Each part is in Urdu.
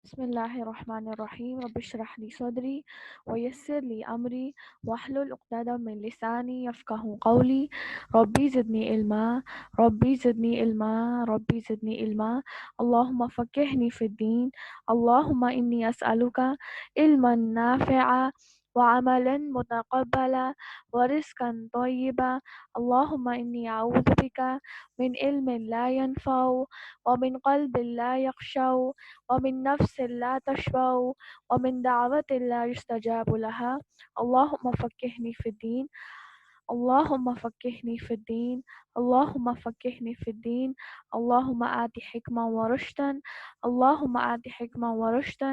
بسم الله الرحمن الرحيم رب اشرح لي صدري ويسر لي أمري واحلل عقدة من لساني يفقه قولي ربي زدني علما ربي زدني علما ربي زدني علما اللهم فقهني في الدين اللهم إني أسألك علما نافعا وعملا متقبلا ورزقا طيبا اللهم إني أعوذ بك من علم لا ينفع ومن قلب لا يخشع ومن نفس لا تشبع ومن دعوة لا يستجاب لها اللهم فقهني في الدين اللهم فقهني في الدين اللهم فقهني في الدين اللهم آت حكمة ورشدا اللهم آت حكمة ورشدا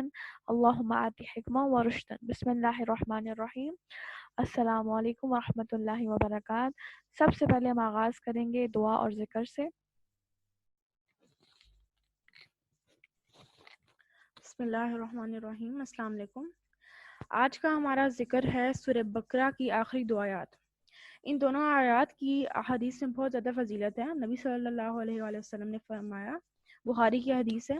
اللهم آت حكمة ورشدا بسم الله الرحمن الرحیم السلام علیکم ورحمۃ اللہ وبرکاتہ۔ سب سے پہلے ہم آغاز کریں گے دعا اور ذکر سے۔ بسم اللہ الرحمن الرحیم۔ السلام علیکم۔ آج کا ہمارا ذکر ہے سورہ بقرہ کی آخری دو آیات۔ ان دونوں آیات کی احادیث میں بہت زیادہ فضیلت ہے۔ نبی صلی اللہ علیہ وآلہ وسلم نے فرمایا، بخاری کی حدیث ہے،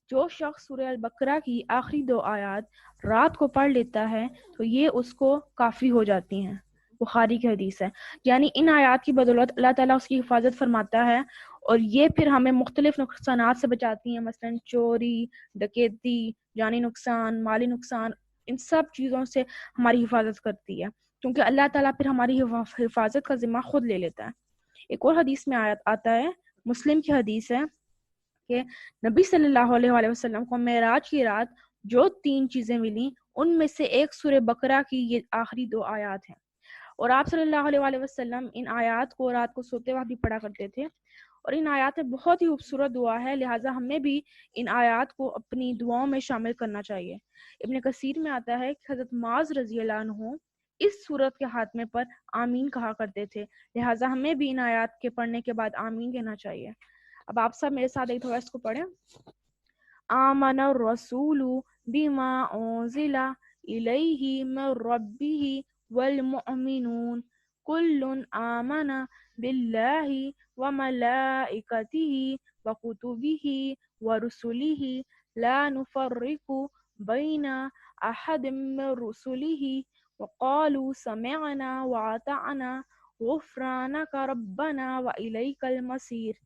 جو شخص سورہ البقرہ کی آخری دو آیات رات کو پڑھ لیتا ہے تو یہ اس کو کافی ہو جاتی ہیں۔ بخاری کی حدیث ہے، یعنی ان آیات کی بدولت اللہ تعالیٰ اس کی حفاظت فرماتا ہے، اور یہ پھر ہمیں مختلف نقصانات سے بچاتی ہیں، مثلا چوری، ڈکیتی، جانی نقصان، مالی نقصان، ان سب چیزوں سے ہماری حفاظت کرتی ہے، کیونکہ اللہ تعالیٰ پھر ہماری حفاظت کا ذمہ خود لے لیتا ہے۔ ایک اور حدیث میں آتا ہے، مسلم کی حدیث ہے کہ نبی صلی اللہ علیہ وآلہ وسلم کو معراج کی رات جو 3 چیزیں ملی، ان میں سے ایک سورہ بقرہ کی یہ آخری 2 آیات ہیں، اور آپ صلی اللہ علیہ وآلہ وسلم ان آیات کو رات کو سوتے وقت بھی پڑھا کرتے تھے، اور ان آیات میں بہت ہی خوبصورت دعا ہے، لہٰذا ہمیں بھی ان آیات کو اپنی دعاؤں میں شامل کرنا چاہیے۔ ابن کثیر میں آتا ہے کہ حضرت معاذ رضی اللہ عنہ اس سورت کے خاتمے پر آمین کہا کرتے تھے، لہٰذا ہمیں بھی ان آیات کے پڑھنے کے بعد آمین کہنا چاہیے۔ اب آپ سب میرے ساتھ ایک تھوڑا اس کو پڑھیں۔ آمن الرسول بما انزل الیہ من ربہ والمؤمنون کل آمن باللہ وملائکتہ وکتبہ ورسلہ لا نفرق بین احد من رسلہ وقالوا سمعنا واطعنا غفرانك ربنا وإليك المصير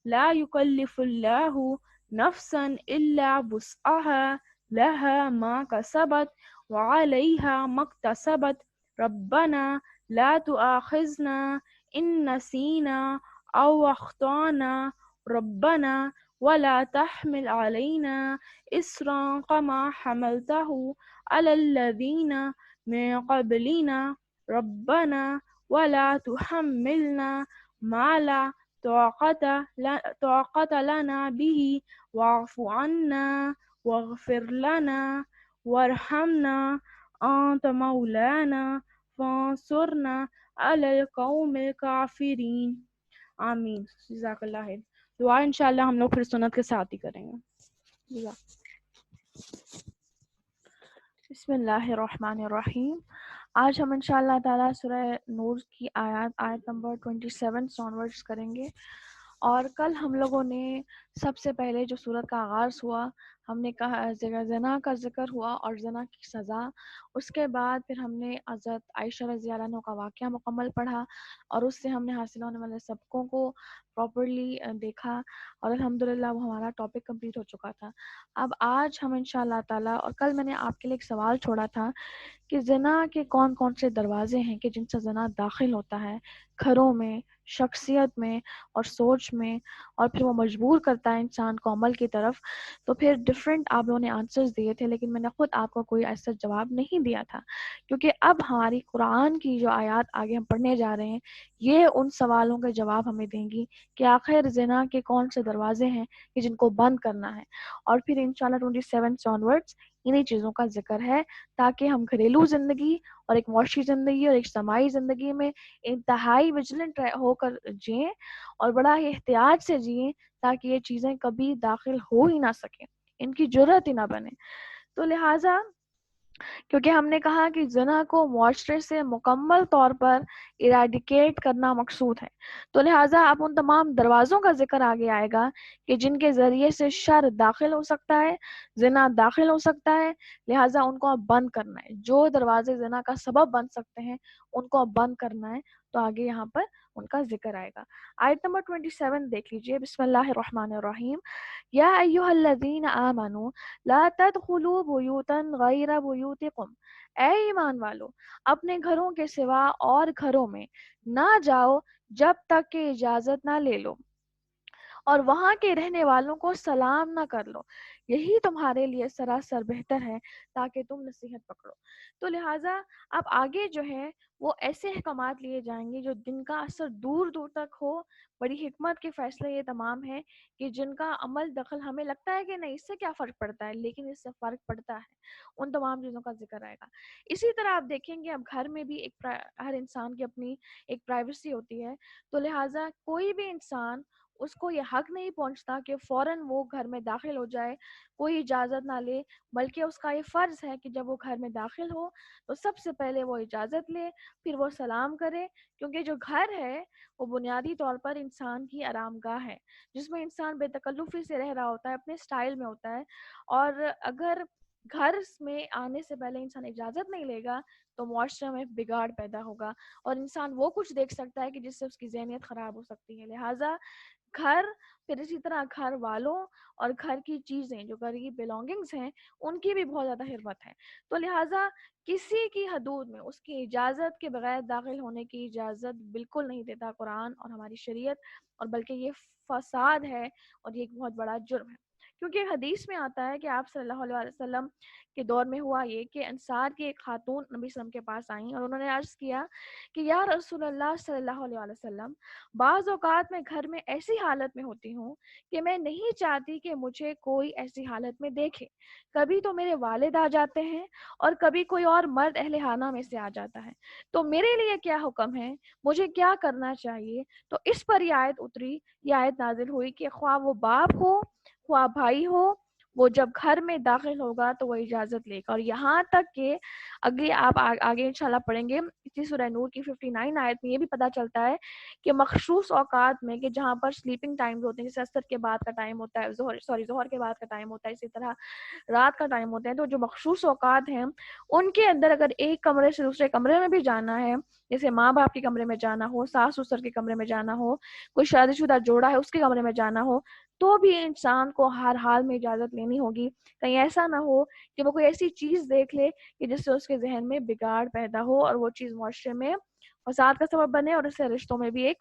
لا يكلف الله نفسا إلا وسعها لها ما كسبت وعليها ما اكتسبت ربنا لا تؤاخذنا إن نسينا أو أخطأنا ربنا ولا تحمل علينا إصرا كما حملته على الذين من قبلنا ربنا ولا تحملنا ما لا طاقة لنا به واعف عنا واغفر لنا وارحمنا أنت مولانا فانصرنا على القوم الكافرین. آمین. جزاک اللہ خیر. دعا انشاءاللہ ہم لوگ پھر سنت کے ساتھ ہی کریں گے. بسم اللہ الرحمن الرحیم. آج ہم انشاءاللہ تعالیٰ سورہ نور کی آیت نمبر 27 آنورڈس کریں گے. اور کل ہم لوگوں نے سب سے پہلے جو سورت کا آغاز ہوا ہم نے کہا زنا کا ذکر ہوا اور زنا کی سزا. اس کے بعد پھر ہم نے حضرت عائشہ رضی اللہ عنہ کا واقعہ مکمل پڑھا اور اس سے ہم نے حاصل ہونے والے سبقوں کو پراپرلی دیکھا اور الحمدللہ وہ ہمارا ٹاپک کمپلیٹ ہو چکا تھا. اب آج ہم انشاءاللہ تعالیٰ اور کل میں نے آپ کے لیے ایک سوال چھوڑا تھا کہ زنا کے کون کون سے دروازے ہیں کہ جن سے زنا داخل ہوتا ہے گھروں میں، شخصیت میں اور سوچ میں، اور پھر وہ مجبور کرتا ہے انسان کو عمل کی طرف. تو پھر ڈفرینٹ آپ لوگوں نے آنسرز دیے تھے لیکن میں نے خود آپ کو کوئی ایسا جواب نہیں دیا تھا کیونکہ اب ہماری قرآن کی جو آیات آگے ہم پڑھنے جا رہے ہیں یہ ان سوالوں کے جواب ہمیں دیں گی کہ آخر زنا کے کون سے دروازے ہیں کہ جن کو بند کرنا ہے. اور پھر انشاءاللہ 27 سے آنورڈس انہی چیزوں کا ذکر ہے تاکہ ہم گھریلو زندگی اور ایک معاشی زندگی اور ایک اجتماعی زندگی میں انتہائی ویجیلنٹ ہو کر جئیں اور بڑا ہی احتیاط سے جئیں تاکہ یہ چیزیں کبھی داخل ہو ہی نہ سکیں، ان کی جرات ہی نہ بنے. تو لہٰذا کیونکہ ہم نے کہا کہ زنا کو معاشرے سے مکمل طور پر ایراڈیکیٹ کرنا مقصود ہے تو لہٰذا اب ان تمام دروازوں کا ذکر آگے آئے گا کہ جن کے ذریعے سے شر داخل ہو سکتا ہے، زنا داخل ہو سکتا ہے، لہٰذا ان کو اب بند کرنا ہے. جو دروازے زنا کا سبب بن سکتے ہیں ان کو اب بند کرنا ہے. تو آگے یہاں پر ان کا ذکر آئے گا. آیت نمبر 27 دیکھ لیجئے. بسم اللہ الرحمن الرحیم. یا ایھا الذین آمنوا لا تدخلوا بیوتا غیر بیوتکم. اے ایمان والو اپنے گھروں کے سوا اور گھروں میں نہ جاؤ جب تک کہ اجازت نہ لے لو اور وہاں کے رہنے والوں کو سلام نہ کر لو، یہی تمہارے لیے سراسر بہتر ہے تاکہ تم نصیحت پکڑو. تو لہٰذا اب آگے جو ہے وہ ایسے احکامات لیے جائیں گے جو جن کا اثر دور دور تک ہو. بڑی حکمت کے فیصلے یہ تمام ہیں کہ جن کا عمل دخل ہمیں لگتا ہے کہ نہیں اس سے کیا فرق پڑتا ہے لیکن اس سے فرق پڑتا ہے. ان تمام چیزوں کا ذکر آئے گا. اسی طرح آپ دیکھیں گے اب گھر میں بھی ہر انسان کی اپنی ایک پرائیویسی ہوتی ہے تو لہٰذا کوئی بھی انسان اس کو یہ حق نہیں پہنچتا کہ فوراً وہ گھر میں داخل ہو جائے، کوئی اجازت نہ لے، بلکہ اس کا یہ فرض ہے کہ جب وہ گھر میں داخل ہو تو سب سے پہلے وہ اجازت لے، پھر وہ سلام کرے. کیونکہ جو گھر ہے وہ بنیادی طور پر انسان کی آرام گاہ ہے جس میں انسان بے تکلفی سے رہ رہا ہوتا ہے، اپنے سٹائل میں ہوتا ہے. اور اگر گھر میں آنے سے پہلے انسان اجازت نہیں لے گا تو معاشرے میں بگاڑ پیدا ہوگا اور انسان وہ کچھ دیکھ سکتا ہے کہ جس سے اس کی ذہنیت خراب ہو سکتی ہے. لہٰذا گھر، پھر اسی طرح گھر والوں اور گھر کی چیزیں جو گھر کی بلانگنگز ہیں ان کی بھی بہت زیادہ حرمت ہے. تو لہٰذا کسی کی حدود میں اس کی اجازت کے بغیر داخل ہونے کی اجازت بالکل نہیں دیتا قرآن اور ہماری شریعت، اور بلکہ یہ فساد ہے اور یہ ایک بہت بڑا جرم ہے. کیونکہ حدیث میں آتا ہے کہ آپ صلی اللہ علیہ وسلم کے دور میں ہوا یہ کہ انصار کی ایک خاتون نبی صلی اللہ علیہ وسلم کے پاس آئیں اور انہوں نے عرض کیا کہ یا رسول اللہ صلی اللہ علیہ وسلم، بعض اوقات میں گھر میں ایسی حالت میں ہوتی ہوں کہ میں نہیں چاہتی کہ مجھے کوئی ایسی حالت میں دیکھے. کبھی تو میرے والد آ جاتے ہیں اور کبھی کوئی اور مرد اہل خانہ میں سے آ جاتا ہے، تو میرے لیے کیا حکم ہے، مجھے کیا کرنا چاہیے؟ تو اس پر یہ آیت اتری، یہ آیت نازل ہوئی کہ خواہ وہ باپ ہو، خواہ بھائی ہو، وہ جب گھر میں داخل ہوگا تو وہ اجازت لے گا. اور یہاں تک کہ اگلی آپ آگے انشاءاللہ پڑھیں گے اسی سورہ نور کی 59 آیت میں یہ بھی پتہ چلتا ہے کہ مخصوص اوقات میں کہ جہاں پر سلیپنگ ٹائمز ہوتے ہیں، جیسے عصر کے بعد کا ٹائم ہوتا ہے، ظہر کے بعد کا ٹائم ہوتا ہے، اسی طرح رات کا ٹائم ہوتا ہے، تو جو مخصوص اوقات ہیں ان کے اندر اگر ایک کمرے سے دوسرے کمرے میں بھی جانا ہے، جیسے ماں باپ کے کمرے میں جانا ہو، ساس سسر کے کمرے میں جانا ہو، کوئی شادی شدہ جوڑا ہے اس کے کمرے میں جانا ہو، تو بھی انسان کو ہر حال میں اجازت لینی ہوگی. کہیں ایسا نہ ہو کہ وہ کوئی ایسی چیز دیکھ لے کہ جس سے اس کے ذہن میں بگاڑ پیدا ہو اور وہ چیز معاشرے میں فساد کا سبب بنے اور اس سے رشتوں میں بھی ایک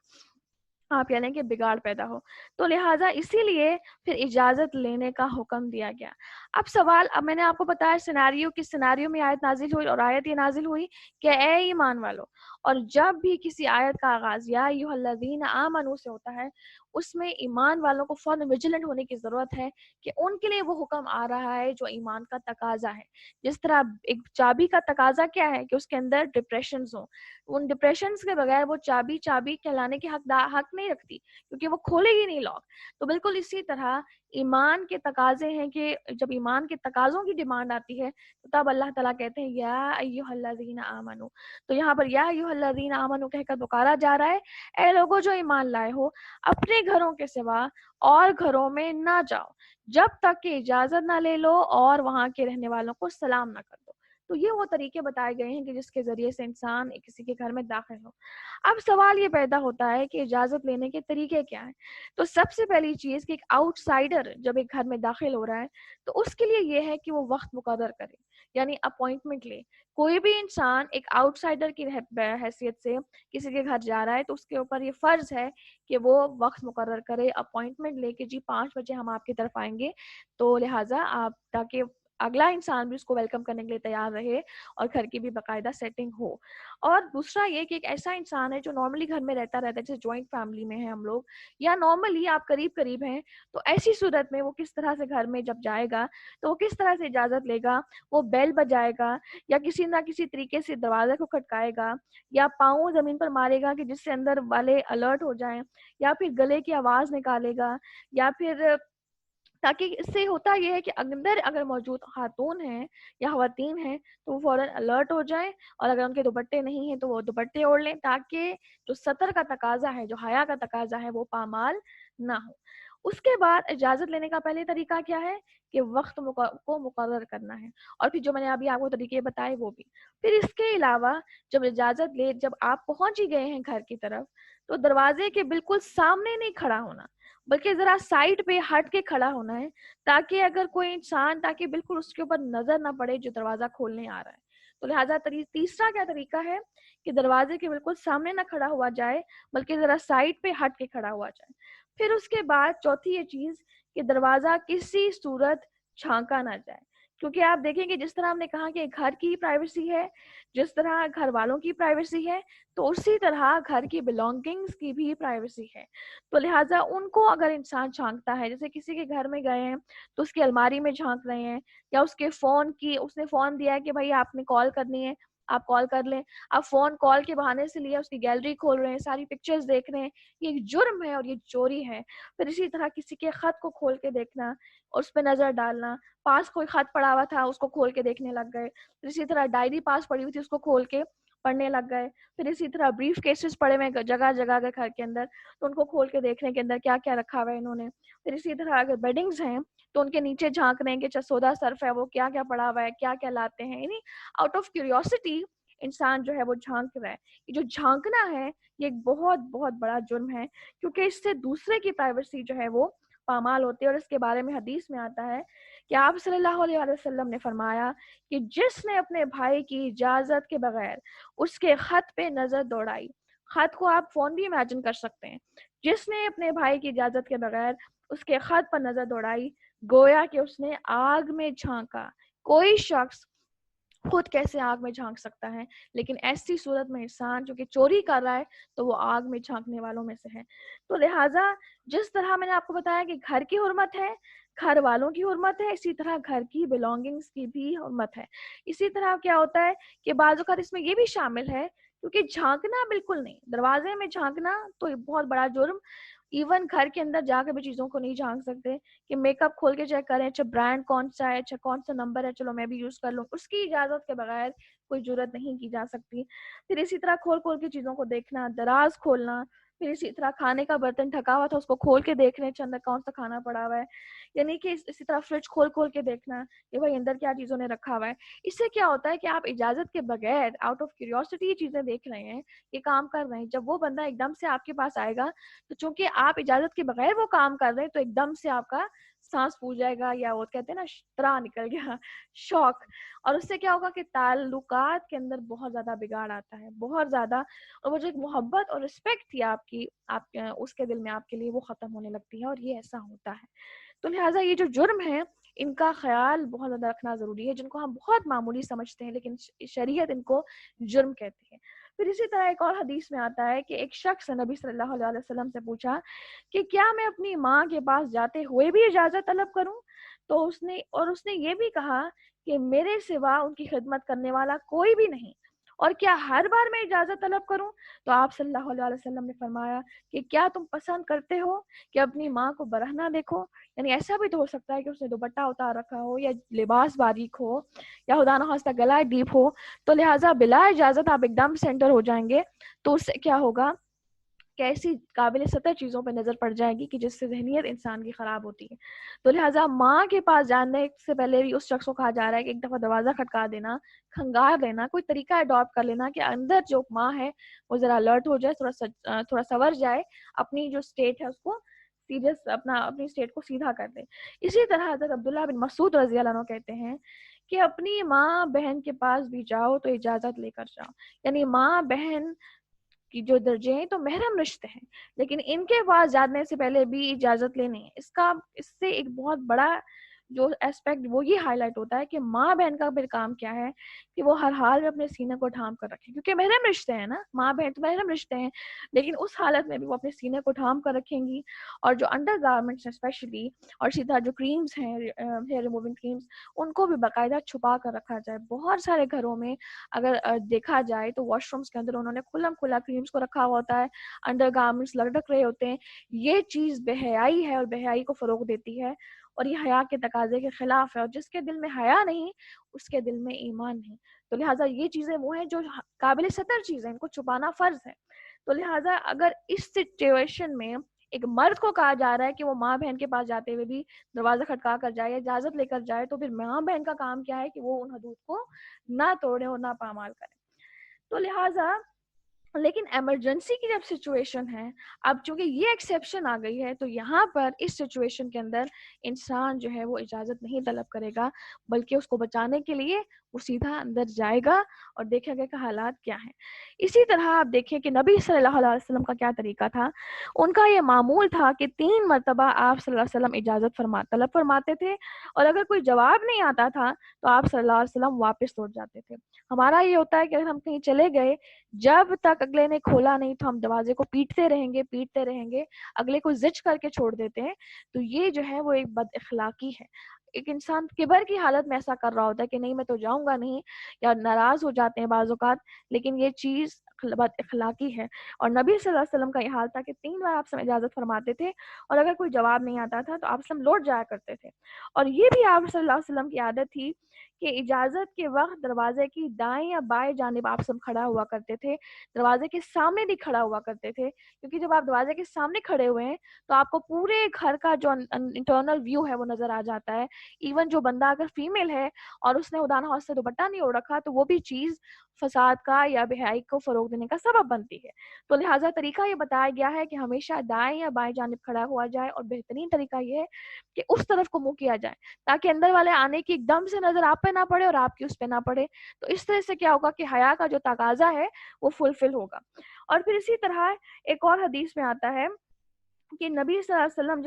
آپ یعنی کہ بگاڑ پیدا ہو. تو لہٰذا اسی لیے پھر اجازت لینے کا حکم دیا گیا. اب سوال، اب میں نے آپ کو بتایا سیناریو، کس سیناریو میں آیت نازل ہوئی، اور آیت یہ نازل ہوئی کہ اے ایمان والو. اور جب بھی کسی آیت کا آغاز یا ایھا الذین آمنوا سے ہوتا ہے، اس میں ایمان والوں کو فوراً ویجیلنٹ ہونے کی ضرورت ہے کہ ان کے لیے وہ حکم آ رہا ہے جو ایمان کا تقاضا ہے. جس طرح ایک چابی کا تقاضا کیا ہے کہ اس کے اندر ڈپریشنز ہوں، ان ڈپریشنز کے بغیر وہ چابی کہلانے کے حق نہیں رکھتی، کیونکہ وہ کھولے گی نہیں لاک. تو بالکل اسی طرح ایمان کے تقاضے ہیں کہ جب ایمان کے تقاضوں کی ڈیمانڈ آتی ہے تو تب اللہ تعالیٰ کہتے ہیں یا ایھا الذین آمنوا. تو یہاں پر یا ایھا الذین آمنوا کہہ کر پکارا جا رہا ہے، اے لوگوں جو ایمان لائے ہو، اپنے گھروں کے سوا اور گھروں میں نہ جاؤ جب تک کہ اجازت نہ لے لو اور وہاں کے رہنے والوں کو سلام نہ کر دو. تو یہ وہ طریقے بتائے گئے ہیں کہ جس کے ذریعے سے انسان کسی کے گھر میں داخل ہو. اب سوال یہ پیدا ہوتا ہے کہ اجازت لینے کے طریقے کیا ہیں. تو سب سے پہلی چیز کہ ایک آؤٹ سائڈر جب ایک گھر میں داخل ہو رہا ہے تو اس کے لیے یہ ہے کہ وہ وقت مقرر کرے، یعنی اپوائنٹمنٹ لے. کوئی بھی انسان ایک آؤٹ سائڈر کی حیثیت سے کسی کے گھر جا رہا ہے تو اس کے اوپر یہ فرض ہے کہ وہ وقت مقرر کرے، اپوائنٹمنٹ لے کے جی 5 بجے ہم آپ کی طرف آئیں گے. تو لہٰذا آپ تاکہ اگلا انسان بھی اس کو ویلکم کرنے کے لیے تیار رہے اور گھر کی بھی باقاعدہ سیٹنگ ہو. اور دوسرا یہ کہ ایک ایسا انسان ہے جو نارملی گھر میں رہتا ہے، جیسے جوائنٹ فیملی میں ہیں ہم لوگ یا نارملی آپ قریب ہیں، تو ایسی صورت میں وہ کس طرح سے گھر میں جب جائے گا تو وہ کس طرح سے اجازت لے گا. وہ بیل بجائے گا یا کسی نہ کسی طریقے سے دروازے کو کھٹکائے گا یا پاؤں زمین پر مارے گا کہ جس سے اندر والے الرٹ ہو جائیں، یا پھر گلے کی آواز نکالے گا، یا پھر تاکہ اس سے ہوتا یہ ہے کہ اندر اگر موجود خاتون ہیں یا خواتین ہیں تو وہ فوراً الرٹ ہو جائیں، اور اگر ان کے دوپٹے نہیں ہیں تو وہ دوپٹے اوڑھ لیں تاکہ جو سطر کا تقاضا ہے، جو حیا کا تقاضا ہے، وہ پامال نہ ہو. اس کے بعد اجازت لینے کا پہلے طریقہ کیا ہے کہ وقت کو مقرر کرنا ہے، اور پھر جو میں نے ابھی آپ کو طریقے بتائے وہ بھی. پھر اس کے علاوہ جب اجازت لے، جب آپ پہنچ ہی گئے ہیں گھر کی طرف، تو دروازے کے بالکل سامنے نہیں کھڑا ہونا بلکہ ذرا سائڈ پہ ہٹ کے کھڑا ہونا ہے، تاکہ اگر کوئی انسان تاکہ بالکل اس کے اوپر نظر نہ پڑے جو دروازہ کھولنے آ رہا ہے. تو لہٰذا تیسرا کیا طریقہ ہے کہ دروازے کے بالکل سامنے نہ کھڑا ہوا جائے بلکہ ذرا سائڈ پہ ہٹ کے کھڑا ہوا جائے. پھر اس کے بعد چوتھی یہ چیز کہ دروازہ کسی صورت جھانکا نہ جائے، کیونکہ آپ دیکھیں کہ جس طرح ہم نے کہا کہ گھر کی پرائیویسی ہے، جس طرح گھر والوں کی پرائیویسی ہے، تو اسی طرح گھر کی بلانگنگز کی بھی پرائیویسی ہے. تو لہٰذا ان کو اگر انسان جھانکتا ہے، جیسے کسی کے گھر میں گئے ہیں تو اس کی الماری میں جھانک رہے ہیں، یا اس کے فون کی اس نے فون دیا ہے کہ بھائی آپ نے کال کرنی ہے آپ کال کر لیں، آپ فون کال کے بہانے سے لیا اس کی گیلری کھول رہے ہیں، ساری پکچرز دیکھ رہے ہیں، یہ ایک جرم ہے اور یہ چوری ہے. پھر اسی طرح کسی کے خط کو کھول کے دیکھنا اور اس پہ نظر ڈالنا، پاس کوئی خط پڑا ہوا تھا اس کو کھول کے دیکھنے لگ گئے. پھر اسی طرح ڈائری پاس پڑی ہوئی تھی اس کو کھول کے پڑھنے لگ گئے. پھر اسی طرح بریف کیسز پڑے ہوئے جگہ جگہ کے گھر کے اندر تو ان کو کھول کے دیکھنے کے اندر کیا کیا رکھا ہوا ہے انہوں نے. پھر اسی طرح اگر بیڈنگز ہیں تو ان کے نیچے جھانک رہے ہیں کہ سودا صرف ہے وہ کیا کیا پڑا ہوا ہے، کیا کیا لاتے ہیں، یعنی آؤٹ آف کیوریوسٹی انسان جو ہے وہ جھانک رہا ہے. یہ جو جھانکنا ہے یہ ایک بہت بہت بڑا جرم ہے، کیونکہ اس سے دوسرے کی پرائیویسی جو ہے وہ پامال ہوتی ہے. اور اس کے بارے میں حدیث میں آتا ہے کہ آپ صلی اللہ علیہ وسلم نے فرمایا کہ جس نے اپنے بھائی کی اجازت کے بغیر اس کے خط پہ نظر دوڑائی، خط کو آپ فون بھی امیجن کر سکتے ہیں، جس نے اپنے بھائی کی اجازت کے بغیر اس کے خط پر نظر دوڑائی گویا کہ اس نے آگ میں جھانکا. کوئی شخص خود کیسے آگ میں جھانک سکتا ہے، لیکن ایسی صورت میں انسان جو کہ چوری کر رہا ہے تو وہ آگ میں جھانکنے والوں میں سے ہے. تو لہٰذا جس طرح میں نے آپ کو بتایا کہ گھر کی حرمت ہے، گھر والوں کی حرمت ہے، اسی طرح گھر کی بلانگنگز کی بھی حرمت ہے. اسی طرح کیا ہوتا ہے کہ بعض اوقات اس میں یہ بھی شامل ہے کیونکہ جھانکنا بالکل نہیں، دروازے میں جھانکنا تو بہت بڑا جرم ایون گھر کے اندر جا کے بھی چیزوں کو نہیں جھانک سکتے کہ میک اپ کھول کے چیک کریں، اچھا برانڈ کون سا ہے، اچھا کون سا نمبر ہے، چلو میں بھی یوز کر لوں، اس کی اجازت کے بغیر کوئی جرت نہیں کی جا سکتی۔ پھر اسی طرح کھول کھول کے چیزوں کو دیکھنا، دراز کھولنا، پھر اسی طرح کھانے کا برتن ڈھکا ہوا تھا اس کو کھول کے دیکھنے اندر کون سا کھانا پڑا ہوا ہے، یعنی کہ اسی طرح فریج کھول کھول کے دیکھنا کہ بھائی اندر کیا چیزوں نے رکھا ہوا ہے۔ اس سے کیا ہوتا ہے کہ آپ اجازت کے بغیر آؤٹ آف کیوریوسٹی یہ چیزیں دیکھ رہے ہیں، یہ کام کر رہے ہیں۔ جب وہ بندہ ایک دم سے آپ کے پاس آئے گا تو چونکہ آپ اجازت کے بغیر وہ کام کر رہے ہیں تو ایک دم سے آپ کا سانس پھول جائے گا، یا وہ کہتے ہیں نا طرح نکل گیا، شوق۔ اور اس سے کیا ہوگا کہ تعلقات کے اندر بہت زیادہ بگاڑ آتا ہے، بہت زیادہ، اور وہ جو ایک محبت اور رسپیکٹ تھی آپ کی، آپ اس کے دل میں آپ کے لیے، وہ ختم ہونے لگتی ہے، اور یہ ایسا ہوتا ہے۔ تو لہٰذا یہ جو جرم ہے ان کا خیال بہت زیادہ رکھنا ضروری ہے، جن کو ہم بہت معمولی سمجھتے ہیں لیکن شریعت ان کو جرم کہتی ہے۔ پھر اسی طرح ایک اور حدیث میں آتا ہے کہ ایک شخص نبی صلی اللہ علیہ وسلم سے پوچھا کہ کیا میں اپنی ماں کے پاس جاتے ہوئے بھی اجازت طلب کروں؟ تو اس نے یہ بھی کہا کہ میرے سوا ان کی خدمت کرنے والا کوئی بھی نہیں، اور کیا ہر بار میں اجازت طلب کروں؟ تو آپ صلی اللہ علیہ وسلم نے فرمایا کہ کیا تم پسند کرتے ہو کہ اپنی ماں کو برہنہ دیکھو؟ یعنی ایسا بھی تو ہو سکتا ہے کہ اس نے دوپٹہ اتار رکھا ہو، یا لباس باریک ہو، یا خدا نخواستہ گلا ڈیپ ہو، تو لہٰذا بلا اجازت آپ ایک دم سینٹر ہو جائیں گے تو اس سے کیا ہوگا کہ ایسی قابل سطح چیزوں پہ نظر پڑ جائے گی کہ جس سے ذہنیت انسان کی خراب ہوتی ہے۔ تو لہٰذا ماں کے پاس جانے سے پہلے بھی اس شخص کو کہا جا رہا ہے کہ ایک دفعہ دروازہ کھٹکا دینا، کھنگار لینا، کوئی طریقہ اڈاپٹ کر لینا کہ اندر جو ماں ہے وہ ذرا الرٹ ہو جائے، تھوڑا سنور جائے، اپنی جو اسٹیٹ ہے اس کو سیریس، اپنی اسٹیٹ کو سیدھا کر دے۔ اسی طرح حضرت عبداللہ بن مسعود رضی اللہ عنہ کہتے ہیں کہ اپنی ماں بہن کے پاس بھی جاؤ تو اجازت لے کر جاؤ، یعنی ماں بہن کی جو درجے ہیں تو محرم رشتے ہیں، لیکن ان کے پاس جانے سے پہلے بھی اجازت لینی ہے۔ اس سے ایک بہت بڑا جو ایسپیکٹ وہ یہ ہائی لائٹ ہوتا ہے کہ ماں بہن کا پھر کام کیا ہے کہ وہ ہر حال میں اپنے سینے کو ڈھانپ کر رکھیں، کیونکہ محرم رشتے ہیں نا، ماں بہن تو محرم رشتے ہیں، لیکن اس حالت میں بھی وہ اپنے سینے کو ڈھانپ کر رکھیں گی۔ اور جو انڈر گارمنٹس اسپیشلی، اور سیدھا جو کریمز ہیں، ہیئر ریموونگ کریمز، ان کو بھی باقاعدہ چھپا کر رکھا جائے۔ بہت سارے گھروں میں اگر دیکھا جائے تو واش رومز کے اندر انہوں نے کھلم کھلا کریمز کو رکھا ہوا ہوتا ہے، انڈر گارمنٹس لٹک رہے ہوتے ہیں۔ یہ چیز بے حیائی ہے اور بے حیائی کو فروغ دیتی ہے، اور یہ حیا کے تقاضے کے خلاف ہے، اور جس کے دل میں حیا نہیں اس کے دل میں ایمان نہیں۔ تو لہٰذا یہ چیزیں وہ ہیں جو قابل سطر چیزیں، ان کو چھپانا فرض ہے۔ تو لہٰذا اگر اس سچویشن میں ایک مرد کو کہا جا رہا ہے کہ وہ ماں بہن کے پاس جاتے ہوئے بھی دروازہ کھٹکا کر جائے، اجازت لے کر جائے، تو پھر ماں بہن کا کام کیا ہے کہ وہ ان حدود کو نہ توڑے اور نہ پامال کرے۔ تو لہٰذا لیکن ایمرجنسی کی جب سچویشن ہے، اب چونکہ یہ ایکسیپشن آ گئی ہے، تو یہاں پر اس سچویشن کے اندر انسان جو ہے وہ اجازت نہیں طلب کرے گا، بلکہ اس کو بچانے کے لیے وہ سیدھا اندر جائے گا اور دیکھے گا کہ حالات کیا ہیں۔ اسی طرح آپ دیکھیں کہ نبی صلی اللہ علیہ وسلم کا کیا طریقہ تھا۔ ان کا یہ معمول تھا کہ 3 مرتبہ آپ صلی اللہ علیہ وسلم اجازت طلب فرماتے تھے، اور اگر کوئی جواب نہیں آتا تھا تو آپ صلی اللہ علیہ وسلم واپس لوٹ جاتے تھے۔ ہمارا یہ ہوتا ہے کہ اگر ہم کہیں چلے گئے، جب تک اگلے نے کھولا نہیں تو ہم دروازے کو پیٹتے رہیں گے، اگلے کو زج کر کے چھوڑ دیتے ہیں۔ تو یہ جو ہے وہ ایک بد اخلاقی ہے۔ ایک انسان کبر کی حالت میں ایسا کر رہا ہوتا ہے کہ نہیں میں تو جاؤں گا نہیں، یا ناراض ہو جاتے ہیں بعض اوقات، لیکن یہ چیز بد اخلاقی ہے۔ اور نبی صلی اللہ علیہ وسلم کا یہ حال تھا کہ 3 بار آپ سے اجازت فرماتے تھے، اور اگر کوئی جواب نہیں آتا تھا تو آپ سے لوٹ جایا کرتے تھے۔ اور یہ بھی آپ صلی اللہ علیہ وسلم کی عادت تھی کہ اجازت کے وقت دروازے کی دائیں یا بائیں جانب آپ سب کھڑا ہوا کرتے تھے، دروازے کے سامنے بھی کھڑا ہوا کرتے تھے، کیونکہ جب آپ دروازے کے سامنے کھڑے ہوئے ہیں تو آپ کو پورے گھر کا جو انٹرنل ویو ہے وہ نظر آ جاتا ہے۔ ایون جو بندہ اگر فیمیل ہے اور اس نے خدا نخواستہ دوپٹہ نہیں اوڑھ رکھا تو وہ بھی چیز فساد کا یا بے حیائی کو فروغ دینے کا سبب بنتی ہے۔ تو لہٰذا طریقہ یہ بتایا گیا ہے کہ ہمیشہ دائیں یا بائیں جانب کھڑا ہوا جائے، اور بہترین طریقہ یہ ہے کہ اس طرف کو منہ کیا جائے تاکہ اندر والے آنے کی ایک دم سے نظر آپ پہ نہ پڑے اور آپ کی اس پہ نہ پڑے۔ تو اس طرح سے کیا ہوگا کہ حیا کا جو تقاضا ہے وہ فلفل ہوگا۔ اور پھر اسی طرح ایک اور حدیث میں آتا ہے کہ نبی صلی اللہ علیہ وسلم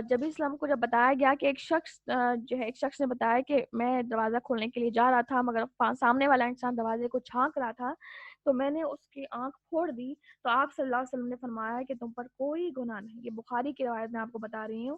جب اسلام کو جب بتایا گیا کہ ایک شخص نے بتایا کہ میں دروازہ کھولنے کے لیے جا رہا تھا، مگر سامنے والا انسان دروازے کو چھانک رہا تھا تو میں نے اس کی آنکھ پھوڑ دی، تو آپ صلی اللہ علیہ وسلم نے فرمایا کہ تم پر کوئی گناہ نہیں۔ یہ بخاری کی روایت میں آپ کو بتا رہی ہوں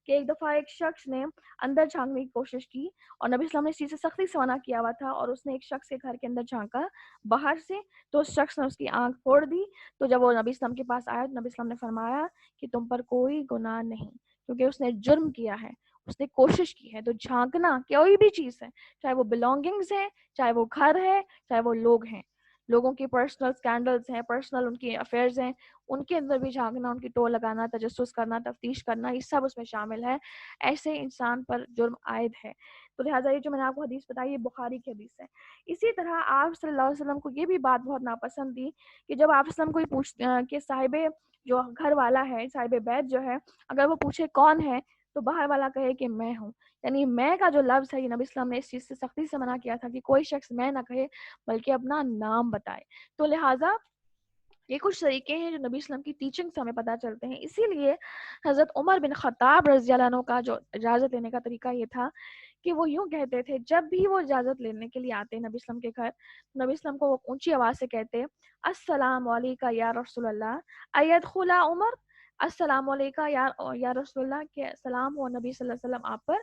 کہ ایک دفعہ ایک شخص نے اندر جھانکنے کی کوشش کی اور نبی اسلام نے اس چیز سے سختی سے منع کیا ہوا تھا، اور اس نے ایک شخص کے گھر کے اندر جھانکا باہر سے، تو اس شخص نے اس کی آنکھ پھوڑ دی. تو جب وہ نبی اسلام کے پاس آیا تو نبی اسلام نے فرمایا کہ تم پر کوئی گناہ نہیں، کیونکہ اس نے جرم کیا ہے، اس نے کوشش کی ہے. تو جھانکنا کوئی بھی چیز ہے، چاہے وہ بلونگنگز ہے، چاہے وہ گھر ہے، چاہے وہ لوگ ہیں، لوگوں کی پرسنل سکینڈلز ہیں، پرسنل ان کی افیئرز ہیں، ان کے اندر بھی جھانکنا، ان کی ٹول لگانا، تجسس کرنا، تفتیش کرنا، یہ سب اس میں شامل ہے. ایسے انسان پر جرم عائد ہے. تو لہٰذا یہ جو میں نے آپ کو حدیث بتائی یہ بخاری کی حدیث ہے. اسی طرح آپ صلی اللہ علیہ وسلم کو یہ بھی بات بہت ناپسند تھی کہ جب آپ وسلم کوئی پوچھتے کہ صاحب جو گھر والا ہے، صاحب بیت جو ہے، اگر وہ پوچھے کون ہے تو باہر والا کہے کہ میں ہوں. یعنی میں کا جو لفظ ہے، یہ نبی اسلام نے اس چیز سے سختی سے منع کیا تھا کہ کوئی شخص میں نہ کہے بلکہ اپنا نام بتائے. تو لہٰذا یہ کچھ طریقے ہیں جو نبی اسلام کی ٹیچنگ سے ہمیں پتہ چلتے ہیں. اسی لیے حضرت عمر بن خطاب رضی اللہ عنہ کا جو اجازت لینے کا طریقہ یہ تھا کہ وہ یوں کہتے تھے، جب بھی وہ اجازت لینے کے لیے آتے نبی اسلام کے گھر، نبی اسلام کو وہ اونچی آواز سے کہتے السلام علیکم یا رسول اللہ ایدخل عمر، السلام علیکم یا رسول اللہ، کہ سلام ہو نبی صلی اللہ علیہ وسلم آپ پر،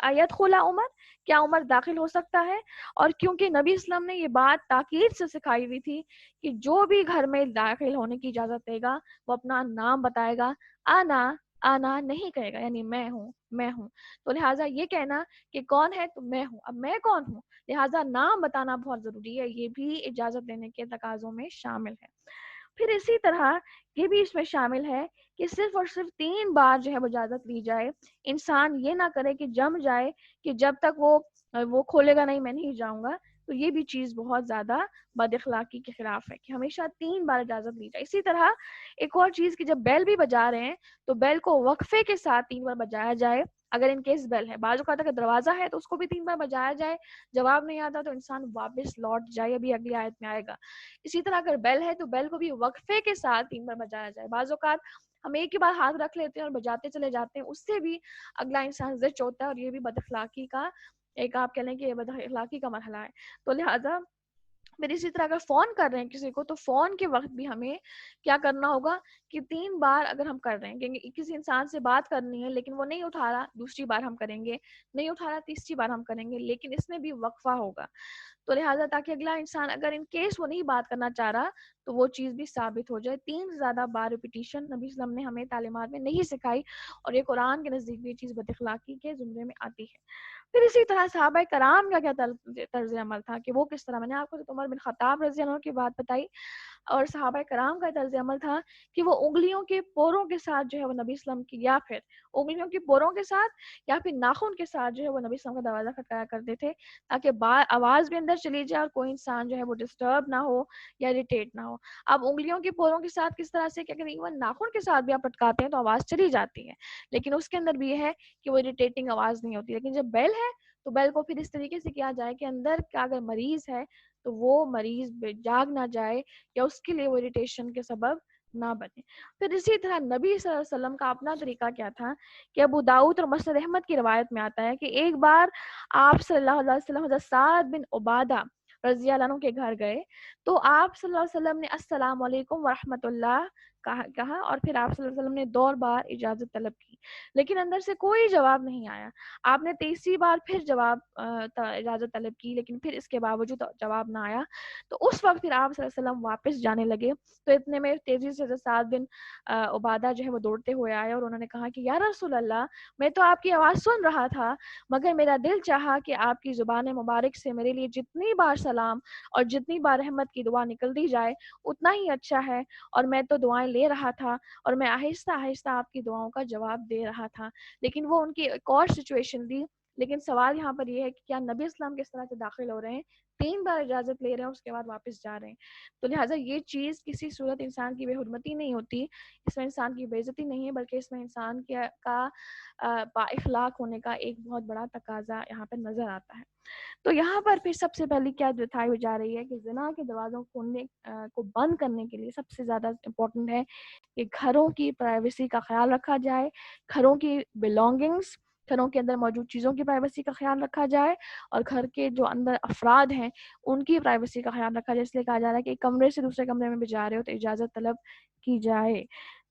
ایدخل عمر، کیا عمر داخل ہو سکتا ہے. اور کیونکہ نبی اسلام نے یہ بات تاکید سے سکھائی ہوئی تھی کہ جو بھی گھر میں داخل ہونے کی اجازت دے گا وہ اپنا نام بتائے گا، آنا نہیں کہے گا، یعنی میں ہوں. تو لہٰذا یہ کہنا کہ کون ہے تو میں ہوں. اب میں کون ہوں، لہٰذا نام بتانا بہت ضروری ہے. یہ بھی اجازت لینے کے تقاضوں میں شامل ہے. پھر اسی طرح یہ بھی اس میں شامل ہے کہ صرف اور صرف 3 بار جو ہے وہ اجازت لی جائے. انسان یہ نہ کرے کہ جم جائے کہ جب تک وہ کھولے گا نہیں میں نہیں جاؤں گا. تو یہ بھی چیز بہت زیادہ بد اخلاقی کے خلاف ہے کہ ہمیشہ 3 بار اجازت لی جائے. اسی طرح ایک اور چیز کہ جب بیل بھی بجا رہے ہیں تو بیل کو وقفے کے ساتھ 3 بار بجایا جائے. اگر ان کیس بیل ہے، بعض اوقات اگر دروازہ ہے تو اس کو بھی 3 بار بجایا جائے. جواب نہیں آتا تو انسان واپس لوٹ جائے، ابھی اگلی آیت میں آئے گا. اسی طرح اگر بیل ہے تو بیل کو بھی وقفے کے ساتھ 3 بار بجایا جائے. بعض اوقات ہم ایک ہی بار ہاتھ رکھ لیتے ہیں اور بجاتے چلے جاتے ہیں، اس سے بھی اگلا انسان زچ ہوتا ہے، اور یہ بھی بد اخلاقی کا ایک آپ کہہ لیں کہ بد اخلاقی کا مرحلہ ہے. تو لہٰذا پھر اسی طرح اگر فون کر رہے ہیں کسی کو تو فون کے وقت بھی ہمیں کیا کرنا ہوگا کہ 3 بار اگر ہم کر رہے ہیں کہ کسی انسان سے بات کرنی ہے لیکن وہ نہیں اٹھا رہا، دوسری بار ہم کریں گے، نہیں اٹھا رہا تیسری بار ہم کریں گے، لیکن اس میں بھی وقفہ ہوگا. تو لہٰذا تاکہ اگلا انسان اگر ان کیس وہ نہیں بات کرنا چاہ رہا تو وہ چیز بھی ثابت ہو جائے. 3 سے زیادہ بار ریپیٹیشن نبی صلی اللہ علیہ وسلم نے ہمیں تعلیمات میں نہیں سکھائی، اور یہ قرآن کے نزدیک بھی چیز بد اخلاقی کے زمرے میں آتی ہے. پھر اسی طرح صحابہ کرام کا کیا طرز عمل تھا کہ وہ کس طرح، میں نے آپ کو عمر بن خطاب رضی اللہ عنہ کی بات بتائی، اور صحابہ کرام کا طرز عمل تھا کہ وہ انگلیوں کے پوروں کے ساتھ جو ہے وہ نبی اسلام کی، یا پھر انگلیوں کے پوروں کے ساتھ یا پھر ناخن کے ساتھ جو ہے وہ نبی اسلام کا دروازہ کھٹکایا کرتے تھے تاکہ آواز بھی اندر چلی جائے اور کوئی انسان جو ہے وہ ڈسٹرب نہ ہو یا اریٹیٹ نہ ہو. اب انگلیوں کے پوروں کے ساتھ کس طرح سے کہ اگر ایون ناخن کے ساتھ بھی آپ پٹکاتے ہیں تو آواز چلی جاتی ہے، لیکن اس کے اندر بھی یہ ہے کہ وہ اریٹیٹنگ آواز نہیں ہوتی. لیکن جب بیل ہے تو بیل کو پھر اس طریقے سے کیا جائے کہ اندر کا اگر مریض ہے تو وہ مریض جاگ نہ جائے یا اس کے لیے وہ اریٹیشن کے سبب نہ بنے. پھر اسی طرح نبی صلی اللہ علیہ وسلم کا اپنا طریقہ کیا تھا کہ ابو داؤد اور مسند احمد کی روایت میں آتا ہے کہ ایک بار آپ صلی اللہ علیہ وسلم حضرت سعد بن عبادہ رضی اللہ عنہ کے گھر گئے تو آپ صلی اللہ علیہ وسلم نے السلام علیکم ورحمۃ اللہ کہا، اور پھر آپ صلی اللہ علیہ وسلم نے 2 بار اجازت طلب کی، لیکن اندر سے کوئی جواب نہیں آیا. آپ نے تیسری بار پھر اجازت طلب کی، لیکن پھر اس کے باوجود جواب نہ آیا. تو اس وقت پھر آپ صلی اللہ علیہ وسلم واپس جانے لگے. تو اتنے میں تیزی سے حضرت سعد بن عبادہ جو ہے وہ دوڑتے ہوئے آئے اور انہوں نے کہا کہ یا رسول اللہ، میں تو آپ کی آواز سن رہا تھا مگر میرا دل چاہا کہ آپ کی زبان مبارک سے میرے لیے جتنی بار سلام اور جتنی بار رحمت کی دعا نکل دی جائے اتنا ہی اچھا ہے، اور میں تو دعائیں لے رہا تھا اور میں آہستہ آہستہ آپ کی دعاؤں کا جواب دے رہا تھا. لیکن وہ ان کی ایک اور سچویشن دی. لیکن سوال یہاں پر یہ ہے کہ کیا نبی اسلام کس طرح سے داخل ہو رہے ہیں، 3 بار اجازت لے رہے ہیں اس کے بعد واپس جا رہے ہیں. تو لہٰذا یہ چیز کسی صورت انسان کی بے حرمتی نہیں ہوتی، اس میں انسان کی بے عزتی نہیں ہے، بلکہ اس میں انسان کا با اخلاق ہونے کا ایک بہت بڑا تقاضا یہاں پر نظر آتا ہے. تو یہاں پر پھر سب سے پہلی کیا بتائی جا رہی ہے کہ زنا کے دروازوں کھولنے کو بند کرنے کے لیے سب سے زیادہ امپورٹنٹ ہے کہ گھروں کی پرائیویسی کا خیال رکھا جائے، گھروں کی بلونگنگز، گھروں کے اندر موجود چیزوں کی پرائیویسی کا خیال رکھا جائے، اور گھر کے جو اندر افراد ہیں ان کی پرائیویسی کا خیال رکھا جائے. اس لیے کہا جا رہا ہے کہ ایک کمرے سے دوسرے کمرے میں بھی جا رہے ہو تو اجازت طلب کی جائے.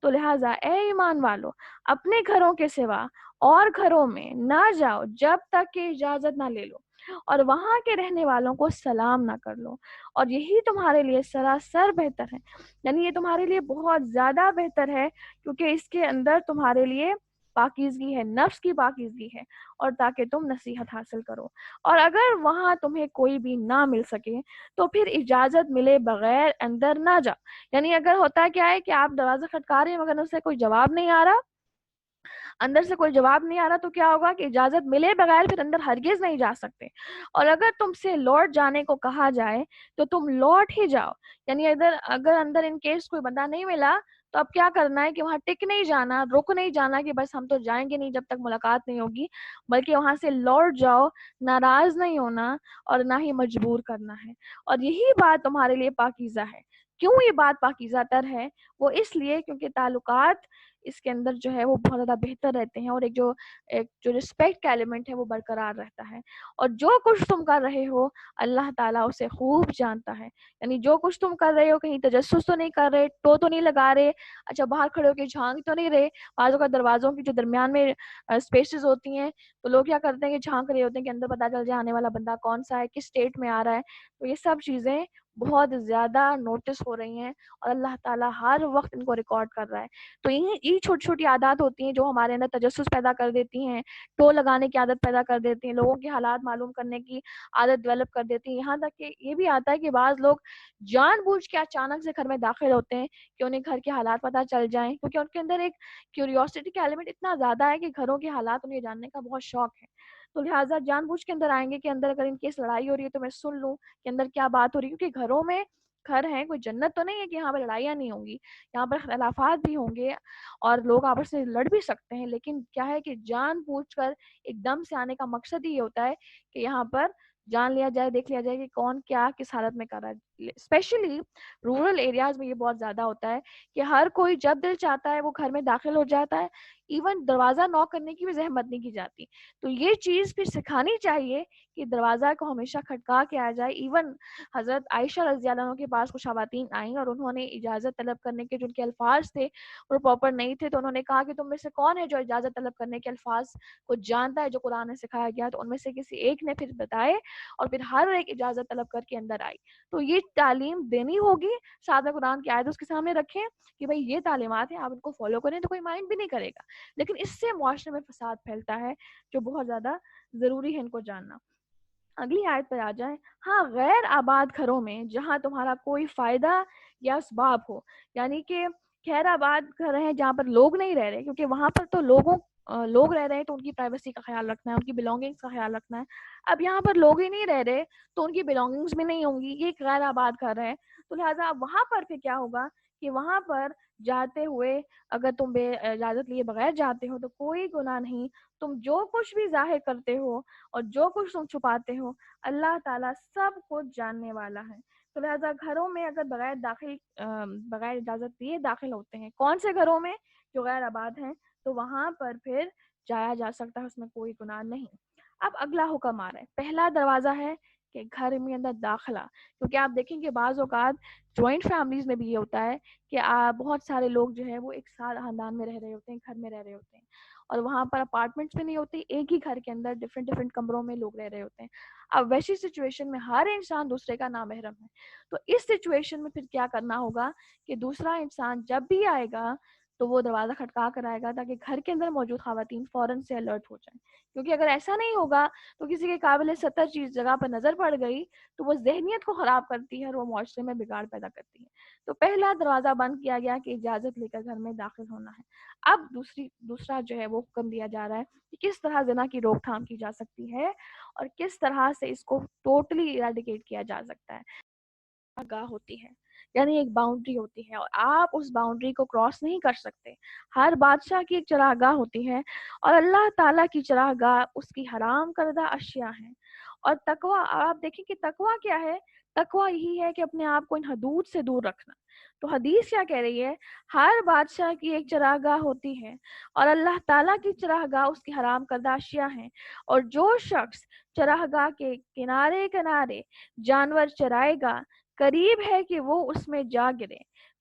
تو لہٰذا اے ایمان والو اپنے گھروں کے سوا اور گھروں میں نہ جاؤ جب تک کہ اجازت نہ لے لو، اور وہاں کے رہنے والوں کو سلام نہ کر لو، اور یہی تمہارے لیے سراسر بہتر ہے، یعنی یہ تمہارے لیے بہت زیادہ بہتر ہے، کیونکہ اس کے اندر تمہارے لیے پاکیزگی ہے، نفس کی پاکیزگی ہے، اور تاکہ تم نصیحت حاصل کرو۔ اور اگر وہاں تمہیں کوئی بھی نہ مل سکے تو پھر اجازت ملے بغیر اندر نہ جاؤ، یعنی اگر ہوتا کیا ہے کہ آپ دروازہ کھٹکا رہے ہیں مگر اس سے کوئی جواب نہیں آ رہا، اندر سے کوئی جواب نہیں آ رہا، تو کیا ہوگا کہ اجازت ملے بغیر پھر اندر ہرگز نہیں جا سکتے، اور اگر تم سے لوٹ جانے کو کہا جائے تو تم لوٹ ہی جاؤ، یعنی اگر اندر ان کیس کوئی بندہ نہیں ملا تو اب کیا کرنا ہے کہ وہاں ٹک نہیں جانا، رک نہیں جانا کہ بس ہم تو جائیں گے نہیں جب تک ملاقات نہیں ہوگی، بلکہ وہاں سے لوٹ جاؤ، ناراض نہیں ہونا اور نہ ہی مجبور کرنا ہے، اور یہی بات تمہارے لیے پاکیزہ ہے۔ کیوں یہ بات پاکیزہ تر ہے؟ وہ اس لیے کیونکہ تعلقات اس کے اندر جو ہے وہ بہت زیادہ بہتر رہتے ہیں، اور ایک جو رسپیکٹ کا ایلیمنٹ ہے وہ برقرار رہتا ہے، اور جو کچھ تم کر رہے ہو اللہ تعالیٰ اسے خوب جانتا ہے، یعنی جو کچھ تم کر رہے ہو کہیں تجسس تو نہیں کر رہے، تو نہیں لگا رہے، اچھا باہر کھڑے ہو کے جھانک تو نہیں رہے، بعضوں کا دروازوں کی جو درمیان میں اسپیسز ہوتی ہیں تو لوگ کیا کرتے ہیں کہ جھانک رہے ہوتے ہیں کہ اندر پتہ چل جائے آنے والا بندہ کون سا ہے، کس اسٹیٹ میں آ رہا ہے، تو یہ سب چیزیں بہت زیادہ نوٹس ہو رہی ہیں، اور اللہ تعالیٰ ہر وقت ان کو ریکارڈ کر رہا ہے، تو یہ چھوٹی چھوٹی عادات ہوتی ہیں جو ہمارے اندر تجسس پیدا کر دیتی ہیں، ٹو لگانے کی عادت پیدا کر دیتی ہیں، لوگوں کے حالات معلوم کرنے کی عادت ڈیولپ کر دیتی ہیں، یہاں تک کہ یہ بھی آتا ہے کہ بعض لوگ جان بوجھ کے اچانک سے گھر میں داخل ہوتے ہیں کہ انہیں گھر کے حالات پتہ چل جائیں، کیونکہ ان کے اندر ایک کیوریوسٹی کا ایلیمنٹ اتنا زیادہ ہے کہ گھروں کے حالات انہیں جاننے کا بہت شوق ہے، تو لہٰذا جان بوجھ کے اندر آئیں گے کہ اندر اگر ان کی لڑائی ہو رہی ہے تو میں سن لوں کہ اندر کیا بات ہو رہی ہے، کیونکہ گھروں میں گھر ہیں، کوئی جنت تو نہیں ہے کہ یہاں پر لڑائیاں نہیں ہوں گی، یہاں پر اختلافات بھی ہوں گے اور لوگ آپس میں لڑ بھی سکتے ہیں، لیکن کیا ہے کہ جان بوجھ کر ایک دم سے آنے کا مقصد ہی ہوتا ہے کہ یہاں پر جان لیا جائے، دیکھ لیا جائے کہ کون کیا کس حالت میں کر رہا ہے، اسپیشلی رورل ایریاز میں یہ بہت زیادہ ہوتا ہے کہ ہر کوئی جب دل چاہتا ہے وہ گھر میں داخل ہو جاتا ہے، ایون دروازہ نوک کرنے کی بھی زحمت نہیں کی جاتی، تو یہ چیز پھر سکھانی چاہیے کہ دروازہ کو ہمیشہ کھٹکا کے آ جائے۔ ایون حضرت عائشہ رضی اللہ عنہ کے پاس کچھ خواتین آئیں اور انہوں نے اجازت طلب کرنے کے جو ان کے الفاظ تھے وہ پراپر نہیں تھے، تو انہوں نے کہا کہ تم میں سے کون ہے جو اجازت طلب کرنے کے الفاظ کو جانتا ہے جو قرآن نے سکھایا گیا، تو ان میں سے کسی ایک نے پھر بتائے اور پھر ہر ایک اجازت طلب کر کے اندر آئی، تو یہ تعلیم دینی ہوگی، ساتھ میں قرآن کی آیت اس کے سامنے رکھیں کہ بھائی یہ تعلیمات ہیں، آپ ان کو فالو کریں تو کوئی مائنڈ بھی نہیں کرے گا، لیکن اس سے معاشرے میں فساد پھیلتا ہے جو بہت زیادہ ضروری ہے ان کو جاننا۔ اگلی آیت پر آ جائیں، ہاں غیر آباد گھروں میں جہاں تمہارا کوئی فائدہ یا اسباب ہو، یعنی کہ خیر آباد گھر ہیں جہاں پر لوگ نہیں رہ رہے، کیونکہ وہاں پر تو لوگ رہ رہے ہیں تو ان کی پرائیویسی کا خیال رکھنا ہے، ان کی بلونگنگس کا خیال رکھنا ہے، اب یہاں پر لوگ ہی نہیں رہ رہے تو ان کی بلونگنگس بھی نہیں ہوں گی، یہ ایک غیر آباد گھر ہے، تو لہٰذا وہاں پر پھر کیا ہوگا کہ وہاں پر جاتے ہوئے اگر تم بے اجازت لیے بغیر جاتے ہو تو کوئی گناہ نہیں، تم جو کچھ بھی ظاہر کرتے ہو اور جو کچھ تم چھپاتے ہو اللہ تعالیٰ سب کچھ جاننے والا ہے، تو لہٰذا گھروں میں اگر بغیر اجازت دیے داخل ہوتے ہیں، کون سے گھروں میں؟ جو غیر آباد ہیں، تو وہاں پر پھر جایا جا سکتا ہے، اس میں کوئی گناہ نہیں۔ اب اگلا حکم آ رہا ہے، پہلا دروازہ ہے کہ گھر میں اندر داخلہ، کیونکہ آپ دیکھیں کہ بعض اوقات جوائنٹ فیملیز میں بھی یہ ہوتا ہے کہ بہت سارے لوگ جو ہے وہ ایک ساتھ خاندان میں رہ رہے ہوتے ہیں، گھر میں رہ رہے ہوتے ہیں، اور وہاں پر اپارٹمنٹس بھی نہیں ہوتی، ایک ہی گھر کے اندر ڈفرینٹ کمروں میں لوگ رہ رہے ہوتے ہیں، اب ویسی سچویشن میں ہر انسان دوسرے کا نامحرم ہے، تو اس سچویشن میں پھر کیا کرنا ہوگا کہ دوسرا انسان جب بھی آئے گا تو وہ دروازہ کھٹکا کر آئے گا تاکہ گھر کے اندر موجود خواتین فوراً سے الرٹ ہو جائیں، کیونکہ اگر ایسا نہیں ہوگا تو کسی کے قابل 70 چیز جگہ پر نظر پڑ گئی تو وہ ذہنیت کو خراب کرتی ہے اور وہ معاشرے میں بگاڑ پیدا کرتی ہے، تو پہلا دروازہ بند کیا گیا کہ اجازت لے کر گھر میں داخل ہونا ہے۔ اب دوسرا جو ہے وہ حکم دیا جا رہا ہے کہ کس طرح زنا کی روک تھام کی جا سکتی ہے اور کس طرح سے اس کو ٹوٹلی ایراڈیکیٹ کیا جا سکتا ہے۔ گاہ ہوتی ہے، یعنی ایک باؤنڈری ہوتی ہے اور آپ اس باؤنڈری کو کراس نہیں کر سکتے، ہر بادشاہ کی ایک چراگاہ ہوتی ہے اور اللہ تعالیٰ کی چراگاہ اس کی حرام کردہ اشیاء ہیں، اور تقوی آپ دیکھیں کہ تقوی کیا ہے، تقوی یہی ہے کہ اپنے آپ کو ان حدود سے دور رکھنا، تو حدیث کیا کہہ رہی ہے، ہر بادشاہ کی ایک چراگاہ ہوتی ہے اور اللہ تعالیٰ کی چراگاہ اس کی حرام کردہ اشیاء ہیں، اور جو شخص چراگاہ کے کنارے کنارے جانور چرائے گا قریب ہے کہ وہ اس میں جا گرے،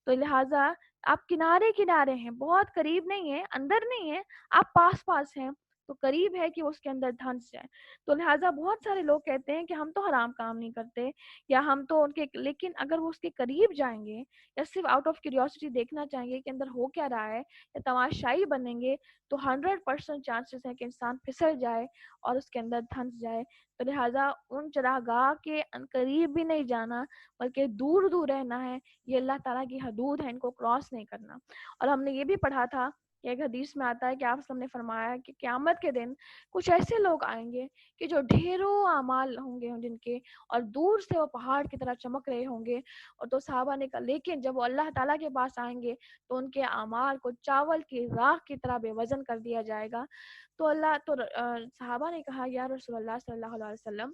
تو لہٰذا آپ کنارے کنارے ہیں, بہت قریب نہیں ہیں, اندر نہیں ہیں, آپ پاس پاس ہیں, تو قریب ہے کہ اس کے اندر دھنس جائے. تو لہٰذا بہت سارے لوگ کہتے ہیں کہ ہم تو حرام کام نہیں کرتے, یا ہم تو ان کے, لیکن اگر وہ اس کے قریب جائیں گے یا صرف آؤٹ آف کیوریوسٹی دیکھنا چاہیں گے کہ اندر ہو کیا رہا ہے, یا تماشائی بنیں گے, تو 100% چانسز ہے کہ انسان پھسل جائے اور اس کے اندر دھنس جائے. تو لہٰذا ان چراگاہ کے قریب بھی نہیں جانا, بلکہ دور دور رہنا ہے. یہ اللہ تعالیٰ کی حدود ہے, ان کو کراس نہیں کرنا. اور ہم نے یہ بھی پڑھا تھا کہ ایک حدیث میں آتا ہے کہ آپ نے فرمایا کہ قیامت کے دن کچھ ایسے لوگ آئیں گے کہ جو ڈھیروں اعمال ہوں گے جن کے, اور دور سے وہ پہاڑ کی طرح چمک رہے ہوں گے. اور تو صحابہ نے کہا لیکن جب وہ اللہ تعالیٰ کے پاس آئیں گے تو ان کے اعمال کو چاول کی راکھ کی طرح بے وزن کر دیا جائے گا. تو صحابہ نے کہا یا رسول اللہ صلی اللہ علیہ وسلم,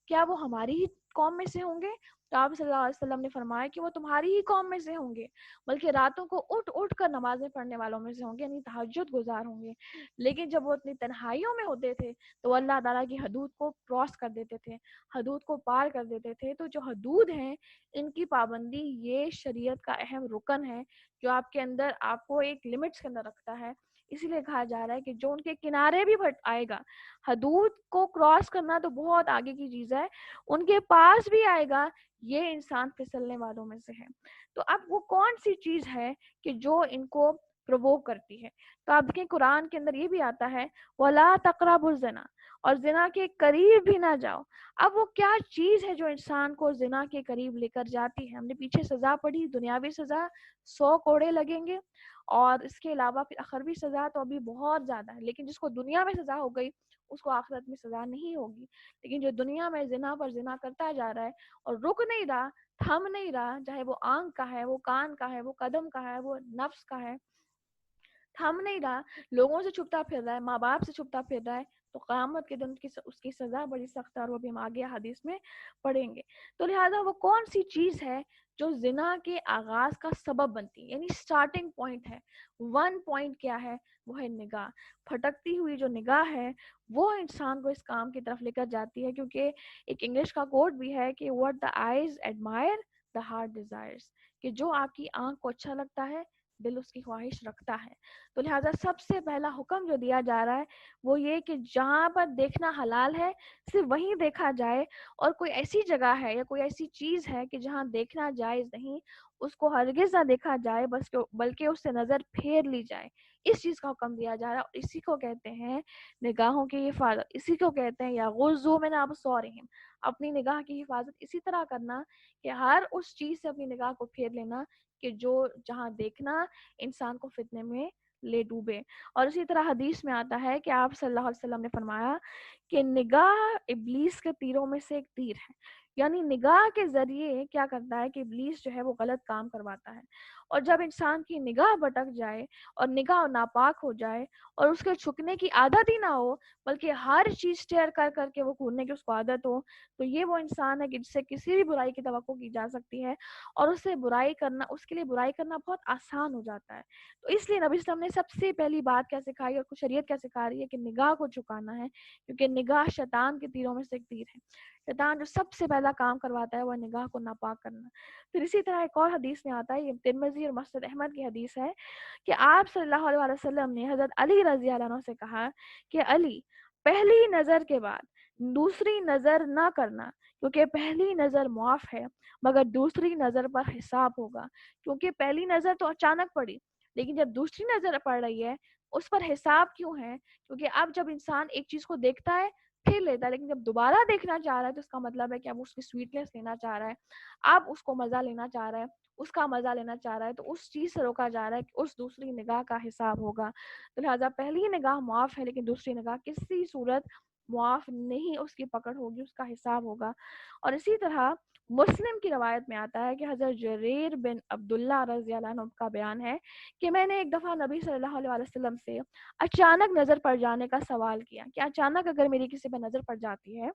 کیا وہ ہماری ہی قوم میں سے ہوں گے؟ تو آپ صلی اللہ علیہ وسلم نے فرمایا کہ وہ تمہاری ہی قوم میں سے ہوں گے, بلکہ راتوں کو اٹھ اٹھ کر نمازیں پڑھنے والوں میں سے ہوں گے, یعنی تہجد گزار ہوں گے. لیکن جب وہ اپنی تنہائیوں میں ہوتے تھے تو وہ اللہ تعالیٰ کی حدود کو کراس کر دیتے تھے, حدود کو پار کر دیتے تھے. تو جو حدود ہیں ان کی پابندی یہ شریعت کا اہم رکن ہے, جو آپ کے اندر آپ کو ایک لمٹس کے اندر رکھتا ہے. اسی لیے کہا جا رہا ہے کہ جو ان کے کنارے بھی آئے گا, حدود کو کراس کرنا تو بہت آگے کی چیز ہے, ان کے پاس بھی آئے گا, یہ انسان پھسلنے والوں میں سے ہے. تو اب وہ کون سی چیز ہے کہ جو ان کو پرووک کرتی ہے؟ تو آپ دیکھیں قرآن کے اندر یہ بھی آتا ہے وَلَا تَقْرَبُوا الزِّنَا, اور زنا کے قریب بھی نہ جاؤ. اب وہ کیا چیز ہے جو انسان کو زنا کے قریب لے کر جاتی ہے؟ ہم نے پیچھے سزا پڑھی, دنیاوی سزا 100 کوڑے لگیں گے, اور اس کے علاوہ پھر اخروی سزا تو ابھی بہت زیادہ ہے. لیکن جس کو دنیا میں سزا ہو گئی اس کو آخرت میں سزا نہیں ہوگی. لیکن جو دنیا میں زنا پر زنا کرتا جا رہا ہے اور رک نہیں رہا, تھم نہیں رہا, چاہے وہ آنکھ کا ہے, وہ کان کا ہے, وہ قدم کا ہے, وہ نفس کا ہے, تھم نہیں رہا, لوگوں سے چھپتا پھر رہا ہے, ماں باپ سے چھپتا پھر رہا ہے, تو قیامت کے دن اس کی سزا بڑی سخت ہے, اور وہ بھی ہم آگے حدیث میں پڑھیں گے. تو لہٰذا وہ کون سی چیز ہے جو زنا کے آغاز کا سبب بنتی ہے, یعنی سٹارٹنگ پوائنٹ ہے, 1 پوائنٹ کیا ہے؟ وہ ہے نگاہ. پھٹکتی ہوئی جو نگاہ ہے وہ انسان کو اس کام کی طرف لے کر جاتی ہے. کیونکہ ایک انگلش کا کوٹ بھی ہے کہ what the eyes admire the heart desires, کہ جو آپ کی آنکھ کو اچھا لگتا ہے دل اس کی خواہش رکھتا ہے. تو لہٰذا سب سے پہلا حکم جو دیا جا رہا ہے وہ یہ کہ جہاں پر دیکھنا حلال ہے صرف وہیں دیکھا جائے, اور کوئی ایسی جگہ ہے یا کوئی ایسی چیز ہے کہ جہاں دیکھنا جائز نہیں, اس کو ہرگز نہ دیکھا جائے, بلکہ اس سے نظر پھیر لی جائے. اس چیز کا حکم دیا جا رہا ہے, اور اسی کو کہتے ہیں نگاہوں کی حفاظت. اسی کو کہتے ہیں یغضوا من ابصارہم, اپنی نگاہ کی حفاظت اسی طرح کرنا کہ ہر اس چیز سے اپنی نگاہ کو پھیر لینا کہ جو جہاں دیکھنا انسان کو فتنے میں لے ڈوبے. اور اسی طرح حدیث میں آتا ہے کہ آپ صلی اللہ علیہ وسلم نے فرمایا کہ نگاہ ابلیس کے تیروں میں سے ایک تیر ہے, یعنی نگاہ کے ذریعے کیا کرتا ہے کہ ابلیس جو ہے وہ غلط کام کرواتا ہے. اور جب انسان کی نگاہ بھٹک جائے اور نگاہ ناپاک ہو جائے اور اس کے چھکنے کی عادت ہی نہ ہو, بلکہ ہر چیز اسٹیئر کر کر کے وہ گھورنے کی اس کو عادت ہو, تو یہ وہ انسان ہے کہ جس سے کسی بھی برائی کی توقع کی جا سکتی ہے, اور اس سے برائی کرنا, اس کے لیے برائی کرنا بہت آسان ہو جاتا ہے. تو اس لیے نبی صلی اللہ علیہ وسلم نے سب سے پہلی بات کیا سکھائی, اور شریعت کیا سکھا رہی ہے کہ نگاہ کو جھکانا ہے, کیونکہ نگاہ شیطان کے تیروں میں سے ایک تیر ہے. شیطان جو سب سے پہلا کام کرواتا ہے وہ نگاہ کو ناپاک کرنا. پھر اسی طرح ایک اور حدیث میں آتا ہے, یہ ترمذی اور مسند احمد کی حدیث ہے, کہ آپ صلی اللہ علیہ وسلم نے حضرت علی رضی اللہ عنہ سے کہا کہ علی, پہلی نظر کے بعد دوسری نظر نہ کرنا, کیونکہ پہلی نظر معاف ہے مگر دوسری نظر پر حساب ہوگا. کیونکہ پہلی نظر تو اچانک پڑی, لیکن جب دوسری نظر پڑ رہی ہے اس پر حساب کیوں ہے؟ کیونکہ اب جب انسان ایک چیز کو دیکھتا ہے پھر لیتا ہے, لیکن جب دوبارہ دیکھنا چاہ رہا ہے تو اس کا مطلب ہے کہ اب اس کی سویٹنس لینا چاہ رہا ہے, اب اس کو مزہ لینا چاہ رہا ہے, اس کا مزہ لینا چاہ رہا ہے, تو اس چیز سے روکا جا رہا ہے کہ اس دوسری نگاہ کا حساب ہوگا. تو لہٰذا پہلی نگاہ معاف ہے, لیکن دوسری نگاہ کسی صورت معاف نہیں, اس کی پکڑ ہوگی, اس کا حساب ہوگا. اور اسی طرح مسلم کی روایت میں آتا ہے کہ حضرت جریر بن عبداللہ رضی اللہ عنہ کا بیان ہے کہ میں نے ایک دفعہ نبی صلی اللہ علیہ وسلم سے اچانک نظر پڑ جانے کا سوال کیا کہ اچانک اگر میری کسی پہ نظر پڑ جاتی ہے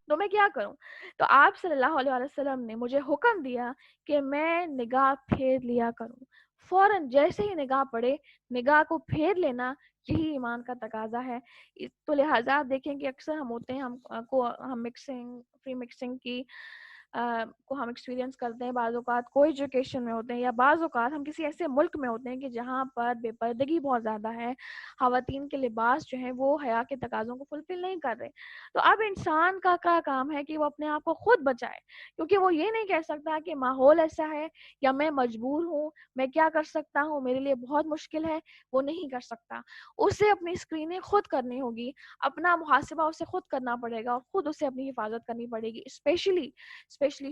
تو میں کیا کروں؟ تو آپ صلی اللہ علیہ وسلم نے مجھے حکم دیا کہ میں نگاہ پھیر لیا کروں. فوراً جیسے ہی نگاہ پڑے نگاہ کو پھیر لینا, یہی ایمان کا تقاضا ہے. تو لہٰذا آپ دیکھیں کہ اکثر ہم ہوتے ہیں, ہم مکسنگ فری مکسنگ کی کو ہم ایکسپیرینس کرتے ہیں، بعض اوقات کو ایجوکیشن میں ہوتے ہیں، یا بعض اوقات ہم کسی ایسے ملک میں ہوتے ہیں کہ جہاں پر بے پردگی بہت زیادہ ہے، خواتین کے لباس جو ہیں وہ حیا کے تقاضوں کو فلفل نہیں کر رہے. تو اب انسان کا کیا کام ہے کہ وہ اپنے آپ کو خود بچائے، کیونکہ وہ یہ نہیں کہہ سکتا کہ ماحول ایسا ہے یا میں مجبور ہوں، میں کیا کر سکتا ہوں، میرے لیے بہت مشکل ہے. وہ نہیں کر سکتا. اسے اپنی اسکریننگ خود کرنی ہوگی، اپنا محاسبہ اسے خود کرنا پڑے گا، اور خود اسے اپنی حفاظت کرنی پڑے گی، اسپیشلی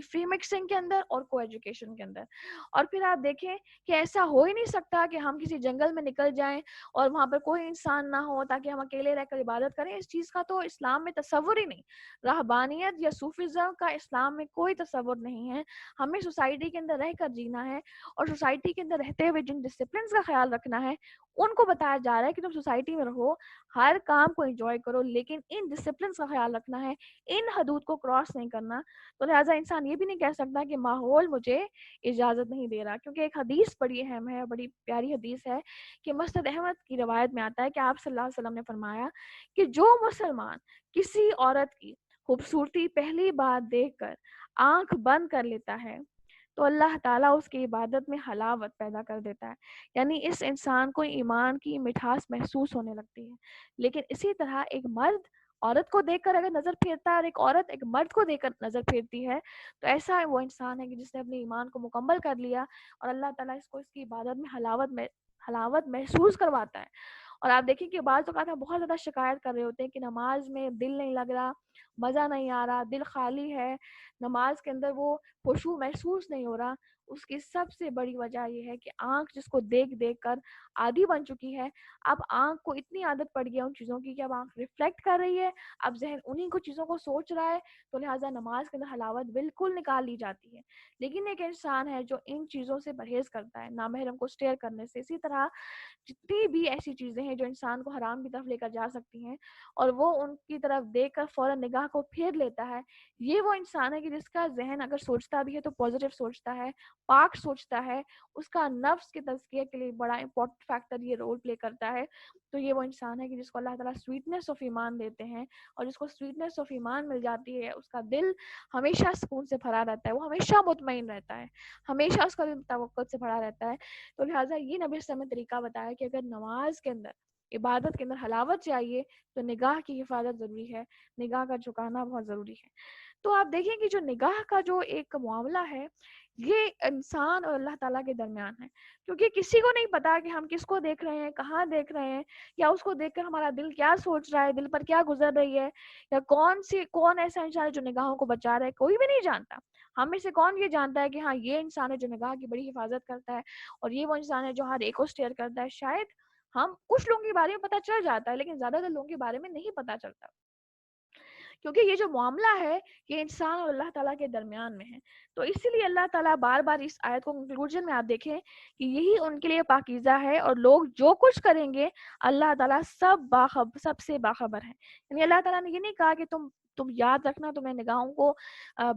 فری مکسنگ کے اندر اور کو ایجوکیشن کے اندر. اور پھر آپ دیکھیں کہ ایسا ہو ہی نہیں سکتا کہ ہم کسی جنگل میں نکل جائیں اور وہاں پر کوئی انسان نہ ہو تاکہ ہم اکیلے رہ کر عبادت کریں. اس چیز کا تو اسلام میں تصور ہی نہیں. رہبانیت یا صوفیزم کا اسلام میں کوئی تصور نہیں ہے. ہمیں سوسائٹی کے اندر رہ کر جینا ہے، اور سوسائٹی کے اندر رہتے ہوئے جن ڈسپلنس کا خیال رکھنا ہے ان کو بتایا جا رہا ہے کہ تم سوسائٹی میں رہو، ہر کام کو انجوائے کرو، لیکن ان ڈسپلنس کا خیال رکھنا ہے، ان حدود کو کراس نہیں کرنا. تو لہٰذا انسان یہ بھی نہیں کہہ سکتا کہ ماحول مجھے اجازت نہیں دے رہا، کیونکہ ایک حدیث بڑی اہم ہے، بڑی پیاری حدیث ہے کہ مسند احمد کی روایت میں آتا ہے کہ آپ صلی اللہ علیہ وسلم نے فرمایا کہ جو مسلمان کسی عورت کی خوبصورتی پہلی بار دیکھ کر آنکھ بند کر لیتا ہے تو اللہ تعالیٰ اس کی عبادت میں حلاوت پیدا کر دیتا ہے، یعنی اس انسان کو ایمان کی مٹھاس محسوس ہونے لگتی ہے. لیکن اسی طرح ایک مرد عورت کو دیکھ کر اگر نظر پھیرتا ہے اور ایک عورت ایک مرد کو دیکھ کر نظر پھیرتی ہے تو ایسا وہ انسان ہے کہ جس نے اپنے ایمان کو مکمل کر لیا اور اللہ تعالیٰ اس کو اس کی عبادت میں حلاوت محسوس کرواتا ہے. اور آپ دیکھیں کہ بعض اوقات ہم بہت زیادہ شکایت کر رہے ہوتے ہیں کہ نماز میں دل نہیں لگ رہا، مزہ نہیں آ رہا، دل خالی ہے، نماز کے اندر وہ خشوع محسوس نہیں ہو رہا. اس کی سب سے بڑی وجہ یہ ہے کہ آنکھ جس کو دیکھ دیکھ کر عادی بن چکی ہے. اب آنکھ کو اتنی عادت پڑ گئی ہے ان چیزوں کی کہ اب آنکھ ریفلیکٹ کر رہی ہے، اب ذہن انہی کو چیزوں کو سوچ رہا ہے، تو لہٰذا نماز کے اندر حلاوت بالکل نکال لی جاتی ہے. لیکن ایک انسان ہے جو ان چیزوں سے پرہیز کرتا ہے، نامحرم کو اسٹیئر کرنے سے، اسی طرح جتنی بھی ایسی چیزیں ہیں جو انسان کو حرام کی طرف لے کر جا سکتی ہیں اور وہ ان کی طرف دیکھ کر فوراً نگاہ کو پھیر لیتا ہے، یہ وہ انسان ہے کہ جس کا ذہن اگر سوچتا بھی ہے تو پازیٹیو سوچتا ہے، پاک سوچتا ہے، اس کا نفس کے تزکیے کے لیے بڑا امپورٹنٹ فیکٹر یہ رول پلے کرتا ہے. تو یہ وہ انسان ہے کہ جس کو اللہ تعالیٰ سویٹنس آف ایمان دیتے ہیں، اور جس کو سویٹنس آف ایمان مل جاتی ہے اس کا دل ہمیشہ سکون سے بھرا رہتا ہے، وہ ہمیشہ مطمئن رہتا ہے، ہمیشہ اس کا دل توقع سے بھرا رہتا ہے. تو لہٰذا یہ نبی صلی اللہ علیہ وسلم نے طریقہ بتایا کہ اگر نماز کے اندر، عبادت کے اندر حلاوت چاہیے تو نگاہ کی حفاظت ضروری ہے، نگاہ کا جھکانا بہت ضروری ہے. تو آپ دیکھیں کہ جو نگاہ کا جو ایک معاملہ ہے یہ انسان اور اللہ تعالیٰ کے درمیان ہے، کیونکہ کسی کو نہیں پتا کہ ہم کس کو دیکھ رہے ہیں، کہاں دیکھ رہے ہیں، یا اس کو دیکھ کر ہمارا دل کیا سوچ رہا ہے، دل پر کیا گزر رہی ہے، یا کون ایسا انسان ہے جو نگاہوں کو بچا رہا ہے. کوئی بھی نہیں جانتا. ہم میں سے کون یہ جانتا ہے کہ ہاں یہ انسان ہے جو نگاہ کی بڑی حفاظت کرتا ہے اور یہ وہ انسان ہے جو ہر ایک کو اسٹیئر کرتا ہے. شاید ہم کچھ لوگوں کے بارے میں پتہ چل جاتا ہے لیکن زیادہ تر لوگوں کے بارے میں نہیں پتہ چلتا، کیونکہ یہ جو معاملہ ہے یہ انسان اور اللہ تعالیٰ کے درمیان میں ہے. تو اسی لیے اللہ تعالیٰ بار بار اس آیت کو کنکلوژن میں آپ دیکھیں کہ یہی ان کے لیے پاکیزہ ہے، اور لوگ جو کچھ کریں گے اللہ تعالیٰ سب سے باخبر ہے. یعنی اللہ تعالیٰ نے یہ نہیں کہا کہ تم یاد رکھنا تمہیں نگاہوں کو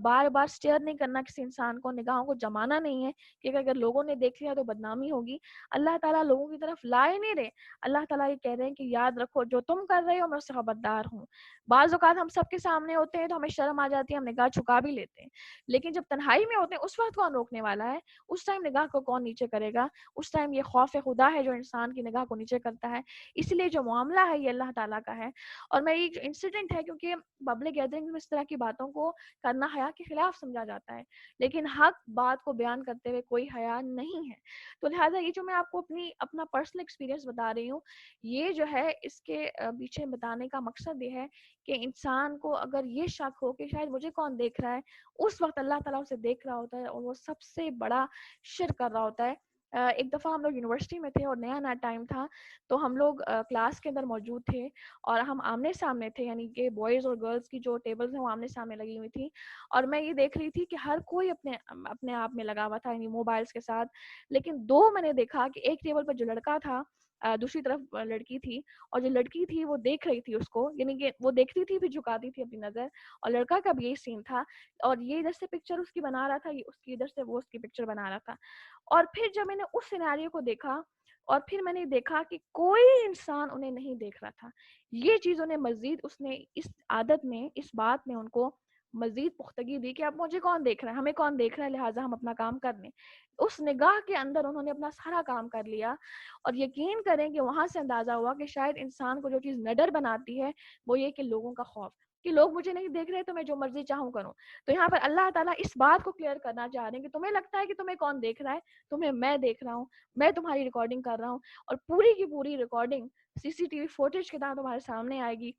بار بار سٹیئر نہیں کرنا، کسی انسان کو نگاہوں کو جمانا نہیں ہے کہ اگر لوگوں نے دیکھ لیا تو بدنامی ہوگی. اللہ تعالیٰ لوگوں کی طرف لائے نہیں رہے، اللہ تعالیٰ یہ کہہ رہے ہیں کہ یاد رکھو جو تم کر رہے ہو میں اس سے خبردار ہوں. بعض اوقات ہم سب کے سامنے ہوتے ہیں تو ہمیں شرم آ جاتی ہے، ہم نگاہ چھکا بھی لیتے ہیں، لیکن جب تنہائی میں ہوتے ہیں اس وقت کون روکنے والا ہے؟ اس ٹائم نگاہ کو کون نیچے کرے گا؟ اس ٹائم یہ خوف خدا ہے جو انسان کی نگاہ کو نیچے کرتا ہے. اس لیے جو معاملہ ہے یہ اللہ تعالیٰ کا ہے. اور میں یہ انسیڈنٹ ہے کیونکہ پبلک گیدرنگ میں اس طرح کی باتوں کو کرنا حیا کے خلاف سمجھا جاتا ہے، لیکن حق بات کو بیان کرتے ہوئے کوئی حیا نہیں ہے. تو لہٰذا یہ جو میں آپ کو اپنا پرسنل ایکسپیرینس بتا رہی ہوں، یہ جو ہے اس کے پیچھے بتانے کا مقصد یہ ہے کہ انسان کو اگر یہ شک ہو کہ شاید مجھے کون دیکھ رہا ہے، اس وقت اللہ تعالیٰ اسے دیکھ رہا ہوتا ہے اور وہ سب سے بڑا شرک کر رہا ہوتا ہے. ایک دفعہ ہم لوگ یونیورسٹی میں تھے اور نیا ٹائم تھا، تو ہم لوگ کلاس کے اندر موجود تھے اور ہم آمنے سامنے تھے، یعنی کہ بوائز اور گرلز کی جو ٹیبلز ہیں وہ آمنے سامنے لگی ہوئی تھی، اور میں یہ دیکھ رہی تھی کہ ہر کوئی اپنے آپ میں لگا ہوا تھا، یعنی موبائلز کے ساتھ. لیکن میں نے دیکھا کہ ایک ٹیبل پر جو لڑکا تھا دوسری طرف لڑکی تھی، اور جو لڑکی تھی وہ دیکھ رہی تھی اس کو، یعنی کہ وہ دیکھتی تھی پھر جھکاتی تھی اپنی نظر، اور لڑکا کا بھی یہی سین تھا، اور یہ ادھر سے پکچر اس کی بنا رہا تھا، یہ اس کی ادھر سے وہ اس کی پکچر بنا رہا تھا. اور پھر جب میں نے اس سیناریو کو دیکھا اور پھر میں نے دیکھا کہ کوئی انسان انہیں نہیں دیکھ رہا تھا، یہ چیز انہیں مزید اس نے اس عادت میں، اس بات میں ان کو مزید پختگی دی کہ اب مجھے کون دیکھ رہا ہے, ہمیں کون دیکھ رہا ہے, لہٰذا ہم اپنا کام کر لیں. اس نگاہ کے اندر انہوں نے اپنا سارا کام کر لیا. اور یقین کریں کہ وہاں سے اندازہ ہوا کہ شاید انسان کو جو چیز نڈر بناتی ہے وہ یہ کہ لوگوں کا خوف, کہ لوگ مجھے نہیں دیکھ رہے تو میں جو مرضی چاہوں کروں. تو یہاں پر اللہ تعالیٰ اس بات کو کلیئر کرنا چاہ رہے ہیں کہ تمہیں لگتا ہے کہ تمہیں کون دیکھ رہا ہے, تمہیں میں دیکھ رہا ہوں, میں تمہاری ریکارڈنگ کر رہا ہوں, اور پوری کی پوری ریکارڈنگ CCTV فوٹیج کے طرح تمہارے سامنے آئے گی,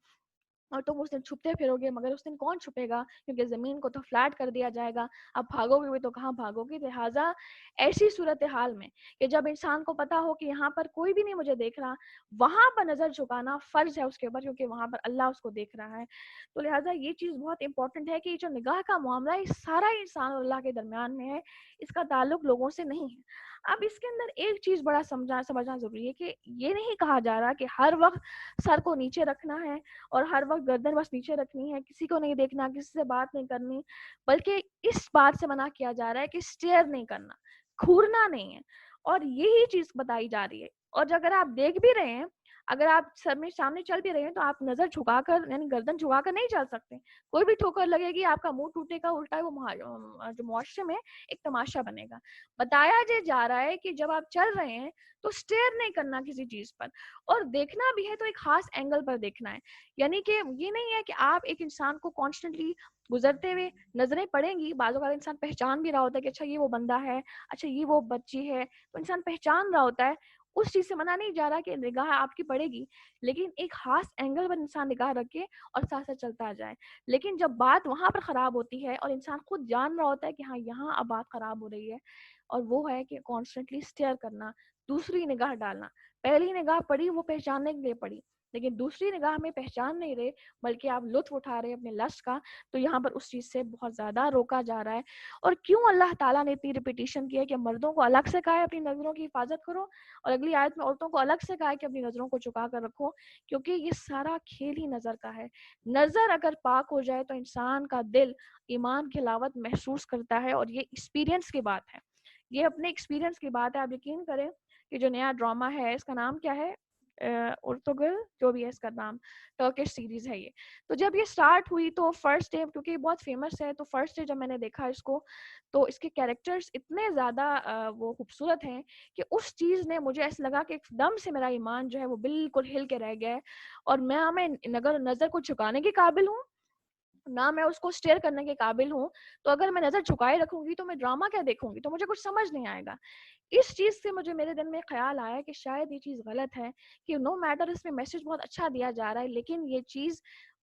اور تم اس دن چھپتے پھرو گے, مگر اس دن کون چھپے گا, کیونکہ زمین کو تو فلیٹ کر دیا جائے گا, اب بھاگو گے بھی تو کہاں بھاگو گے. لہٰذا ایسی صورتحال میں کہ جب انسان کو پتا ہو کہ یہاں پر کوئی بھی نہیں مجھے دیکھ رہا, وہاں پر نظر جھکانا فرض ہے اس کے اوپر, کیونکہ وہاں پر اللہ اس کو دیکھ رہا ہے. تو لہٰذا یہ چیز بہت امپورٹنٹ ہے کہ جو نگاہ کا معاملہ ہے سارا انسان اور اللہ کے درمیان میں ہے, اس کا تعلق لوگوں سے نہیں ہے. اب اس کے اندر ایک چیز بڑا سمجھنا ضروری ہے کہ یہ نہیں کہا جا رہا کہ ہر وقت سر کو نیچے رکھنا ہے اور ہر وقت گردن بس نیچے رکھنی ہے, کسی کو نہیں دیکھنا, کسی سے بات نہیں کرنی, بلکہ اس بات سے منع کیا جا رہا ہے کہ اسٹیئر نہیں کرنا, گھورنا نہیں ہے. اور یہی چیز بتائی جا رہی ہے. اور اگر آپ دیکھ بھی رہے ہیں, اگر آپ سامنے چل بھی رہے ہیں تو آپ نظر جھکا کر یعنی گردن جھکا کر نہیں چل سکتے. کوئی بھی ٹھوکر لگے گی, آپ کا منہ ٹوٹے گا, الٹا وہ جو معاشرے میں ایک تماشا بنے گا. بتایا جا رہا ہے کہ جب آپ چل رہے ہیں تو اسٹیئر نہیں کرنا کسی چیز پر, اور دیکھنا بھی ہے تو ایک خاص اینگل پر دیکھنا ہے. یعنی کہ یہ نہیں ہے کہ آپ ایک انسان کو کانسٹنٹلی گزرتے ہوئے نظریں پڑیں گی, بعض اوقات انسان پہچان بھی رہا ہوتا ہے کہ اچھا یہ وہ بندہ ہے, اچھا یہ وہ بچی ہے, تو انسان پہچان رہا ہوتا ہے. اس چیز سے منع نہیں جا رہا کہ نگاہ آپ کی پڑے گی, لیکن ایک خاص اینگل پر انسان نگاہ رکھے اور ساتھ ساتھ چلتا جائے. لیکن جب بات وہاں پر خراب ہوتی ہے اور انسان خود جان رہا ہوتا ہے کہ ہاں یہاں اب بات خراب ہو رہی ہے, اور وہ ہے کہ کانسٹنٹلی اسٹیئر کرنا, دوسری نگاہ ڈالنا. پہلی نگاہ پڑی وہ پہچاننے کے لیے پڑی, لیکن دوسری نگاہ میں پہچان نہیں رہے بلکہ آپ لطف اٹھا رہے اپنے لشٹ کا, تو یہاں پر اس چیز سے بہت زیادہ روکا جا رہا ہے. اور کیوں اللہ تعالیٰ نے اتنی ریپیٹیشن کی ہے کہ مردوں کو الگ سے کہا ہے اپنی نظروں کی حفاظت کرو, اور اگلی آیت میں عورتوں کو الگ سے کہا ہے کہ اپنی نظروں کو چکا کر رکھو, کیونکہ یہ سارا کھیل ہی نظر کا ہے. نظر اگر پاک ہو جائے تو انسان کا دل ایمان کی حلاوت محسوس کرتا ہے, اور یہ ایکسپیرینس کی بات ہے, یہ اپنے ایکسپیرینس کی بات ہے. آپ یقین کریں کہ جو نیا ڈرامہ ہے اس کا نام کیا ہے, ارطغرل, جو بھی ہے اس کا نام, ٹرکش سیریز ہے یہ. تو جب یہ سٹارٹ ہوئی تو فرسٹ ڈے, کیونکہ یہ بہت فیمس ہے, تو فرسٹ ڈے جب میں نے دیکھا اس کو تو اس کے کیریکٹرز اتنے زیادہ وہ خوبصورت ہیں کہ اس چیز نے مجھے ایسا لگا کہ ایک دم سے میرا ایمان جو ہے وہ بالکل ہل کے رہ گیا ہے. اور میں نظر کو جھکانے کے قابل ہوں نہ میں اس کو اسٹیئر کرنے کے قابل ہوں, تو اگر میں نظر جھکائے رکھوں گی تو میں ڈرامہ کیا دیکھوں گی, تو مجھے کچھ سمجھ نہیں آئے گا. اس چیز سے مجھے میرے دل میں خیال آیا کہ شاید یہ چیز غلط ہے, کہ نو میٹر اس میں میسج بہت اچھا دیا جا رہا ہے, لیکن یہ چیز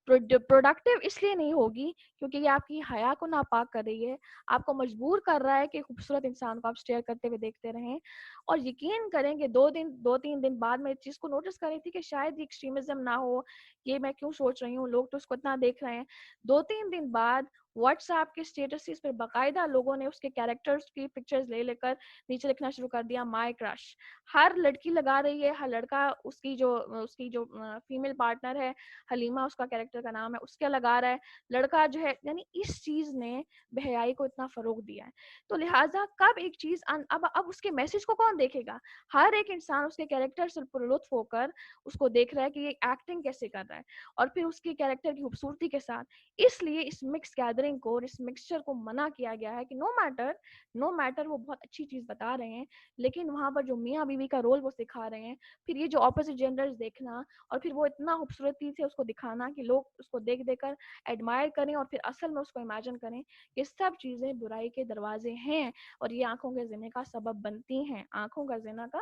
پروڈکٹیو اس لیے نہیں ہوگی کیونکہ یہ آپ کی حیا کو ناپاک کر رہی ہے, آپ کو مجبور کر رہا ہے کہ خوبصورت انسان کو آپ اسٹیئر کرتے ہوئے دیکھتے رہیں. اور یقین کریں کہ 2-3 دن بعد میں اس چیز کو نوٹس کر رہی تھی کہ شاید یہ ایکسٹریمزم نہ ہو, یہ میں کیوں سوچ رہی ہوں, لوگ تو اس کو اتنا دیکھ رہے ہیں. 2-3 دن بعد واٹس ایپ کے اسٹیٹسز پر باقاعدہ لوگوں نے اس کے کیریکٹرز کی پکچرز لے کر نیچے لکھنا شروع کر دیا, مائی کرش. ہر لڑکی لگا رہی ہے, ہر لڑکا اس کی جو فیمیل پارٹنر ہے, حلیمہ اس کا کیریکٹر کا نام ہے, اس کے لگا رہا ہے, لڑکا جو ہے, یعنی اس چیز نے بے حیائی کو اتنا فروغ دیا ہے. تو لہٰذا کب ایک چیز اب اس کے میسج کو کون دیکھے گا, ہر ایک انسان اس کے کیریکٹر سے پر لطف ہو کر اس کو دیکھ رہا ہے کہ یہ ایکٹنگ کیسے کر رہا ہے, اور پھر اس کے کیریکٹر کی خوبصورتی کے ساتھ. اس لیے اس مکس گیدرنگ کو اور اس مکسچر کو منع کیا گیا ہے کہ نو میٹر وہ بہت اچھی چیز بتا رہے ہیں, لیکن وہاں پر جو میاں بیوی کا رول وہ سکھا رہے ہیں, پھر یہ جو اپوزٹ جینڈرز دیکھنا, اور پھر وہ اتنا خوبصورتی سے اس کو دکھانا کہ لوگ اس کو دیکھ کر ایڈمائر کریں, اور پھر اصل میں اس کو امیجن کریں, یہ سب چیزیں برائی کے دروازے ہیں, اور یہ آنکھوں کے زنا کا سبب بنتی ہیں, آنکھوں کا زنا کا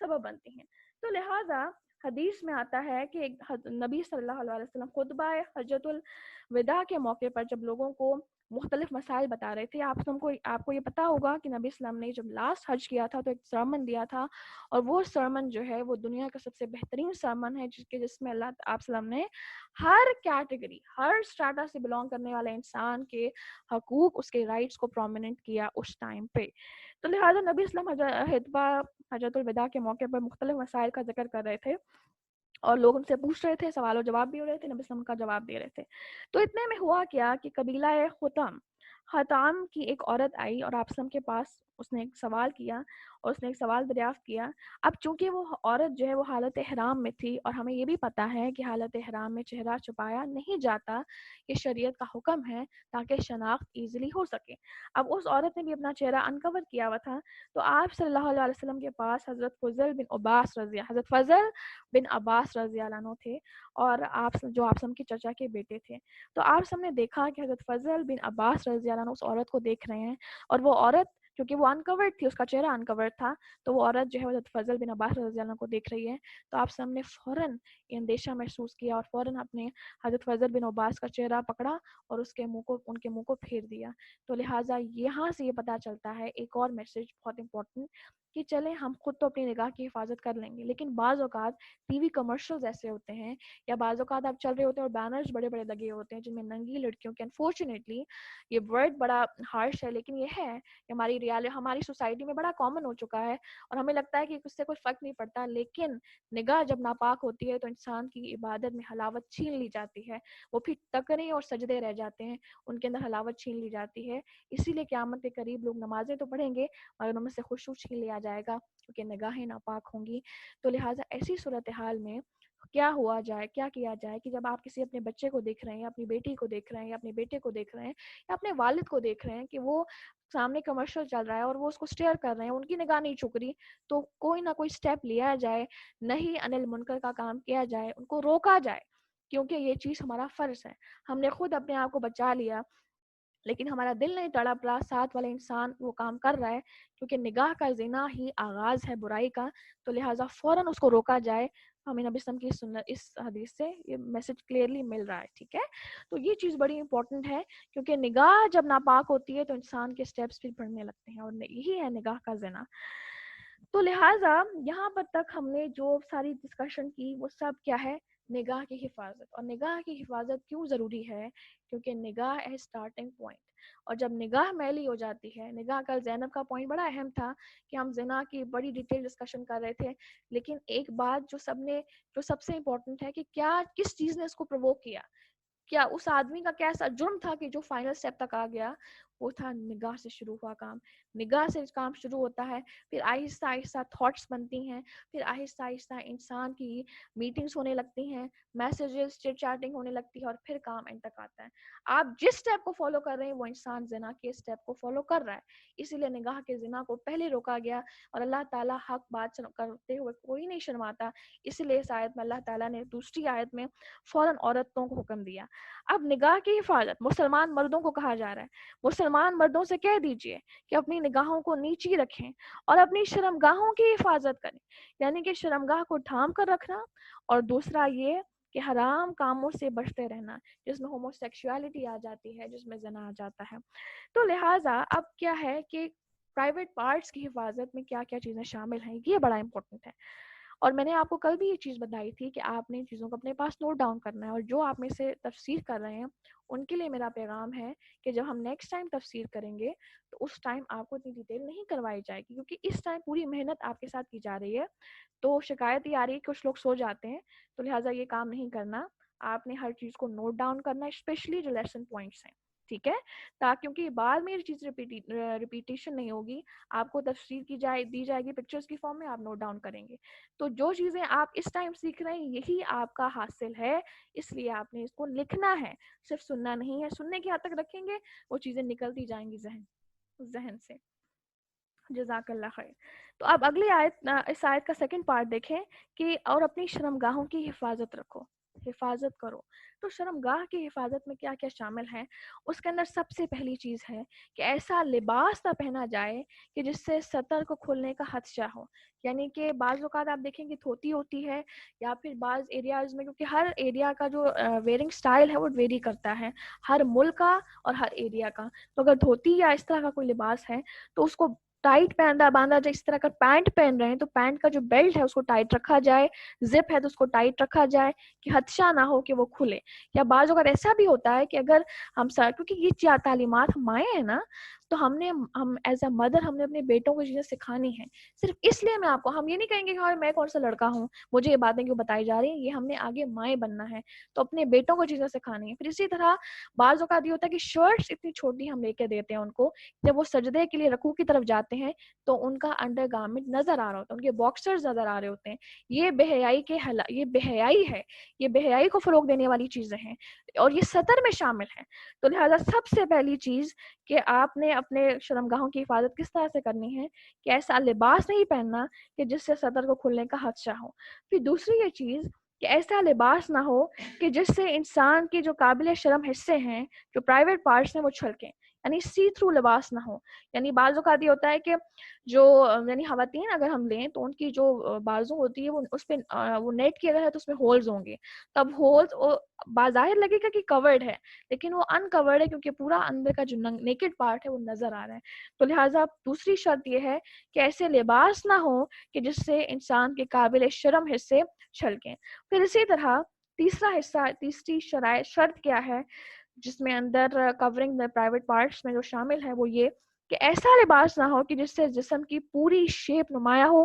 سبب بنتی ہیں. تو لہٰذا حدیث میں آتا ہے کہ نبی صلی اللہ علیہ وسلم خطبہ حجۃ الوداع کے موقع پر جب لوگوں کو مختلف مسائل بتا رہے تھے, آپ کو یہ پتا ہوگا کہ نبی اسلام نے جب لاسٹ حج کیا تھا تو ایک سرمن دیا تھا, اور وہ سرمن جو ہے وہ دنیا کا سب سے بہترین سرمن ہے, جس میں اللہ آپ سلام نے ہر کیٹیگری, ہر اسٹریٹا سے بلانگ کرنے والے انسان کے حقوق, اس کے رائٹس کو پرومیننٹ کیا اس ٹائم پہ. تو لہٰذا نبی اسلام خطبہ حجۃ الوداع کے موقع پر مختلف مسائل کا ذکر کر رہے تھے, اور لوگ ان سے پوچھ رہے تھے, سوال و جواب بھی ہو رہے تھے, نبی اسلام کا جواب دے رہے تھے. تو اتنے میں ہوا کیا کہ قبیلہ خطام کی ایک عورت آئی اور آپ اسلام کے پاس اس نے ایک سوال کیا اور اس نے ایک سوال دریافت کیا. اب چونکہ وہ عورت جو ہے وہ حالت احرام میں تھی اور ہمیں یہ بھی پتہ ہے کہ حالت احرام میں چہرہ چھپایا نہیں جاتا, یہ شریعت کا حکم ہے تاکہ شناخت ایزیلی ہو سکے. اب اس عورت نے بھی اپنا چہرہ انکور کیا ہوا تھا, تو آپ صلی اللہ علیہ وسلم کے پاس حضرت فضل بن عباس رضی اللہ عنہ تھے, اور آپ جو آپ کے چچا کے بیٹے تھے. تو آپ سب نے دیکھا کہ حضرت فضل بن عباس رضی اللہ عنہ اس عورت کو دیکھ رہے ہیں, اور وہ عورت کیونکہ وہ انکورڈ تھی, اس کا چہرہ انکورڈ تھا, تو وہ عورت جو ہے حضرت فضل بن عباس رضی اللہ عنہ کو دیکھ رہی ہے. تو آپ سب نے فوراً اندیشہ محسوس کیا اور فوراً اپنے حضرت فضل بن عباس کا چہرہ پکڑا اور ان کے منہ کو پھیر دیا. تو لہٰذا یہاں سے یہ پتہ چلتا ہے ایک اور میسج بہت امپورٹنٹ, کہ چلیں ہم خود تو اپنی نگاہ کی حفاظت کر لیں گے, لیکن بعض اوقات ٹی وی کمرشلز ایسے ہوتے ہیں یا بعض اوقات آپ چل رہے ہوتے ہیں اور بینرز بڑے بڑے لگے ہوتے ہیں جن میں ننگی لڑکیوں کے, انفارچونیٹلی یہ ورڈ بڑا ہارش ہے لیکن یہ ہے کہ ہماری سوسائٹی میں بڑا کامن ہو چکا ہے, اور ہمیں لگتا ہے کہ اس سے کوئی فرق نہیں پڑتا, لیکن نگاہ جب ناپاک ہوتی ہے تو انسان کی عبادت میں حلاوت چھین لی جاتی ہے, وہ پھر ٹکرے اور سجدے رہ جاتے ہیں, ان کے اندر حلاوت چھین لی جاتی ہے. اسی لیے قیامت کے قریب لوگ نمازیں تو پڑھیں گے اور ان میں سے خشوع چھین لیا جائے گا کیونکہ نگاہیں ناپاک ہوں گی. تو لہٰذا ایسی صورتحال میں کیا کیا جائے کہ جب آپ کسی اپنے بچے کو دیکھ رہے ہیں, اپنی بیٹی کو دیکھ رہے ہیں, یا اپنے بیٹے کو دیکھ رہے ہیں, یا اپنے والد کو دیکھ رہے ہیں کہ وہ سامنے کمرشل چل رہا ہے اور وہ اس کو اسٹیئر کر رہے ہیں, ان کی نگاہ نہیں چک رہی, تو کوئی نہ کوئی اسٹیپ لیا جائے, نہیں انل منکر کا کام کیا جائے, ان کو روکا جائے, کیونکہ یہ چیز ہمارا فرض ہے. ہم نے خود اپنے آپ کو بچا لیا لیکن ہمارا دل نہیں تڑپ رہا, ساتھ والے انسان وہ کام کر رہا ہے, کیونکہ نگاہ کا زنا ہی آغاز ہے برائی کا, تو لہٰذا فوراً اس کو روکا جائے. ہمیں نبی صلی اللہ علیہ وسلم کی اس حدیث سے یہ میسج کلیئرلی مل رہا ہے. ٹھیک ہے, تو یہ چیز بڑی امپورٹنٹ ہے, کیونکہ نگاہ جب ناپاک ہوتی ہے تو انسان کے سٹیپس بھی بڑھنے لگتے ہیں, اور یہی ہے نگاہ کا زنا. تو لہٰذا یہاں پر تک ہم نے جو ساری ڈسکشن کی وہ سب کیا ہے, نگاہ کی حفاظت. اور نگاہ کی حفاظت کیوں ضروری ہے, کیونکہ نگاہ ہے اسٹارٹنگ پوائنٹ, اور جب نگاہ میلی ہو جاتی ہے, نگاہ کل زینب کا پوائنٹ بڑا اہم تھا کہ ہم زنا کی بڑی ڈیٹیل ڈسکشن کر رہے تھے, لیکن ایک بات جو سب سے امپورٹنٹ ہے کہ کس چیز نے اس کو پرووک کیا اس آدمی کا کیسا جرم تھا کہ جو فائنل سٹیپ تک آ گیا, وہ تھا نگاہ سے شروع ہوا کام. نگاہ سے کام شروع ہوتا ہے, پھر آہستہ آہستہ تھاٹس بنتی ہیں, پھر آہستہ آہستہ انسان کی میٹنگز ہونے لگتی ہیں, میسیجز چٹ چیٹنگ ہونے لگتی ہے, اور پھر کام اینڈ تک آتا ہے. آپ جس سٹیپ کو فالو کر رہے ہیں وہ انسان زنا کے سٹیپ کو فالو کر رہا ہے, اسی لیے نگاہ کے زنا کو پہلے روکا گیا. اور اللہ تعالیٰ حق بات کرتے ہوئے کوئی نہیں شرماتا, اس لیے اس آیت میں اللہ تعالیٰ نے دوسری آیت میں فوراً عورتوں کو حکم دیا. اب نگاہ کی حفاظت مسلمان مردوں کو کہا جا رہا ہے, مسلمان مردوں سے کہہ دیجئے کہ اپنی نگاہوں کو نیچی رکھیں اور اپنی شرمگاہوں کی حفاظت کریں, یعنی کہ شرمگاہ کو ڈھانپ کر رکھنا, اور دوسرا یہ کہ حرام کاموں سے بچتے رہنا, جس میں ہومو سیکشوالٹی آ جاتی ہے, جس میں زنا آ جاتا ہے. تو لہٰذا اب کیا ہے کہ پرائیویٹ پارٹس کی حفاظت میں کیا کیا چیزیں شامل ہیں, یہ بڑا امپورٹنٹ ہے. اور میں نے آپ کو کل بھی یہ چیز بتائی تھی کہ آپ نے ان چیزوں کو اپنے پاس نوٹ ڈاؤن کرنا ہے, اور جو آپ میں سے تفسیر کر رہے ہیں ان کے لیے میرا پیغام ہے کہ جب ہم نیکسٹ ٹائم تفسیر کریں گے تو اس ٹائم آپ کو اتنی ڈیٹیل نہیں کروائی جائے گی, کیونکہ اس ٹائم پوری محنت آپ کے ساتھ کی جا رہی ہے. تو شکایت یہ آ رہی ہے کہ کچھ لوگ سو جاتے ہیں, تو لہٰذا یہ کام نہیں کرنا, آپ نے ہر چیز کو نوٹ ڈاؤن کرنا ہے, اسپیشلی جو لیسن پوائنٹس ہیں. ٹھیک ہے, تاکہ کیونکہ بعد میں یہ چیز ریپیٹیشن نہیں ہوگی, آپ کو تفسیر دی جائے گی پکچرز کی فارم میں, آپ نوٹ ڈاؤن کریں گے. تو جو چیزیں آپ اس ٹائم سیکھ رہے ہیں یہی آپ کا حاصل ہے, اس لیے آپ نے اس کو لکھنا ہے, صرف سننا نہیں ہے. سننے کی حد تک رکھیں گے وہ چیزیں نکلتی جائیں گی ذہن سے. جزاک اللہ خیر. تو اب اگلی آیت, اس آیت کا سیکنڈ پارٹ دیکھیں کہ اور اپنی شرمگاہوں کی حفاظت رکھو, حفاظت کرو. تو شرمگاہ کی حفاظت میں کیا کیا شامل ہے, اس کے اندر سب سے پہلی چیز ہے کہ ایسا لباس نہ پہنا جائے کہ جس سے سطر کو کھلنے کا خدشہ ہو. یعنی کہ بعض اوقات آپ دیکھیں گے دھوتی ہوتی ہے, یا پھر بعض ایریاز میں, کیونکہ ہر ایریا کا جو ویئرنگ سٹائل ہے وہ ویری کرتا ہے, ہر ملک کا اور ہر ایریا کا. تو اگر دھوتی یا اس طرح کا کوئی لباس ہے تو اس کو ٹائٹ باندھا جائے. اس طرح کا پینٹ پہن رہے ہیں تو پینٹ کا جو بیلٹ ہے اس کو ٹائٹ رکھا جائے, زپ ہے تو اس کو ٹائٹ رکھا جائے کہ خدشہ نہ ہو کہ وہ کھلے. یا بعض اوقات ایسا بھی ہوتا ہے کہ اگر ہم کیونکہ یہ تعلیمات ہم آئے ہیں نا, تو ہم ایز اے مدر ہم نے اپنے بیٹوں کو چیزیں سکھانی ہیں. صرف اس لیے میں آپ کو، ہم یہ نہیں کہیں گے کہ ہاں میں کون سا لڑکا ہوں مجھے یہ باتیں کیوں بتائی جا رہی ہیں، یہ ہم نے آگے مائیں بننا ہے تو اپنے بیٹوں کو چیزیں سکھانی ہے. پھر اسی طرح بعض اوقات یہ ہوتا ہے کہ شرٹس اتنی چھوٹی ہم لے کے دیتے ہیں ان کو، جب وہ سجدے کے لیے رکوع کی طرف جاتے ہیں تو ان کا انڈر گارمنٹ نظر آ رہا ہوتا ہے، ان کے باکسرز نظر آ رہے ہوتے ہیں. یہ بے حیائی یہ بے حیائی ہے، یہ بے حیائی کو فروغ دینے والی چیزیں ہیں اور یہ سطر میں شامل ہیں. تو لہٰذا سب سے پہلی چیز کہ آپ نے اپنے شرمگاہوں کی حفاظت کس طرح سے کرنی ہے کہ ایسا لباس نہیں پہننا کہ جس سے سطر کو کھلنے کا خدشہ ہو. پھر دوسری یہ چیز کہ ایسا لباس نہ ہو کہ جس سے انسان کے جو قابل شرم حصے ہیں، جو پرائیویٹ پارٹس ہیں، وہ چھلکیں. یعنی سی تھرو لباس نہ ہو. یعنی بعض اوقات یہ ہوتا ہے کہ جو یعنی خواتین اگر ہم لیں تو ان کی جو بازو ہوتی ہے وہ اس پہ وہ نیٹ کی اگر ہے تو اس میں ہولز ہوں گے، تب ہولز بظاہر لگے گا کہ کورڈ ہے لیکن وہ انکورڈ ہے کیونکہ پورا اندر کا جو نیکڈ پارٹ ہے وہ نظر آ رہا ہے. تو لہٰذا دوسری شرط یہ ہے کہ ایسے لباس نہ ہو کہ جس سے انسان کے قابل شرم حصے چھلکیں. پھر اسی طرح تیسری شرط کیا ہے جس میں اندر کورنگ پرائیویٹ پارٹس میں جو شامل ہے وہ یہ کہ ایسا لباس نہ ہو کہ جس سے جسم کی پوری شیپ نمایاں ہو،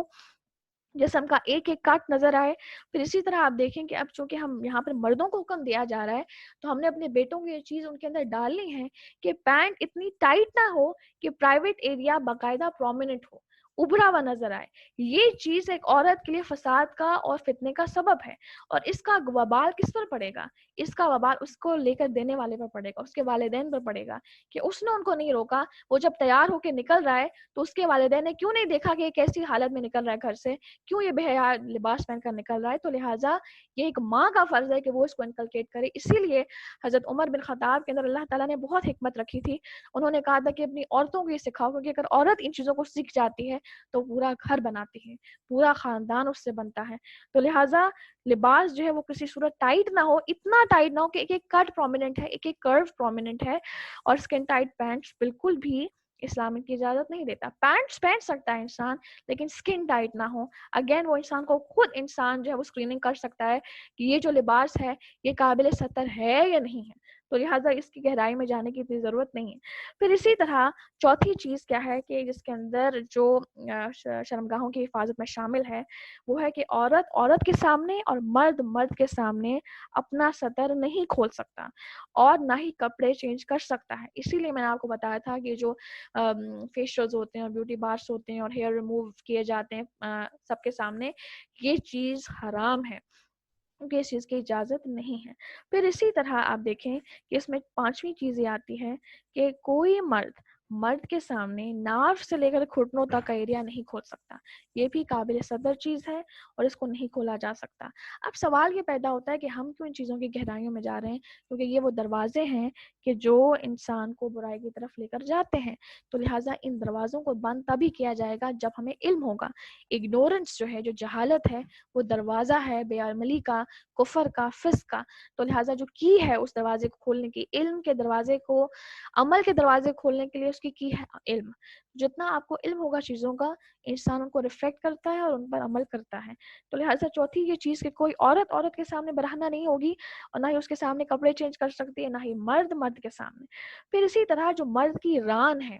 جسم کا ایک ایک کٹ نظر آئے. پھر اسی طرح آپ دیکھیں کہ اب چونکہ ہم یہاں پر مردوں کو حکم دیا جا رہا ہے تو ہم نے اپنے بیٹوں کو یہ چیز ان کے اندر ڈالنی ہے کہ پینٹ اتنی ٹائٹ نہ ہو کہ پرائیویٹ ایریا باقاعدہ پرومیننٹ ہو، ابھرا ہوا نظر آئے. یہ چیز ایک عورت کے لیے فساد کا اور فتنے کا سبب ہے اور اس کا وبال کس پر پڑے گا؟ اس کا وبال اس کو لے کر دینے والے پر پڑے گا، اس کے والدین پر پڑے گا کہ اس نے ان کو نہیں روکا. وہ جب تیار ہو کے نکل رہا ہے تو اس کے والدین نے کیوں نہیں دیکھا کہ یہ کیسی حالت میں نکل رہا ہے گھر سے، کیوں یہ بے حیا لباس پہن کر نکل رہا ہے. تو لہٰذا یہ ایک ماں کا فرض ہے کہ وہ اس کو انکلکیٹ کرے. اسی لیے حضرت عمر بن خطاب کے اندر اللہ تعالیٰ نے بہت حکمت رکھی تھی. انہوں نے کہا تھا کہ اپنی عورتوں کو یہ سکھاؤ کیونکہ اگر عورت ان چیزوں کو سیکھ جاتی ہے تو پورا گھر بناتی ہے، پورا خاندان اس سے بنتا ہے. تو لہٰذا لباس جو ہے وہ کسی صورت ٹائٹ نہ ہو، اتنا ٹائٹ نہ ہو کہ ایک ایک کٹ پرومیننٹ ہے، ایک ایک کرو پرومیننٹ ہے. اور اسکن ٹائٹ پینٹس بالکل بھی اسلام کی اجازت نہیں دیتا. پینٹس پہن سکتا ہے انسان لیکن اسکن ٹائٹ نہ ہو. اگین وہ انسان کو خود انسان جو ہے وہ اسکریننگ کر سکتا ہے کہ یہ جو لباس ہے یہ قابل سطر ہے یا نہیں ہے. تو لہٰذا اس کی گہرائی میں جانے کی اتنی ضرورت نہیں ہے. پھر اسی طرح چوتھی چیز کیا ہے کہ جس کے اندر جو شرمگاہوں کی حفاظت میں شامل ہے وہ ہے کہ عورت کے سامنے اور مرد کے سامنے اپنا سطر نہیں کھول سکتا اور نہ ہی کپڑے چینج کر سکتا ہے. اسی لیے میں نے آپ کو بتایا تھا کہ جو فیشیلز ہوتے ہیں اور بیوٹی بارس ہوتے ہیں اور ہیئر ریموو کیے جاتے ہیں سب کے سامنے، یہ چیز حرام ہے کیونکہ اس چیز کی اجازت نہیں ہے. پھر اسی طرح آپ دیکھیں کہ اس میں پانچویں چیز یہ آتی ہے کہ کوئی مرد کے سامنے ناف سے لے کر گھٹنوں تک کا ایریا نہیں کھول سکتا. یہ بھی قابل صدر چیز ہے اور اس کو نہیں کھولا جا سکتا. اب سوال یہ پیدا ہوتا ہے کہ ہم کیوں ان چیزوں کی گہرائیوں میں جا رہے ہیں؟ کیونکہ یہ وہ دروازے ہیں کہ جو انسان کو برائی کی طرف لے کر جاتے ہیں. تو لہٰذا ان دروازوں کو بند تبھی کیا جائے گا جب ہمیں علم ہوگا. اگنورنس جو ہے، جو جہالت ہے، وہ دروازہ ہے بے عملی کا، کفر کا، فسق کا. تو لہٰذا جو کی ہے اس دروازے کو کھولنے کی، علم کے دروازے کو، عمل کے دروازے کھولنے کے لیے اس کی ہے علم. جتنا آپ کو علم ہوگا چیزوں کا، انسان ان کو ریفلیکٹ کرتا ہے اور ان پر عمل کرتا ہے. تو لہٰذا چوتھی یہ چیز کہ کوئی عورت کے سامنے برہنہ نہیں ہوگی اور نہ ہی اس کے سامنے کپڑے چینج کر سکتی ہے، نہ ہی مرد کے سامنے. پھر اسی طرح جو مرد کی ران ہے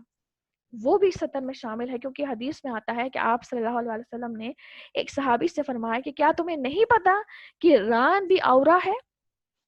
وہ بھی سطر میں شامل ہے کیونکہ حدیث میں آتا ہے کہ آپ صلی اللہ علیہ وسلم نے ایک صحابی سے فرمایا کہ کیا تمہیں نہیں پتا کہ ران بھی عورہ ہے،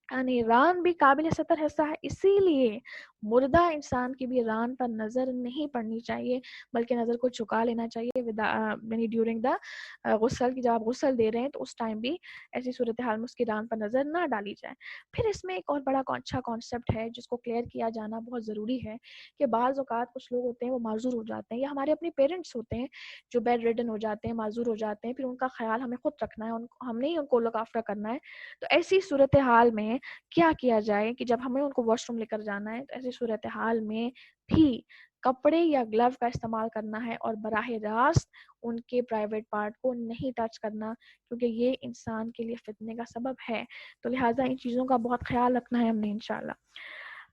یعنی ران بھی قابل سطر حصہ ہے. اسی لیے مردہ انسان کی بھی ران پر نظر نہیں پڑنی چاہیے بلکہ نظر کو جھکا لینا چاہیے یعنی ڈیورنگ دا غسل کی، جب آپ غسل دے رہے ہیں تو اس ٹائم بھی ایسی صورتحال میں اس کی ران پر نظر نہ ڈالی جائے. پھر اس میں ایک اور بڑا اچھا کانسیپٹ ہے جس کو کلیئر کیا جانا بہت ضروری ہے کہ بعض اوقات کچھ لوگ ہوتے ہیں وہ معذور ہو جاتے ہیں، یا ہمارے اپنے پیرنٹس ہوتے ہیں جو بیڈ ریڈن ہو جاتے ہیں، معذور ہو جاتے ہیں، پھر ان کا خیال ہمیں خود رکھنا ہے، ہم نے ہی ان کو لک آفٹر کرنا ہے. تو ایسی صورتحال میں کیا کیا جائے کہ جب ہمیں ان کو واش روم لے کر جانا ہے تو ایسی صورتحال میں بھی کپڑے یا گلو کا استعمال کرنا ہے اور براہ راست ان کے پرائیویٹ پارٹ کو نہیں ٹچ کرنا کیونکہ یہ انسان کے لیے فتنے کا سبب ہے. تو لہٰذا ان چیزوں کا بہت خیال رکھنا ہے ہم نے انشاءاللہ.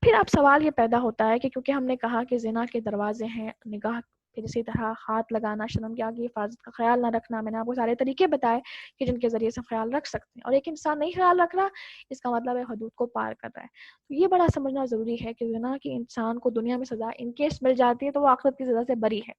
پھر اب سوال یہ پیدا ہوتا ہے کہ کیونکہ ہم نے کہا کہ زنا کے دروازے ہیں، نگاہ پھر اسی طرح ہاتھ لگانا، شرمگاہ کی حفاظت کا خیال نہ رکھنا. میں نے آپ کو سارے طریقے بتائے کہ جن کے ذریعے سے خیال رکھ سکتے ہیں. اور ایک انسان نہیں خیال رکھ رہا، اس کا مطلب ہے حدود کو پار کر رہا ہے. تو یہ بڑا سمجھنا ضروری ہے کہ زنا کی انسان کو دنیا میں سزا ان کیس مل جاتی ہے تو وہ آخرت کی سزا سے بری ہے.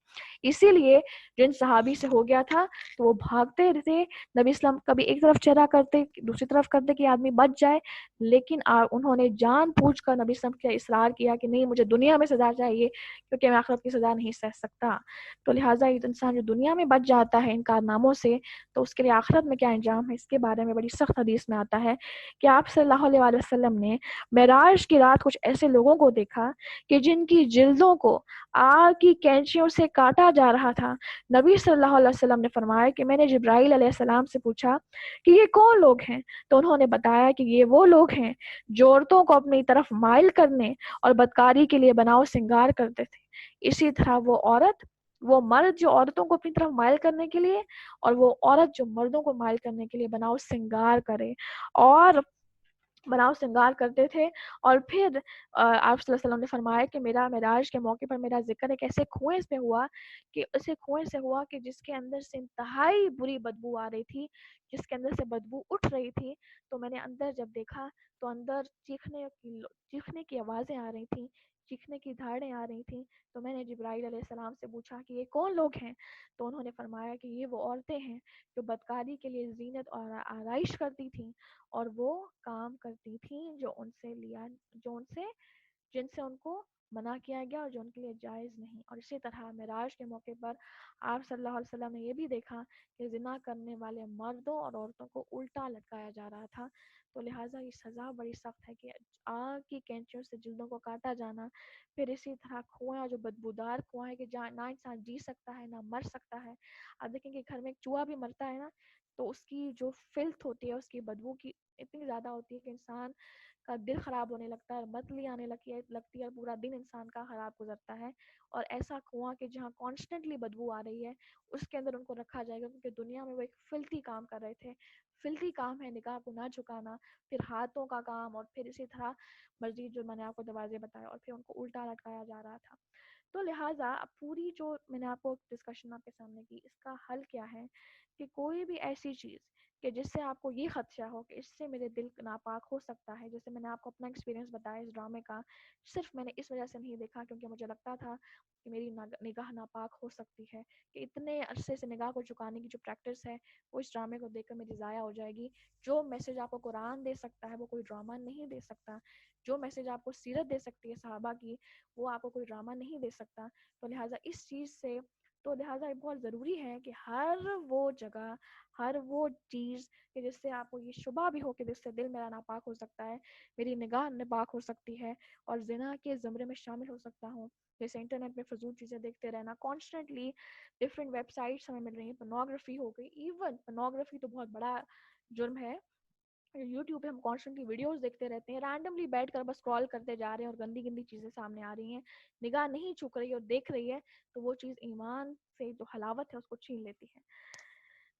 اسی لیے جن صحابی سے ہو گیا تھا تو وہ بھاگتے رہتے، نبی اسلام کبھی ایک طرف چہرہ کرتے دوسری طرف کرتے کہ آدمی بچ جائے، لیکن انہوں نے جان پوچھ کر نبی اسلام کا اصرار کیا کہ نہیں، مجھے دنیا میں سزا چاہیے کیونکہ میں آخرت کی سزا نہیں سہ سکتا. تو لہٰذا یہ انسان جو دنیا میں بچ جاتا ہے ان کارناموں سے، تو اس کے لیے آخرت میں کیا انجام ہے، اس کے بارے میں بڑی سخت حدیث میں آتا ہے کہ آپ صلی اللہ علیہ وآلہ وسلم نے معراج کی رات کچھ ایسے لوگوں کو دیکھا کہ جن کی جلدوں کو آگ کی کینچیوں سے کاٹا جا رہا تھا. نبی صلی اللہ علیہ وسلم نے فرمایا کہ میں نے جبرائیل علیہ السلام سے پوچھا کہ یہ کون لوگ ہیں، تو انہوں نے بتایا کہ یہ وہ لوگ ہیں جو عورتوں کو اپنی طرف مائل کرنے اور بدکاری کے لیے بناؤ سنگار کرتے تھے. اسی طرح وہ مرد جو عورتوں کو اپنی طرف مائل کرنے کے لیے، اور وہ عورت جو مردوں کو مائل کرنے کے لیے بناؤ سنگار کرے اور بناؤ سنگار کرتے تھے. اور پھر آپ صلی اللہ علیہ وسلم نے فرمایا کہ میرا معراج کے موقع پر میرا ذکر ایک ایسے کنویں سے ہوا کہ جس کے اندر سے انتہائی بری بدبو آ رہی تھی، جس کے اندر سے بدبو اٹھ رہی تھی. تو میں نے اندر جب دیکھا تو اندر چیخنے کی آوازیں آ رہی تھیں، چیخنے کی دھاڑیں آ رہی تھیں. تو میں نے جبرائیل علیہ السلام سے پوچھا کہ یہ کون لوگ ہیں، تو انہوں نے فرمایا کہ یہ وہ عورتیں ہیں جو بدکاری کے لیے زینت اور آرائش کرتی تھیں اور وہ کام کرتی تھیں جن سے ان کو منع کیا گیا اور جو ان کے لیے جائز نہیں. اور اسی طرح معراج کے موقع پر آپ صلی اللہ علیہ وسلم نے یہ بھی دیکھا کہ زنا کرنے والے مردوں اور عورتوں کو الٹا لٹکایا جا رہا تھا. تو لہٰذا یہ سزا بڑی سخت ہے کہ آگ کی کینچیوں سے جلدوں کو کاٹا جانا. پھر اسی طرح کنواں جو بدبودار کنواں ہے کہ جہاں نہ انسان جی سکتا ہے نہ مر سکتا ہے. آپ دیکھیں کہ گھر میں ایک چوہا بھی مرتا ہے نا، تو اس کی جو فلتھ ہوتی ہے، اس کی بدبو کی اتنی زیادہ ہوتی ہے کہ انسان کا دل خراب ہونے لگتا ہے اور متلی آنے لگتی ہے اور پورا دن انسان کا خراب گزرتا ہے. اور ایسا کنواں کہ جہاں کانسٹنٹلی بدبو آ رہی ہے، اس کے اندر ان کو رکھا جائے گا کیونکہ دنیا میں وہ ایک فلتی کام کر رہے تھے. فلتی کام ہے نگاہ کو نہ جھکانا، پھر ہاتھوں کا کام، اور پھر اسی طرح مزید جو میں نے آپ کو دروازے بتایا، اور پھر ان کو الٹا لٹکایا جا رہا تھا. تو لہٰذا پوری جو میں نے آپ کو ڈسکشن آپ کے سامنے کی، اس کا حل کیا ہے کہ کوئی بھی ایسی چیز کہ جس سے آپ کو یہ خدشہ ہو کہ اس سے میرے دل ناپاک ہو سکتا ہے. جیسے میں نے آپ کو اپنا ایکسپیرینس بتایا اس ڈرامے کا، صرف میں نے اس وجہ سے نہیں دیکھا کیونکہ مجھے لگتا تھا کہ میری نگاہ ناپاک ہو سکتی ہے، کہ اتنے عرصے سے نگاہ کو جھکانے کی جو پریکٹس ہے وہ اس ڈرامے کو دیکھ کر میری ضائع ہو جائے گی. جو میسج آپ کو قرآن دے سکتا ہے وہ کوئی ڈرامہ نہیں دے سکتا. جو میسج آپ کو سیرت دے سکتی ہے صحابہ کی، وہ آپ کو کوئی ڈرامہ نہیں دے سکتا. تو لہٰذا اس چیز سے یہ بہت ضروری ہے کہ ہر وہ جگہ، ہر وہ چیز کہ جس سے آپ کو یہ شبہ بھی ہو کہ جس سے دل میرا ناپاک ہو سکتا ہے، میری نگاہ ناپاک ہو سکتی ہے اور زنا کے زمرے میں شامل ہو سکتا ہوں. جیسے انٹرنیٹ میں فضول چیزیں دیکھتے رہنا، کانسٹنٹلی ڈفرینٹ ویب سائٹس ہمیں مل رہی ہیں. پورنوگرافی ہو گئی، ایون پورنوگرافی تو بہت بڑا جرم ہے. یوٹیوب پہ ہم کانسٹنٹلی ویڈیوز دیکھتے رہتے ہیں، رینڈملی بیٹھ کر بس اسکرول کرتے جا رہے ہیں اور گندی گندی چیزیں سامنے آ رہی ہیں. نگاہ نہیں چھک رہی اور دیکھ رہی ہے تو وہ چیز ایمان سے جو حلاوت ہے اس کو چھین لیتی ہے.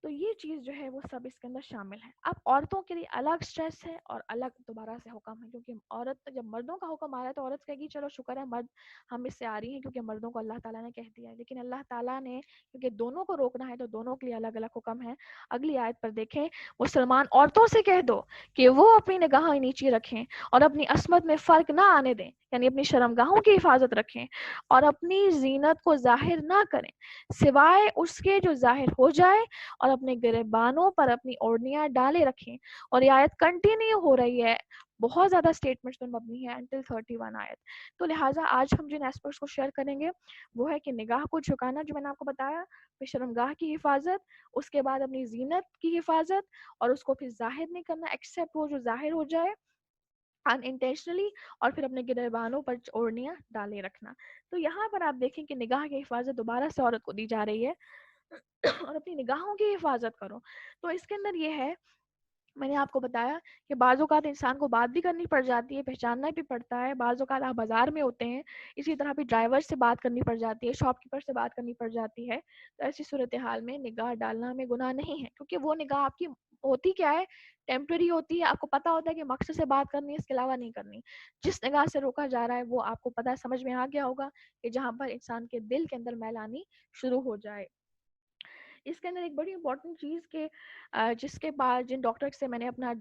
تو یہ چیز جو ہے وہ سب اس کے اندر شامل ہے. اب عورتوں کے لیے الگ سٹریس ہے اور الگ دوبارہ سے حکم ہے، کیونکہ عورت جب مردوں کا حکم آ رہا ہے تو عورت کہے گی چلو شکر ہے مرد ہم اس سے آ رہی ہیں کیونکہ مردوں کو اللہ تعالیٰ نے کہہ دیا ہے. لیکن اللہ تعالیٰ نے کیونکہ دونوں کو روکنا ہے تو دونوں کے لیے الگ الگ حکم ہے. اگلی آیت پر دیکھیں، مسلمان عورتوں سے کہہ دو کہ وہ اپنی نگاہیں نیچی رکھیں اور اپنی عصمت میں فرق نہ آنے دیں، یعنی اپنی شرمگاہوں کی حفاظت رکھیں اور اپنی زینت کو ظاہر نہ کریں سوائے اس کے جو ظاہر ہو جائے، اور اپنے گریبانوں پر اپنی اوڑھنیاں ڈالے رکھیں. اور یہ آیت کنٹینیو ہو رہی ہے، بہت زیادہ اسٹیٹمنٹس پر مبنی ہے انٹل 31 آیت. تو لہٰذا آج ہم جن ایسپیکٹس کو شیئر کریں گے وہ ہے کہ نگاہ کو جھکانا جو میں نے آپ کو بتایا، پھر شرمگاہ کی حفاظت، اس کے بعد اپنی زینت کی حفاظت اور اس کو پھر ظاہر نہیں کرنا ایکسیپٹ وہ جو ظاہر ہو جائے ان انٹینشنلی، اور پھر اپنے گریبانوں پر اوڑھنیاں ڈالے رکھنا. تو یہاں پر آپ دیکھیں کہ نگاہ کی حفاظت دوبارہ سے عورت کو دی جا رہی ہے اور اپنی نگاہوں کی حفاظت کرو. تو اس کے اندر یہ ہے، میں نے آپ کو بتایا کہ بعض اوقات انسان کو بات بھی کرنی پڑ جاتی ہے، پہچاننا بھی پڑتا ہے. بعض اوقات آپ بازار میں ہوتے ہیں، اسی طرح بھی ڈرائیور سے بات کرنی پڑ جاتی ہے، شاپ کیپر سے بات کرنی پڑ جاتی ہے. تو ایسی صورتحال میں نگاہ ڈالنا میں گناہ نہیں ہے کیونکہ وہ نگاہ آپ کی ہوتی کیا ہے, ٹیمپرری ہوتی ہے. آپ کو پتا ہوتا ہے کہ مقصد سے بات کرنی ہے, اس کے علاوہ نہیں کرنی. جس نگاہ سے روکا جا رہا ہے وہ آپ کو پتا ہے, سمجھ میں آ گیا ہوگا کہ جہاں پر انسان کے دل کے اندر میل آنی شروع ہو جائے. اس کے اندر ایک بڑی امپورٹنٹ چیز کہ جس کے بعد جن ڈاکٹر سے میں نے اپنا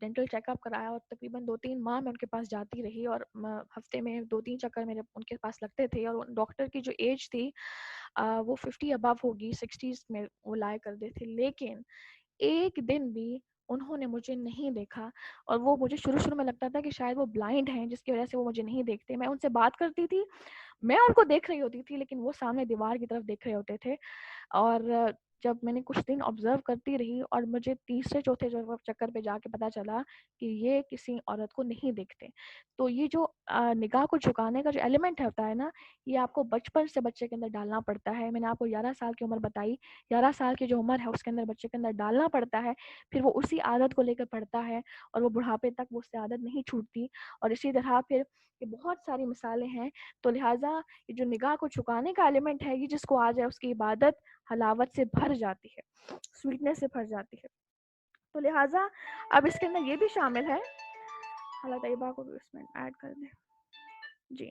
ڈینٹل چیک اپ کرایا, اور تقریباً 2-3 ماہ میں ان کے پاس جاتی رہی, اور ہفتے میں 2-3 چکر میرے ان کے پاس لگتے تھے. اور ڈاکٹر کی جو ایج تھی وہ 50 ابو ہوگی, 60s میں وہ لائے کرتے تھے, لیکن ایک دن بھی انہوں نے مجھے نہیں دیکھا. اور وہ مجھے شروع میں لگتا تھا کہ شاید وہ بلائنڈ ہیں, جس کی وجہ سے وہ مجھے نہیں دیکھتے. میں ان سے بات کرتی تھی, میں ان کو دیکھ رہی ہوتی تھی, لیکن وہ سامنے دیوار کی طرف دیکھ رہے ہوتے تھے. اور جب میں نے کچھ دن آبزرو کرتی رہی, اور مجھے تیسرے چوتھے چکر پہ جا کے پتا چلا کہ یہ کسی عورت کو نہیں دیکھتے. تو یہ جو نگاہ کو جھکانے کا جو ایلیمنٹ ہوتا ہے نا, یہ آپ کو بچپن سے بچے کے اندر ڈالنا پڑتا ہے. میں نے آپ کو 11 سال کی عمر بتائی, 11 سال کی جو عمر ہے اس کے اندر بچے کے اندر ڈالنا پڑتا ہے. پھر وہ اسی عادت کو لے کر پڑھتا ہے, اور وہ بڑھاپے تک وہ اس سے عادت نہیں چھوٹتی. اور اسی طرح پھر یہ بہت ساری مثالیں ہیں. تو لہٰذا یہ جو نگاہ کو جھکانے کا ایلیمنٹ ہے, یہ جس کو آ جائے اس کی عبادت حلاوت سے بھر جاتی ہے, سویٹنس سے بھر جاتی ہے. تو لہٰذا اب اس کے اندر یہ بھی شامل ہے, حالات طیبہ کو بھی اس میں ایڈ کر دیں جی.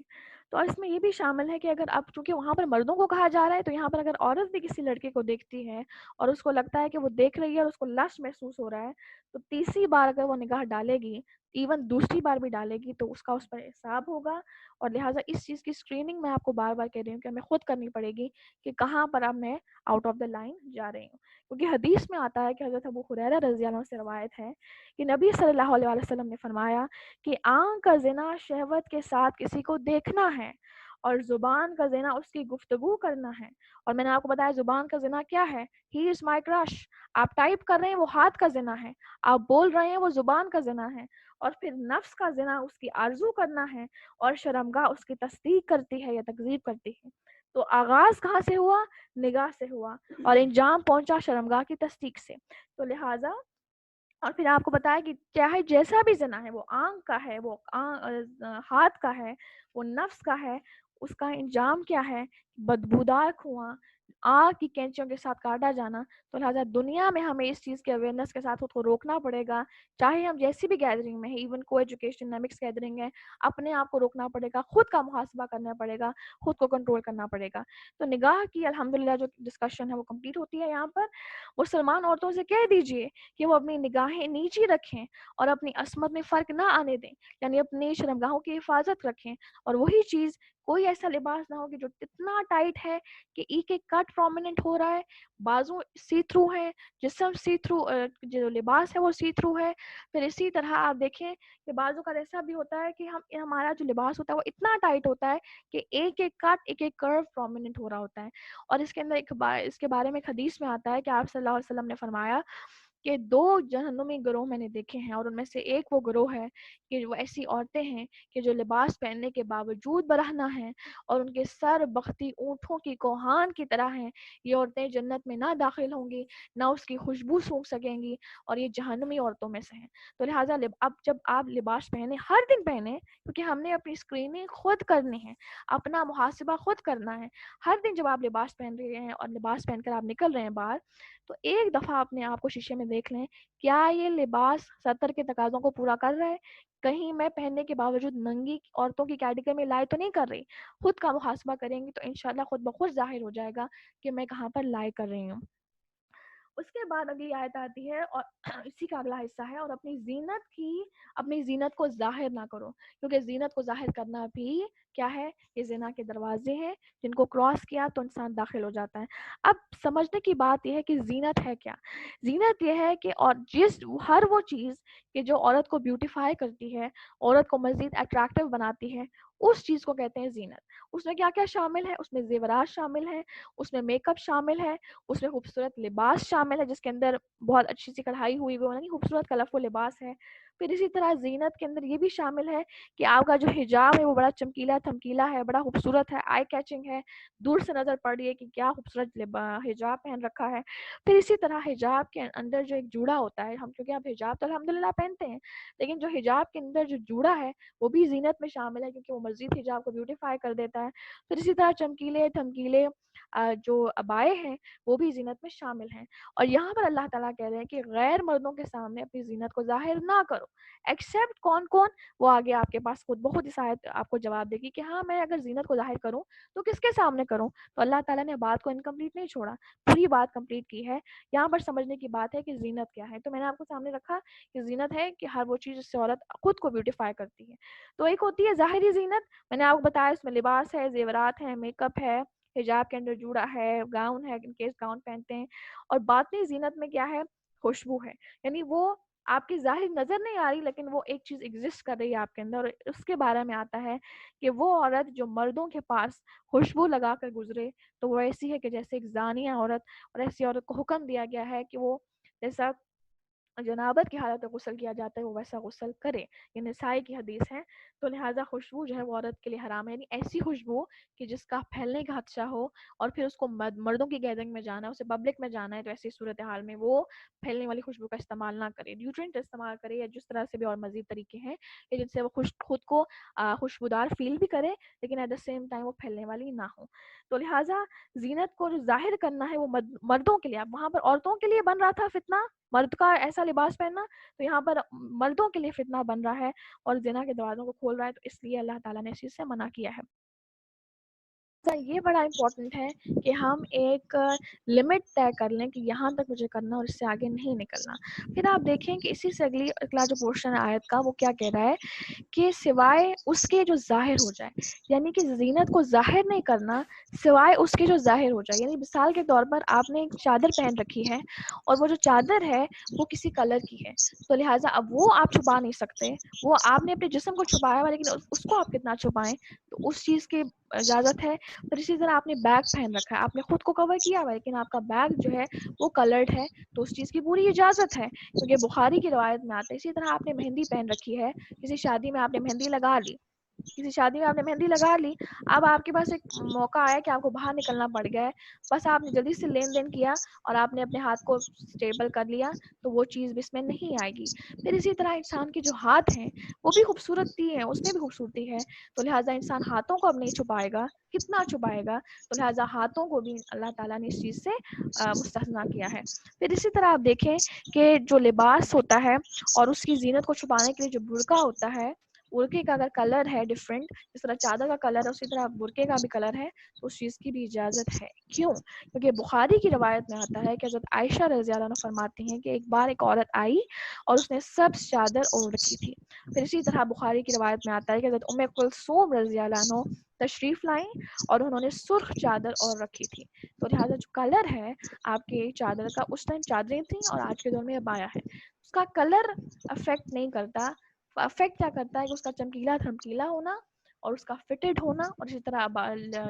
تو اس میں یہ بھی شامل ہے کہ اگر اب چونکہ وہاں پر مردوں کو کہا جا رہا ہے, تو یہاں پر اگر عورت بھی کسی لڑکے کو دیکھتی ہے اور اس کو لگتا ہے کہ وہ دیکھ رہی ہے اور اس کو لسٹ محسوس ہو رہا ہے, تو تیسری بار اگر وہ نگاہ ڈالے گی, ایون دوسری بار بھی ڈالے گی, تو اس کا اس پر حساب ہوگا. اور لہٰذا اس چیز کی اسکریننگ میں آپ کو بار بار کہہ رہی ہوں کہ ہمیں خود کرنی پڑے گی کہ کہاں پر اب میں آؤٹ آف دا لائن جا رہی ہوں. کیونکہ حدیث میں آتا ہے کہ حضرت ابو ہریرہ رضی اللہ عنہ سے روایت ہے کہ نبی صلی اللہ علیہ وسلم نے فرمایا کہ آنکھ کا زنا شہوت کے ساتھ کسی کو دیکھنا ہے, اور زبان کا زنا اس کی گفتگو کرنا ہے. اور میں نے آپ کو بتایا زبان کا زنا کیا ہے, ہی از مائی کرش. آپ ٹائپ کر رہے ہیں وہ ہاتھ کا زنا ہے, آپ بول رہے ہیں وہ زبان کا زنا ہے. اور پھر نفس کا زنا اس کی آرزو کرنا ہے, اور شرمگاہ اس کی تصدیق کرتی ہے یا تکذیب کرتی ہے. تو آغاز کہاں سے ہوا, نگاہ سے ہوا, اور انجام پہنچا شرمگاہ کی تصدیق سے. تو لہٰذا اور پھر آپ کو بتایا کہ چاہے جیسا بھی زنا ہے, وہ آنکھ کا ہے, وہ ہاتھ کا ہے, وہ نفس کا ہے, اس کا انجام کیا ہے, بدبودار کنواں, آگ کی کینچیوں کے ساتھ کاٹا جانا. تو لہٰذا دنیا میں ہمیں اس چیز کے اویئرنیس کے ساتھ خود کو روکنا پڑے گا, چاہے ہم جیسی بھی گیدرنگ میں ہیں, ایون کو ایجوکیشن نمکس گیدرنگ ہے, اپنے آپ کو روکنا پڑے گا, خود کا محاسبہ کرنا پڑے گا, خود کو کنٹرول کرنا پڑے گا. تو نگاہ کی الحمدللہ جو ڈسکشن ہے وہ کمپلیٹ ہوتی ہے. یہاں پر مسلمان عورتوں سے کہہ دیجئے کہ وہ اپنی نگاہیں نیچی رکھیں اور اپنی عصمت میں فرق نہ آنے دیں, یعنی اپنی شرمگاہوں کی حفاظت رکھیں. اور وہی چیز, کوئی ایسا لباس نہ ہو کہ جو اتنا ٹائٹ ہے کہ ایک ایک کٹ پرومیننٹ ہو رہا ہے, بازو سی تھرو ہے, جسم سی تھرو, جو لباس ہے وہ سی تھرو ہے. پھر اسی طرح آپ دیکھیں کہ بازو کا ایسا بھی ہوتا ہے کہ ہمارا جو لباس ہوتا ہے وہ اتنا ٹائٹ ہوتا ہے کہ ایک ایک کٹ, ایک ایک کرو پرومیننٹ ہو رہا ہوتا ہے. اور اس کے اندر اس کے بارے میں ایک حدیث میں آتا ہے کہ آپ صلی اللہ علیہ وسلم نے فرمایا کہ 2 جہنمی گروہ میں نے دیکھے ہیں, اور ان میں سے ایک وہ گروہ ہے کہ وہ ایسی عورتیں ہیں کہ جو لباس پہننے کے باوجود برہنہ ہیں, اور ان کے سر بختی اونٹوں کی کوہان کی طرح ہیں. یہ عورتیں جنت میں نہ داخل ہوں گی, نہ اس کی خوشبو سونگھ سکیں گی, اور یہ جہنمی عورتوں میں سے ہیں. تو لہٰذا اب جب آپ لباس پہنے, ہر دن پہنے, کیونکہ ہم نے اپنی اسکریننگ خود کرنی ہے, اپنا محاسبہ خود کرنا ہے. ہر دن جب آپ لباس پہن رہے ہیں اور لباس پہن کر آپ نکل رہے ہیں باہر, تو ایک دفعہ اپنے آپ کو شیشے میں دیکھ لیں, کیا یہ لباس ستر کے تقاضوں کو پورا کر رہا ہے, کہیں میں پہننے کے باوجود ننگی عورتوں کی کیٹیگری میں لائے تو نہیں کر رہی. خود کا محاسبہ کریں گی تو انشاءاللہ خود بخود ظاہر ہو جائے گا کہ میں کہاں پر لائے کر رہی ہوں. اس کے بعد اگلی آیت آتی ہے, اور اسی کا اگلا حصہ ہے, اور اپنی زینت کو ظاہر نہ کرو, کیونکہ زینت کو ظاہر کرنا بھی کیا ہے, یہ زنا کے دروازے ہیں جن کو کراس کیا تو انسان داخل ہو جاتا ہے. اب سمجھنے کی بات یہ ہے کہ زینت ہے کیا. زینت یہ ہے کہ اور ہر وہ چیز کہ جو عورت کو بیوٹیفائی کرتی ہے, عورت کو مزید اٹریکٹیو بناتی ہے, اس چیز کو کہتے ہیں زینت. اس میں کیا کیا شامل ہے, اس میں زیورات شامل ہیں, اس میں میک اپ شامل ہے, اس میں خوبصورت لباس شامل ہے جس کے اندر بہت اچھی سی کڑھائی ہوئی خوبصورت کلرفل لباس ہے. پھر اسی طرح زینت کے اندر یہ بھی شامل ہے کہ آپ کا جو حجاب ہے وہ بڑا چمکیلا تھمکیلا ہے, بڑا خوبصورت ہے, آئی کیچنگ ہے, دور سے نظر پڑ رہی ہے کہ کیا خوبصورت حجاب پہن رکھا ہے. پھر اسی طرح حجاب کے اندر جو ایک جوڑا ہوتا ہے, ہم کیونکہ اب حجاب تو الحمدللہ پہنتے ہیں, لیکن جو حجاب کے اندر جو جوڑا ہے وہ بھی زینت میں شامل ہے, کیونکہ وہ مزید حجاب کو بیوٹیفائی کر دیتا ہے. پھر اسی طرح چمکیلے دھمکیلے جو عبائے ہیں وہ بھی زینت میں شامل ہیں. اور یہاں پر اللہ تعالیٰ کہہ رہے ہیں کہ غیر مردوں کے سامنے اپنی زینت کو ظاہر نہ کرو. ایکسیپٹ کون کون؟ وہ آگے آپ کے پاس خود بہت اس آیت آپ کو جواب دے گی کہ ہاں میں اگر زینت کو ظاہر کروں تو کس کے سامنے کروں. تو اللہ تعالیٰ نے بات کو انکمپلیٹ نہیں چھوڑا, پوری بات کمپلیٹ کی ہے. یہاں پر سمجھنے کی بات ہے کہ زینت کیا ہے. تو میں نے آپ کو سامنے رکھا کہ زینت ہے کہ ہر وہ چیز جس سے عورت خود کو بیوٹیفائی کرتی ہے. تو ایک ہوتی ہے ظاہری زینت, میں نے آپ کو بتایا اس میں لباس ہے, زیورات ہیں, میک اپ ہے, حجاب کے اندر جوڑا ہے, گاؤن ہے ان کیس گاؤن پہنتے ہیں. اور باطنی زینت میں کیا ہے؟ خوشبو ہے. یعنی وہ آپ کی ظاہر نظر نہیں آ رہی لیکن وہ ایک چیز ایگزسٹ کر رہی ہے آپ کے اندر, اور اس کے بارے میں آتا ہے کہ وہ عورت جو مردوں کے پاس خوشبو لگا کر گزرے تو وہ ایسی ہے کہ جیسے ایک زانیہ عورت, اور ایسی عورت کو حکم دیا گیا ہے کہ وہ جیسا جنابت کی حالت میں غسل کیا جاتا ہے وہ ویسا غسل کرے. یہ نسائی کی حدیث ہے. تو لہٰذا خوشبو جو ہے وہ عورت کے لیے حرام ہے. یعنی ایسی خوشبو کہ جس کا پھیلنے کا خدشہ ہو اور پھر اس کو مردوں کی گیدرنگ میں جانا ہے, اسے پبلک میں جانا ہے, تو ایسی صورتحال میں وہ پھیلنے والی خوشبو کا استعمال نہ کرے, ڈیوڈرنٹ استعمال کرے, یا جس طرح سے بھی اور مزید طریقے ہیں کہ جن سے وہ خود کو خوشبودار فیل بھی کرے لیکن ایٹ دا سیم ٹائم وہ پھیلنے والی نہ ہو. تو لہٰذا زینت کو جو ظاہر کرنا ہے وہ مردوں کے لیے, اب وہاں پر عورتوں کے لیے بن رہا تھا فتنہ مرد کا ایسا لباس پہننا, تو یہاں پر مردوں کے لیے فتنہ بن رہا ہے اور زنا کے دروازوں کو کھول رہا ہے. تو اس لیے اللہ تعالیٰ نے اس چیز سے منع کیا ہے. یہ بڑا امپورٹنٹ ہے کہ ہم ایک لمٹ طے کر لیں کہ یہاں تک مجھے کرنا اور اس سے آگے نہیں نکلنا. پھر آپ دیکھیں کہ اسی سے اگلا جو پورشن ہے آیت کا وہ کیا کہہ رہا ہے کہ سوائے اس کے جو ظاہر ہو جائے, یعنی کہ زینت کو ظاہر نہیں کرنا سوائے اس کے جو ظاہر ہو جائے. یعنی مثال کے طور پر آپ نے ایک چادر پہن رکھی ہے اور وہ جو چادر ہے وہ کسی کلر کی ہے, تو لہٰذا اب وہ آپ چھپا نہیں سکتے, وہ آپ نے اپنے جسم کو چھپایا ہوا لیکن اس کو آپ کتنا چھپائیں, تو اس چیز کی اجازت ہے. پھر اسی طرح آپ نے بیگ پہن رکھا ہے, آپ نے خود کو کور کیا ہوا ہے لیکن آپ کا بیگ جو ہے وہ کلرڈ ہے, تو اس چیز کی پوری اجازت ہے کیونکہ بخاری کی روایت میں آتا ہے. اسی طرح آپ نے مہندی پہن رکھی ہے, کسی شادی میں آپ نے مہندی لگا لی, اب آپ کے پاس ایک موقع آیا کہ آپ کو باہر نکلنا پڑ گیا ہے, بس آپ نے جلدی سے لین دین کیا اور آپ نے اپنے ہاتھ کو اسٹیبل کر لیا, تو وہ چیز بھی اس میں نہیں آئے گی. پھر اسی طرح انسان کے جو ہاتھ ہیں وہ بھی خوبصورتی ہے, اس میں بھی خوبصورتی ہے, تو لہٰذا انسان ہاتھوں کو اب نہیں چھپائے گا, کتنا چھپائے گا, تو لہٰذا ہاتھوں کو بھی اللہ تعالیٰ نے اس چیز سے مستثنا کیا ہے. پھر اسی طرح آپ دیکھیں کہ جو لباس ہوتا ہے اور اس کی زینت کو چھپانے کے لیے جو برقع ہوتا ہے, برقعے کا اگر کلر ہے ڈفرینٹ, جس طرح چادر کا کلر ہے اسی طرح برقعے کا بھی کلر ہے, تو اس چیز کی بھی اجازت ہے. کیوں؟ کیونکہ بخاری کی روایت میں آتا ہے کہ حضرت عائشہ رضی اللہ عنہ فرماتی ہیں کہ ایک بار ایک عورت آئی اور اس نے سبز چادر اوڑھ رکھی تھی. پھر اسی طرح بخاری کی روایت میں آتا ہے کہ حضرت ام کلثوم رضی اللہ عنہ تشریف لائیں اور انہوں نے سرخ چادر اوڑھ رکھی تھی. تو لہٰذا جو کلر ہے آپ کے چادر کا, اس ٹائم چادریں تھیں اور آج کے دور میں ابایا ہے, اس کا کلر افیکٹ نہیں کرتا. افیکٹ کیا کرتا ہے کہ اس کا چمکیلا دھمکیلا ہونا اور اس کا فٹڈ ہونا, اور اسی طرح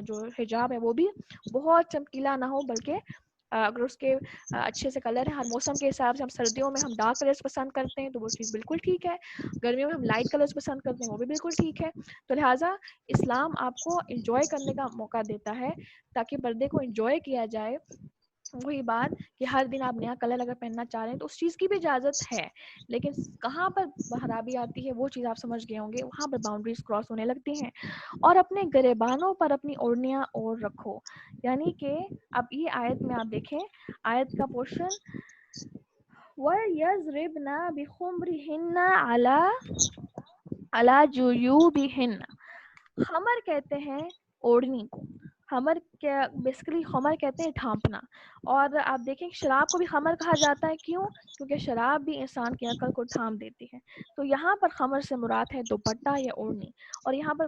جو حجاب ہے وہ بھی بہت چمکیلا نہ ہو, بلکہ اگر اس کے اچھے سے کلر ہے, ہر موسم کے حساب سے, ہم سردیوں میں ہم ڈارک کلرز پسند کرتے ہیں تو وہ چیز بالکل ٹھیک ہے, گرمیوں میں ہم لائٹ کلرز پسند کرتے ہیں وہ بھی بالکل ٹھیک ہے. تو لہٰذا اسلام آپ کو انجوائے کرنے کا موقع دیتا ہے تاکہ پردے کو انجوائے کیا جائے. وہی بات کہ ہر دن آپ نیا کلر اگر پہننا چاہ رہے ہیں تو اس چیز کی بھی اجازت ہے, لیکن کہاں پر خرابی آتی ہے وہ چیز آپ سمجھ گئے ہوں گے, وہاں پر باؤنڈریز کراس ہونے لگتی ہیں. اور اپنے گریبانوں پر اپنی اوڑھنیاں اوڑھ رکھو, یعنی کہ اب یہ آیت میں آپ دیکھیں آیت کا پورشن, وَيَضْرِبْنَ بِخُمُرِهِنَّ عَلَى جُيُوبِهِنَّ. خمر کہتے ہیں اوڑھنی کو, خمر بیسیکلی خمر کہتے ہیں ڈھانپنا. اور آپ دیکھیں شراب کو بھی خمر کہا جاتا ہے, کیوں؟ کیونکہ شراب بھی انسان کی عقل کو ڈھانپ دیتی ہے. تو یہاں پر خمر سے مراد ہے دوپٹہ یا اوڑھنی, اور یہاں پر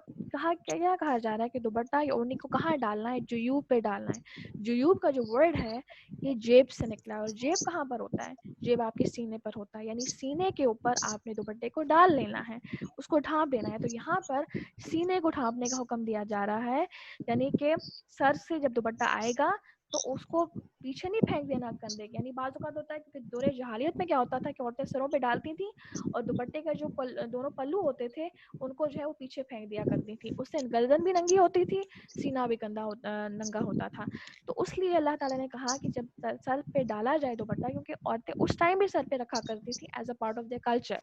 کیا کہا جا رہا ہے کہ دوپٹہ یا اوڑھنی کو کہاں ڈالنا ہے؟ جیوب پہ ڈالنا ہے. جیوب کا جو ورڈ ہے یہ جیب سے نکلا ہے, اور جیب کہاں پر ہوتا ہے؟ جیب آپ کے سینے پر ہوتا ہے, یعنی سینے کے اوپر آپ نے دوپٹے کو ڈال لینا ہے, اس کو ڈھانپ دینا ہے. تو یہاں پر سینے کو ڈھانپنے کا حکم دیا جا رہا ہے, یعنی کہ سر سے جب دوپٹہ آئے گا تو اس کو پیچھے نہیں پھینک دینا کندھے کے. یعنی بعض اوقات ہوتا ہے کہ دور جہالیت میں کیا ہوتا تھا کہ عورتیں سروں پہ ڈالتی تھیں اور دوپٹے کا جو دونوں پلو ہوتے تھے ان کو جو ہے وہ پیچھے پھینک دیا کرتی تھی. اس سے گردن بھی ننگی ہوتی تھی, سینہ بھی ننگا ہوتا تھا. تو اس لیے اللہ تعالیٰ نے کہا کہ جب سر پہ ڈالا جائے دوپٹہ, کیونکہ عورتیں اس ٹائم بھی سر پہ رکھا کرتی تھی as a part of their culture,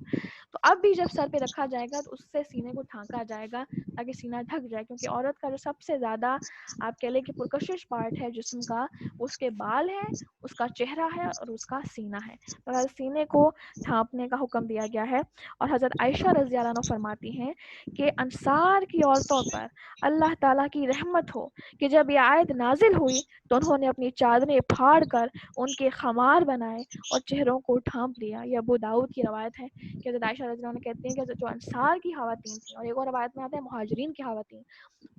تو اب بھی جب سر پہ رکھا جائے گا تو اس سے سینے کو ڈھانکا جائے گا تاکہ سینہ ڈھک جائے, کیونکہ عورت کا جو سب سے زیادہ آپ کہہ لیں کہ پرکشش پارٹ ہے جسم کا, اس کے بال ہے, اس کا چہرہ ہے اور اس کا سینہ ہے. تو سینے کو ڈھانپنے کا حکم دیا گیا ہے. اور حضرت عائشہ رضی اللہ عنہ فرماتی ہیں کہ انصار کی عورتوں پر اللہ تعالیٰ کی رحمت ہو کہ جب یہ آیت نازل ہوئی تو انہوں نے اپنی چادریں پھاڑ کر ان کے خمار بنائے اور چہروں کو ڈھانپ لیا. یہ ابو داؤد کی روایت ہے کہ حضرت عائشہ رضی اللہ عنہ کہتے ہیں کہ جو انصار کی خواتین تھیں, اور ایک اور روایت میں آتا ہے مہاجرین کی خواتین,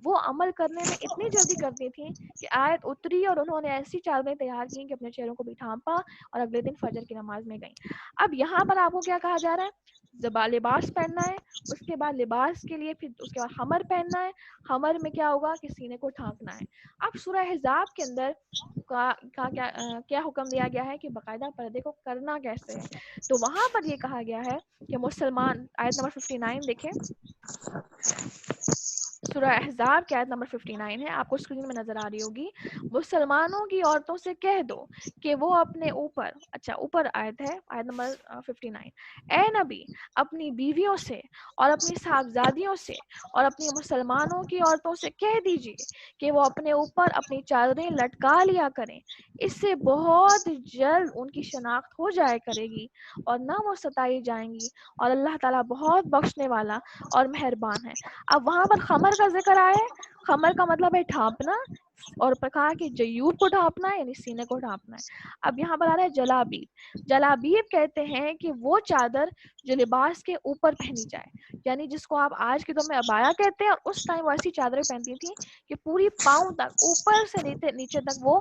وہ عمل کرنے میں اتنی جلدی کرتی تھیں کہ آیت اتری اور انہوں نے ایسی چادریں تیار کی کہ اپنے چہروں کو بھی ڈھانپا اور اگلے دن فجر کی نماز میں گئیں. اب یہاں پر آپ کو کیا کہا جا رہا ہے, لباس پہننا ہے, اس کے بعد لباس کے لیے پھر اس کے بعد خمر پہننا ہے. خمر میں کیا ہوگا کہ سینے کو ڈھانکنا ہے. اب سورہ احزاب کے اندر کیا حکم دیا گیا ہے کہ باقاعدہ پردے کو کرنا کیسے ہے, تو وہاں پر یہ کہا گیا ہے کہ مسلمان, آیت نمبر 59 دیکھیں, سورہ احزاب کی آیت نمبر 59 ہے, آپ کو اسکرین میں نظر آ رہی ہوگی. مسلمانوں کی عورتوں سے کہہ دو کہ وہ اپنے اوپر, اچھا اوپر آیت ہے, آیت نمبر 59, اے نبی اپنی بیویوں سے اور اپنی صاحبزادیوں سے اور اپنی مسلمانوں کی عورتوں سے کہہ دیجئے کہ وہ اپنے اوپر اپنی چادریں لٹکا لیا کریں, اس سے بہت جلد ان کی شناخت ہو جائے کرے گی اور نہ وہ ستائی جائیں گی, اور اللہ تعالیٰ بہت بخشنے والا اور مہربان ہے. اب وہاں پر خمر کا ذکر آیا ہے, خمر کا مطلب ہے ڈھانپنا, اور کہا کہ جیوب کو ڈھانپنا ہے یعنی سینے کو ڈھانپنا ہے. اب یہاں پر آ رہا ہے جلابیب. جلابیب کہتے ہیں کہ وہ چادر جو لباس کے اوپر پہنی جائے, یعنی جس کو آپ آج کے دور میں عبایا کہتے ہیں, اور اس ٹائم وہ ایسی چادریں پہنتی تھیں کہ پوری پاؤں تک, اوپر سے نیچے تک وہ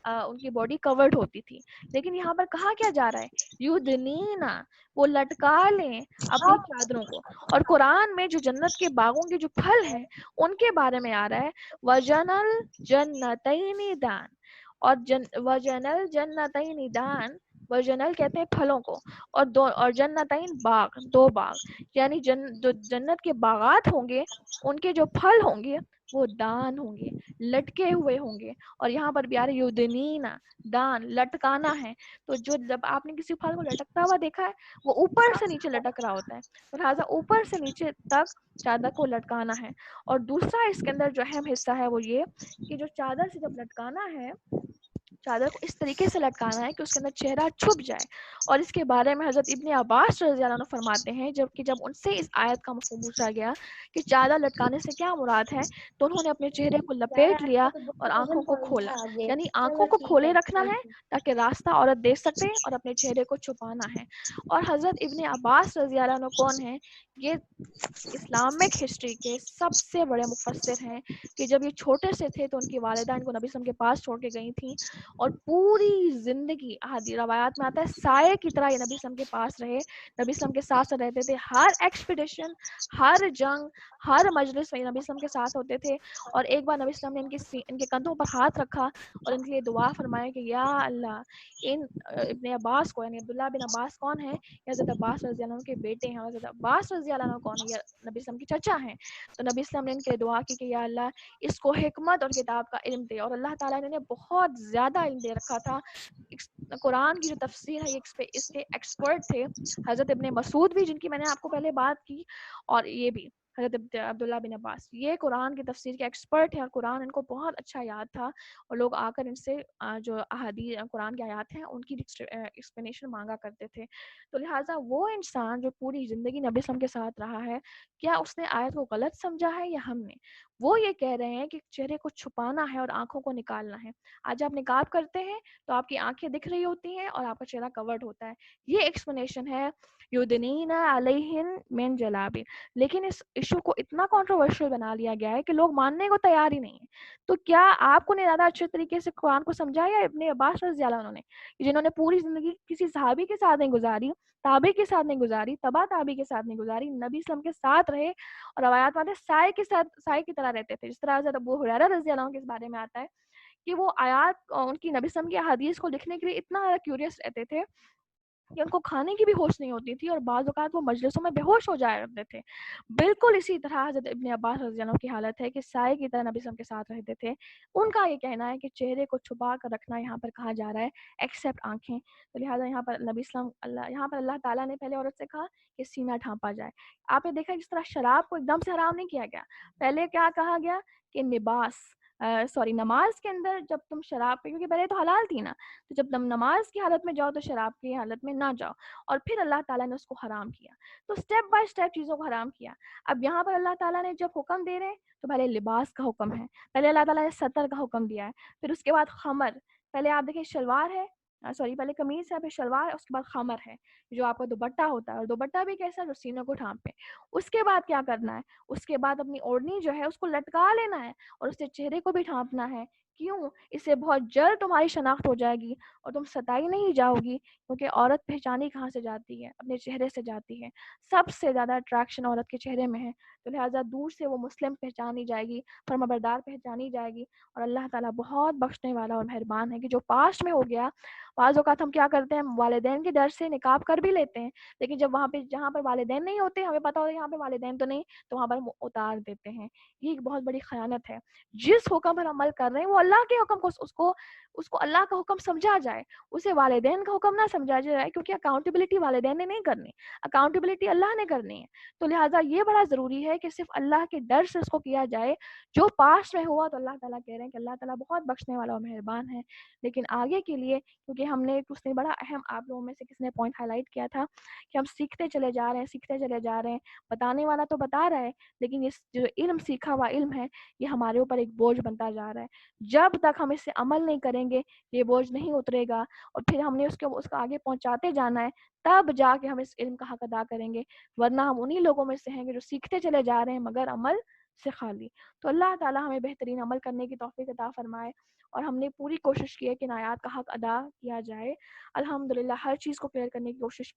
ان کی باڈی کورڈ ہوتی تھی. لیکن یہاں پر کہا کیا جا رہا ہے, یدنینا, وہ لٹکا لیں اپنی چادروں کو. اور قرآن میں جو جنت کے باغوں کے جو پھل ہیں ان کے بارے میں آ رہا ہے, وَجَنَ الْجَنَّتَيْنِ دَانٍ, اور وَجَنَ الْجَنَّتَيْنِ دَانٍ, وَجَنَل کہتے ہیں پھلوں کو, اور جنتین باغ, دو باغ, یعنی جو جنت کے باغات ہوں گے ان کے جو پھل ہوں گے وہ دان ہوں گے, لٹکے ہوئے ہوں گے. اور یہاں پر بھی آ رہے یدنینا, دان لٹکانا ہے. تو جب آپ نے کسی پھل کو لٹکتا ہوا دیکھا ہے, وہ اوپر سے نیچے لٹک رہا ہوتا ہے, تو لہٰذا اوپر سے نیچے تک چادر کو لٹکانا ہے. اور دوسرا اس کے اندر جو اہم حصہ ہے وہ یہ کہ جو چادر سے جب لٹکانا ہے, چادر کو اس طریقے سے لٹکانا ہے کہ اس کے اندر چہرہ چھپ جائے. اور اس کے بارے میں حضرت ابن عباس رضی اللہ عنہ فرماتے ہیں, جب ان سے اس آیت کا مفہوم پوچھا گیا کہ چادر لٹکانے سے کیا مراد ہے, تو انہوں نے اپنے چہرے کو لپیٹ لیا اور آنکھوں کو کھولا, یعنی آنکھوں کو کھولے رکھنا ہے تاکہ راستہ عورت دیکھ سکے, اور اپنے چہرے کو چھپانا ہے. اور حضرت ابن عباس رضی اللہ عنہ کون ہیں, یہ اسلامک ہسٹری کے سب سے بڑے مفسر ہیں, کہ جب یہ چھوٹے سے تھے تو ان کی والدہ ان کو نبی صلی اللہ علیہ وسلم کے پاس چھوڑ کے گئی تھیں, اور پوری زندگی روایات میں آتا ہے سائے کی طرح یہ نبی صلی اللہ علیہ وسلم کے پاس رہے, نبی صلی اللہ علیہ وسلم کے ساتھ رہتے تھے, ہر ایکسپیڈیشن, ہر جنگ, ہر مجلس میں نبی صلی اللہ علیہ وسلم کے ساتھ ہوتے تھے. اور ایک بار نبی صلی اللہ علیہ وسلم نے ان کے کندھوں پر ہاتھ رکھا اور ان کے لیے دعا فرمایا کہ یا اللہ, ان ابن عباس کو, یعنی عبداللہ بن عباس کون ہے, یہ حضرت عباس رضی اللہ عنہ کے بیٹے ہیں, اور حضرت عباس رضی اللہ عنہ کون ہے, یہ نبی صلی اللہ علیہ وسلم کی چچا ہیں. تو نبی صلی اللہ علیہ وسلم نے ان کے لیے دعا کی کہ یا اللہ اس کو حکمت اور کتاب کا علم دے, اور اللہ تعالیٰ نے انہیں بہت زیادہ علم دے رکھا تھا. قرآن کی جو تفسیر ہے اس کے ایکسپرٹ تھے حضرت ابن مسعود بھی, جن کی میں نے آپ کو پہلے بات کی, اور یہ بھی حضرت عبداللہ بن عباس, یہ قرآن کی تفسیر کے ایکسپرٹ ہیں, اور قرآن ان کو بہت اچھا یاد تھا, اور لوگ آ کر ان سے جو احادیث قرآن کے آیات ہیں ان کی ایکسپلینیشن مانگا کرتے تھے. تو لہٰذا وہ انسان جو پوری زندگی نبی صلی اللہ علیہ وسلم کے ساتھ رہا ہے, کیا اس نے آیت کو غلط سمجھا ہے یا ہم نے؟ وہ یہ کہہ رہے ہیں کہ چہرے کو چھپانا ہے اور آنکھوں کو نکالنا ہے. آج آپ نقاب کرتے ہیں تو آپ کی آنکھیں دکھ رہی ہوتی ہیں اور آپ کا چہرہ کورڈ ہوتا ہے, یہ ایکسپلینیشن ہے یدنین علیہن من جلابیب. لیکن اس ایشو کو اتنا کنٹروورشل بنا لیا گیا ہے کہ لوگ ماننے کو تیار ہی نہیں ہیں. تو کیا آپ کو نے زیادہ اچھے طریقے سے قرآن کو سمجھا یا ابن عباس رضی اللہ عنہ نے, جنہوں نے پوری زندگی کسی صحابی کے ساتھ نہیں گزاری, تابعی کے ساتھ نہیں گزاری, تبا تابعی کے ساتھ نہیں گزاری, نبی صلی اللہ علیہ وسلم کے ساتھ رہے, اور روایات میں آتے سائے کے ساتھ, سائے کی طرح رہتے تھے, جس طرح حضرت ابو ہریرہ رضی اللہ عنہ کے بارے میں آتا ہے کہ وہ آیات ان کی نبی وسلم کی احادیث کو لکھنے کے لیے اتنا زیادہ کیوریس رہتے تھے کہ ان کو کھانے کی بھی ہوش نہیں ہوتی تھی، اور بعض اوقات وہ مجلسوں میں بے ہوش ہو جایا کرتے تھے۔ بالکل اسی طرح حضرت ابن عباس رضی اللہ عنہ کی حالت ہے کہ سائے کی طرح نبی صلی اللہ علیہ وسلم کے ساتھ رہتے تھے۔ ان کا یہ کہنا ہے کہ چہرے کو چھپا کر رکھنا یہاں پر کہا جا رہا ہے ایکسیپٹ آنکھیں، تو لہٰذا یہاں پر نبی اسلام یہاں پر اللہ تعالیٰ نے پہلے عورت سے کہا کہ سینہ ڈھانپا جائے۔ آپ نے دیکھا جس طرح شراب کو ایک دم سے حرام نہیں کیا گیا، پہلے کیا کہا گیا کہ نماز کے اندر جب تم شراب پہ، کیونکہ پہلے تو حلال تھی نا، تو جب تم نماز کی حالت میں جاؤ تو شراب کی حالت میں نہ جاؤ، اور پھر اللہ تعالیٰ نے اس کو حرام کیا، تو اسٹیپ بائی اسٹیپ چیزوں کو حرام کیا۔ اب یہاں پر اللہ تعالیٰ نے جب حکم دے رہے ہیں تو پہلے لباس کا حکم ہے، پہلے اللہ تعالیٰ نے ستر کا حکم دیا ہے، پھر اس کے بعد خمر، پہلے آپ دیکھیں شلوار ہے، پہلے قمیص ہے، پھر شلوار ہے، اس کے بعد خمر ہے جو آپ کا دوپٹہ ہوتا ہے، اور دوپٹہ بھی کیسا جو سینوں کو ڈھانپے۔ اس کے بعد کیا کرنا ہے، اس کے بعد اپنی اوڑھنی جو ہے اس کو لٹکا لینا ہے، اور اس سے چہرے کو بھی ڈھانپنا ہے۔ کیوں؟ اس سے بہت جلد تمہاری شناخت ہو جائے گی اور تم ستائی نہیں جاؤ گی، کیونکہ عورت پہچانی کہاں سے جاتی ہے؟ اپنے چہرے سے جاتی ہے۔ سب سے زیادہ اٹریکشن عورت کے چہرے میں ہے، تو لہٰذا دور سے وہ مسلم پہچانی جائے گی، فرمانبردار پہچانی جائے گی، اور اللہ تعالیٰ بہت بخشنے والا اور مہربان ہے کہ جو پاسٹ میں ہو گیا، بعض اوقات ہم کیا کرتے ہیں، والدین کے ڈر سے نقاب کر بھی لیتے ہیں، لیکن جب وہاں پہ جہاں پر والدین نہیں ہوتے، ہمیں پتہ ہوتا ہے یہاں پہ والدین تو نہیں، تو وہاں پر ہم اتار دیتے ہیں۔ یہ ایک بہت بڑی خیانت ہے۔ جس حکم پر عمل کر رہے ہیں وہ اللہ کے حکم کو، اس کو اللہ کا حکم سمجھا جائے، اسے والدین کا حکم نہ سمجھا جائے، کیونکہ اکاؤنٹیبلٹی والدین نے نہیں کرنی، اکاؤنٹیبلٹی اللہ نے کرنی ہے۔ تو لہٰذا یہ بڑا ضروری ہے کہ صرف اللہ کے ڈر سے اس کو کیا جائے۔ جو پاسٹ میں ہوا تو اللہ تعالیٰ کہہ رہے ہیں کہ اللہ تعالیٰ بہت بخشنے والا اور مہربان ہے، لیکن آگے کے لیے، کیونکہ ہم نے اس نے بڑا اہم، آپ لوگوں میں سے کس نے پوائنٹ ہائی لائٹ کیا تھا کہ ہم سیکھتے چلے جا رہے ہیں، سیکھتے چلے جا رہے ہیں، بتانے والا تو بتا رہا ہے، لیکن یہ جو علم، سیکھا ہوا علم ہے، یہ ہمارے اوپر ایک بوجھ بنتا جا رہا ہے۔ جب تک ہم اس سے عمل نہیں کریں گے یہ بوجھ نہیں اترے گا، اور پھر ہم نے اس کو آگے پہنچاتے جانا ہے، تب جا کے ہم اس علم کا حق ادا کریں گے، ورنہ ہم انہی لوگوں میں سے ہیں جو سیکھتے چلے جا رہے ہیں مگر عمل سے خالی۔ تو اللہ تعالیٰ ہمیں بہترین عمل کرنے کی توفیق عطا فرمائے، اور ہم نے پوری کوشش کی ہے کہ ان آیات کا حق ادا کیا جائے۔ الحمدللہ ہر چیز کو کلیئر کرنے کی کوشش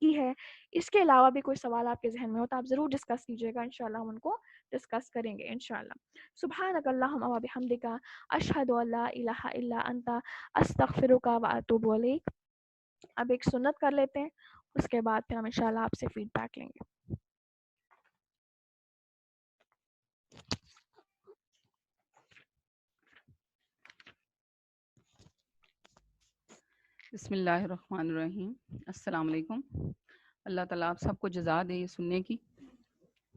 کی ہے۔ اس کے علاوہ بھی کوئی سوال آپ کے ذہن میں ہو تو آپ ضرور ڈسکس کیجیے گا، انشاءاللہ ہم ان کو ڈسکس کریں گے انشاءاللہ۔ سبحانک اللہم و بحمدک، اشہد ان لا الہ الا انت، استغفرک و اتوب الیک۔ اب ایک سنت کر لیتے ہیں، اس کے بعد پھر ہم انشاءاللہ آپ سے فیڈ بیک لیں گے۔ بسم اللہ الرحمن الرحیم۔ السلام علیکم۔ اللہ تعالیٰ آپ سب کو جزا دے یہ سننے کی۔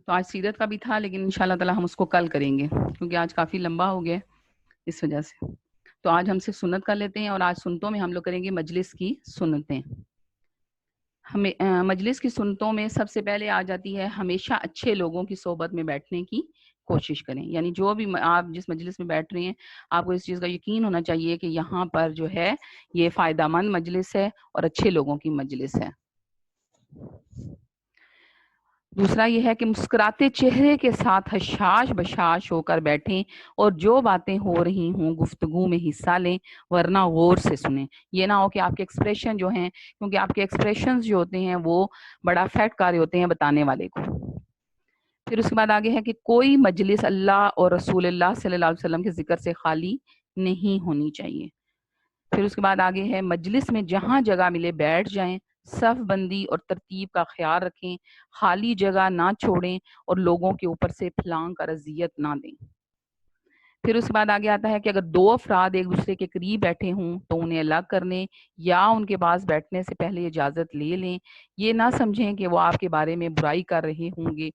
تو آج سیرت کا بھی تھا، لیکن انشاءاللہ تعالیٰ ہم اس کو کل کریں گے، کیونکہ آج کافی لمبا ہو گیا اس وجہ سے۔ تو آج ہم سے سنت کر لیتے ہیں، اور آج سنتوں میں ہم لوگ کریں گے مجلس کی سنتیں۔ ہمیں مجلس کی سنتوں میں سب سے پہلے آ جاتی ہے ہمیشہ اچھے لوگوں کی صحبت میں بیٹھنے کی کوشش کریں۔ یعنی جو بھی آپ جس مجلس میں بیٹھ رہے ہیں، آپ کو اس چیز کا یقین ہونا چاہیے کہ یہاں پر جو ہے یہ فائدہ مند مجلس ہے اور اچھے لوگوں کی مجلس ہے۔ دوسرا یہ ہے کہ مسکراتے چہرے کے ساتھ حشاش بشاش ہو کر بیٹھیں، اور جو باتیں ہو رہی ہوں گفتگو میں حصہ لیں، ورنہ غور سے سنیں۔ یہ نہ ہو کہ آپ کے ایکسپریشن جو ہیں، کیونکہ آپ کے ایکسپریشنز جو ہوتے ہیں وہ بڑا افیکٹ کاری ہوتے ہیں بتانے والے کو۔ پھر اس کے بعد آگے ہے کہ کوئی مجلس اللہ اور رسول اللہ صلی اللہ علیہ وسلم کے ذکر سے خالی نہیں ہونی چاہیے۔ پھر اس کے بعد آگے ہے مجلس میں جہاں جگہ ملے بیٹھ جائیں، صف بندی اور ترتیب کا خیال رکھیں، خالی جگہ نہ چھوڑیں، اور لوگوں کے اوپر سے پھلانگ کر اذیت نہ دیں۔ پھر اس کے بعد آگے آتا ہے کہ اگر دو افراد ایک دوسرے کے قریب بیٹھے ہوں تو انہیں الگ کرنے یا ان کے پاس بیٹھنے سے پہلے اجازت لے لیں۔ یہ نہ سمجھیں کہ وہ آپ کے بارے میں برائی کر رہے ہوں گے،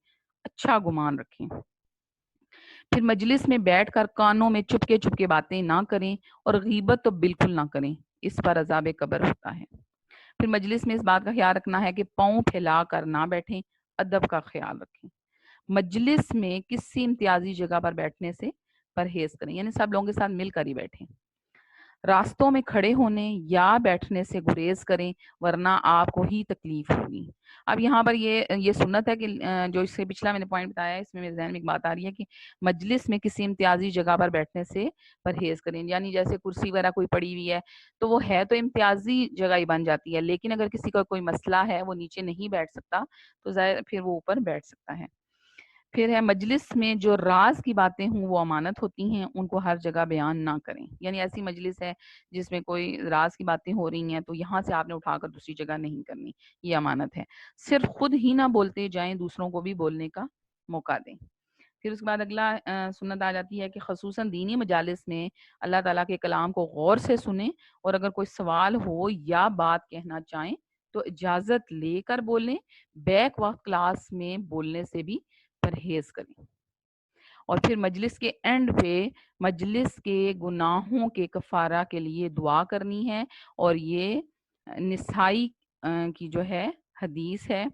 اچھا گمان رکھیں۔ پھر مجلس میں بیٹھ کر کانوں میں چپ کے باتیں نہ کریں، اور غیبت تو بالکل نہ کریں، اس پر عذاب قبر ہوتا ہے۔ پھر مجلس میں اس بات کا خیال رکھنا ہے کہ پاؤں پھیلا کر نہ بیٹھیں، ادب کا خیال رکھیں۔ مجلس میں کسی امتیازی جگہ پر بیٹھنے سے پرہیز کریں، یعنی سب لوگوں کے ساتھ مل کر ہی بیٹھیں۔ راستوں میں کھڑے ہونے یا بیٹھنے سے گریز کریں، ورنہ آپ کو ہی تکلیف ہوگی۔ اب یہاں پر یہ سنت ہے کہ جو اس سے پچھلا میں نے پوائنٹ بتایا ہے، اس میں میرے ذہن میں ایک بات آ رہی ہے کہ مجلس میں کسی امتیازی جگہ پر بیٹھنے سے پرہیز کریں، یعنی جیسے کرسی وغیرہ کوئی پڑی ہوئی ہے تو وہ ہے تو امتیازی جگہ ہی بن جاتی ہے، لیکن اگر کسی کا کوئی مسئلہ ہے وہ نیچے نہیں بیٹھ سکتا تو ظاہر پھر وہ اوپر بیٹھ سکتا ہے۔ پھر ہے مجلس میں جو راز کی باتیں ہوں وہ امانت ہوتی ہیں، ان کو ہر جگہ بیان نہ کریں. یعنی ایسی مجلس ہے جس میں کوئی راز کی باتیں ہو رہی ہیں تو یہاں سے آپ نے اٹھا کر دوسری جگہ نہیں کرنی، یہ امانت ہے. صرف خود ہی نہ بولتے جائیں، دوسروں کو بھی بولنے کا موقع دیں. پھر اس کے بعد اگلا سنت آ جاتی ہے کہ خصوصاً دینی مجالس میں اللہ تعالیٰ کے کلام کو غور سے سنیں، اور اگر کوئی سوال ہو یا بات کہنا چاہیں تو اجازت لے کر بولیں. بیک وقت کلاس میں بولنے سے بھی پرہیز کریں. اور پھر مجلس کے اینڈ پہ مجلس کے گناہوں کے کفارہ کے لیے دعا کرنی ہے، اور یہ نسائی کی جو ہے حدیث ہے،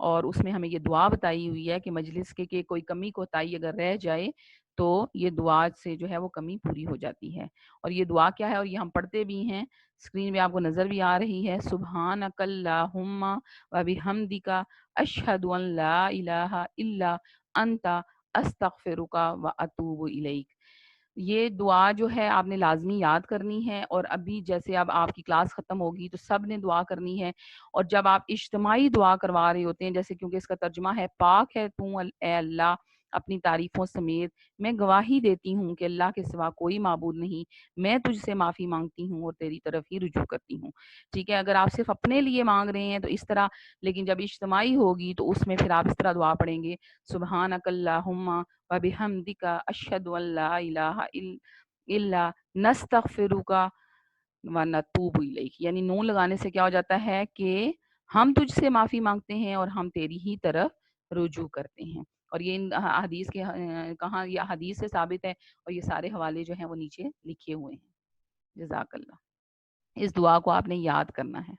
اور اس میں ہمیں یہ دعا بتائی ہوئی ہے کہ مجلس کے کوئی کمی کوتاہی اگر رہ جائے تو یہ دعا سے جو ہے وہ کمی پوری ہو جاتی ہے. اور یہ دعا کیا ہے، اور یہ ہم پڑھتے بھی ہیں، اسکرین پہ آپ کو نظر بھی آ رہی ہے. سبحانک اللہم و بحمدک اشہد ان لا الہ الا انت استغفرک و اتوب الیک. یہ دعا جو ہے آپ نے لازمی یاد کرنی ہے، اور ابھی جیسے اب آپ کی کلاس ختم ہوگی تو سب نے دعا کرنی ہے. اور جب آپ اجتماعی دعا کروا رہے ہوتے ہیں، جیسے کیونکہ اس کا ترجمہ ہے پاک ہے تو اے اللہ اپنی تعریفوں سمیت، میں گواہی دیتی ہوں کہ اللہ کے سوا کوئی معبود نہیں، میں تجھ سے معافی مانگتی ہوں اور تیری طرف ہی رجوع کرتی ہوں. ٹھیک ہے، اگر آپ صرف اپنے لیے مانگ رہے ہیں تو اس طرح، لیکن جب اجتماعی ہوگی تو اس میں پھر آپ اس طرح دعا پڑھیں گے، سبحانک اللہم و بحمدک اشہد ان لا الہ الا نستغفرک و نتوب الیک. یعنی نون لگانے سے کیا ہو جاتا ہے کہ ہم تجھ سے معافی مانگتے ہیں اور ہم تیری ہی طرف رجوع کرتے ہیں. اور یہ ان حدیث کے کہاں، یہ حدیث سے ثابت ہے، اور یہ سارے حوالے جو ہیں وہ نیچے لکھے ہوئے ہیں. جزاک اللہ. اس دعا کو آپ نے یاد کرنا ہے.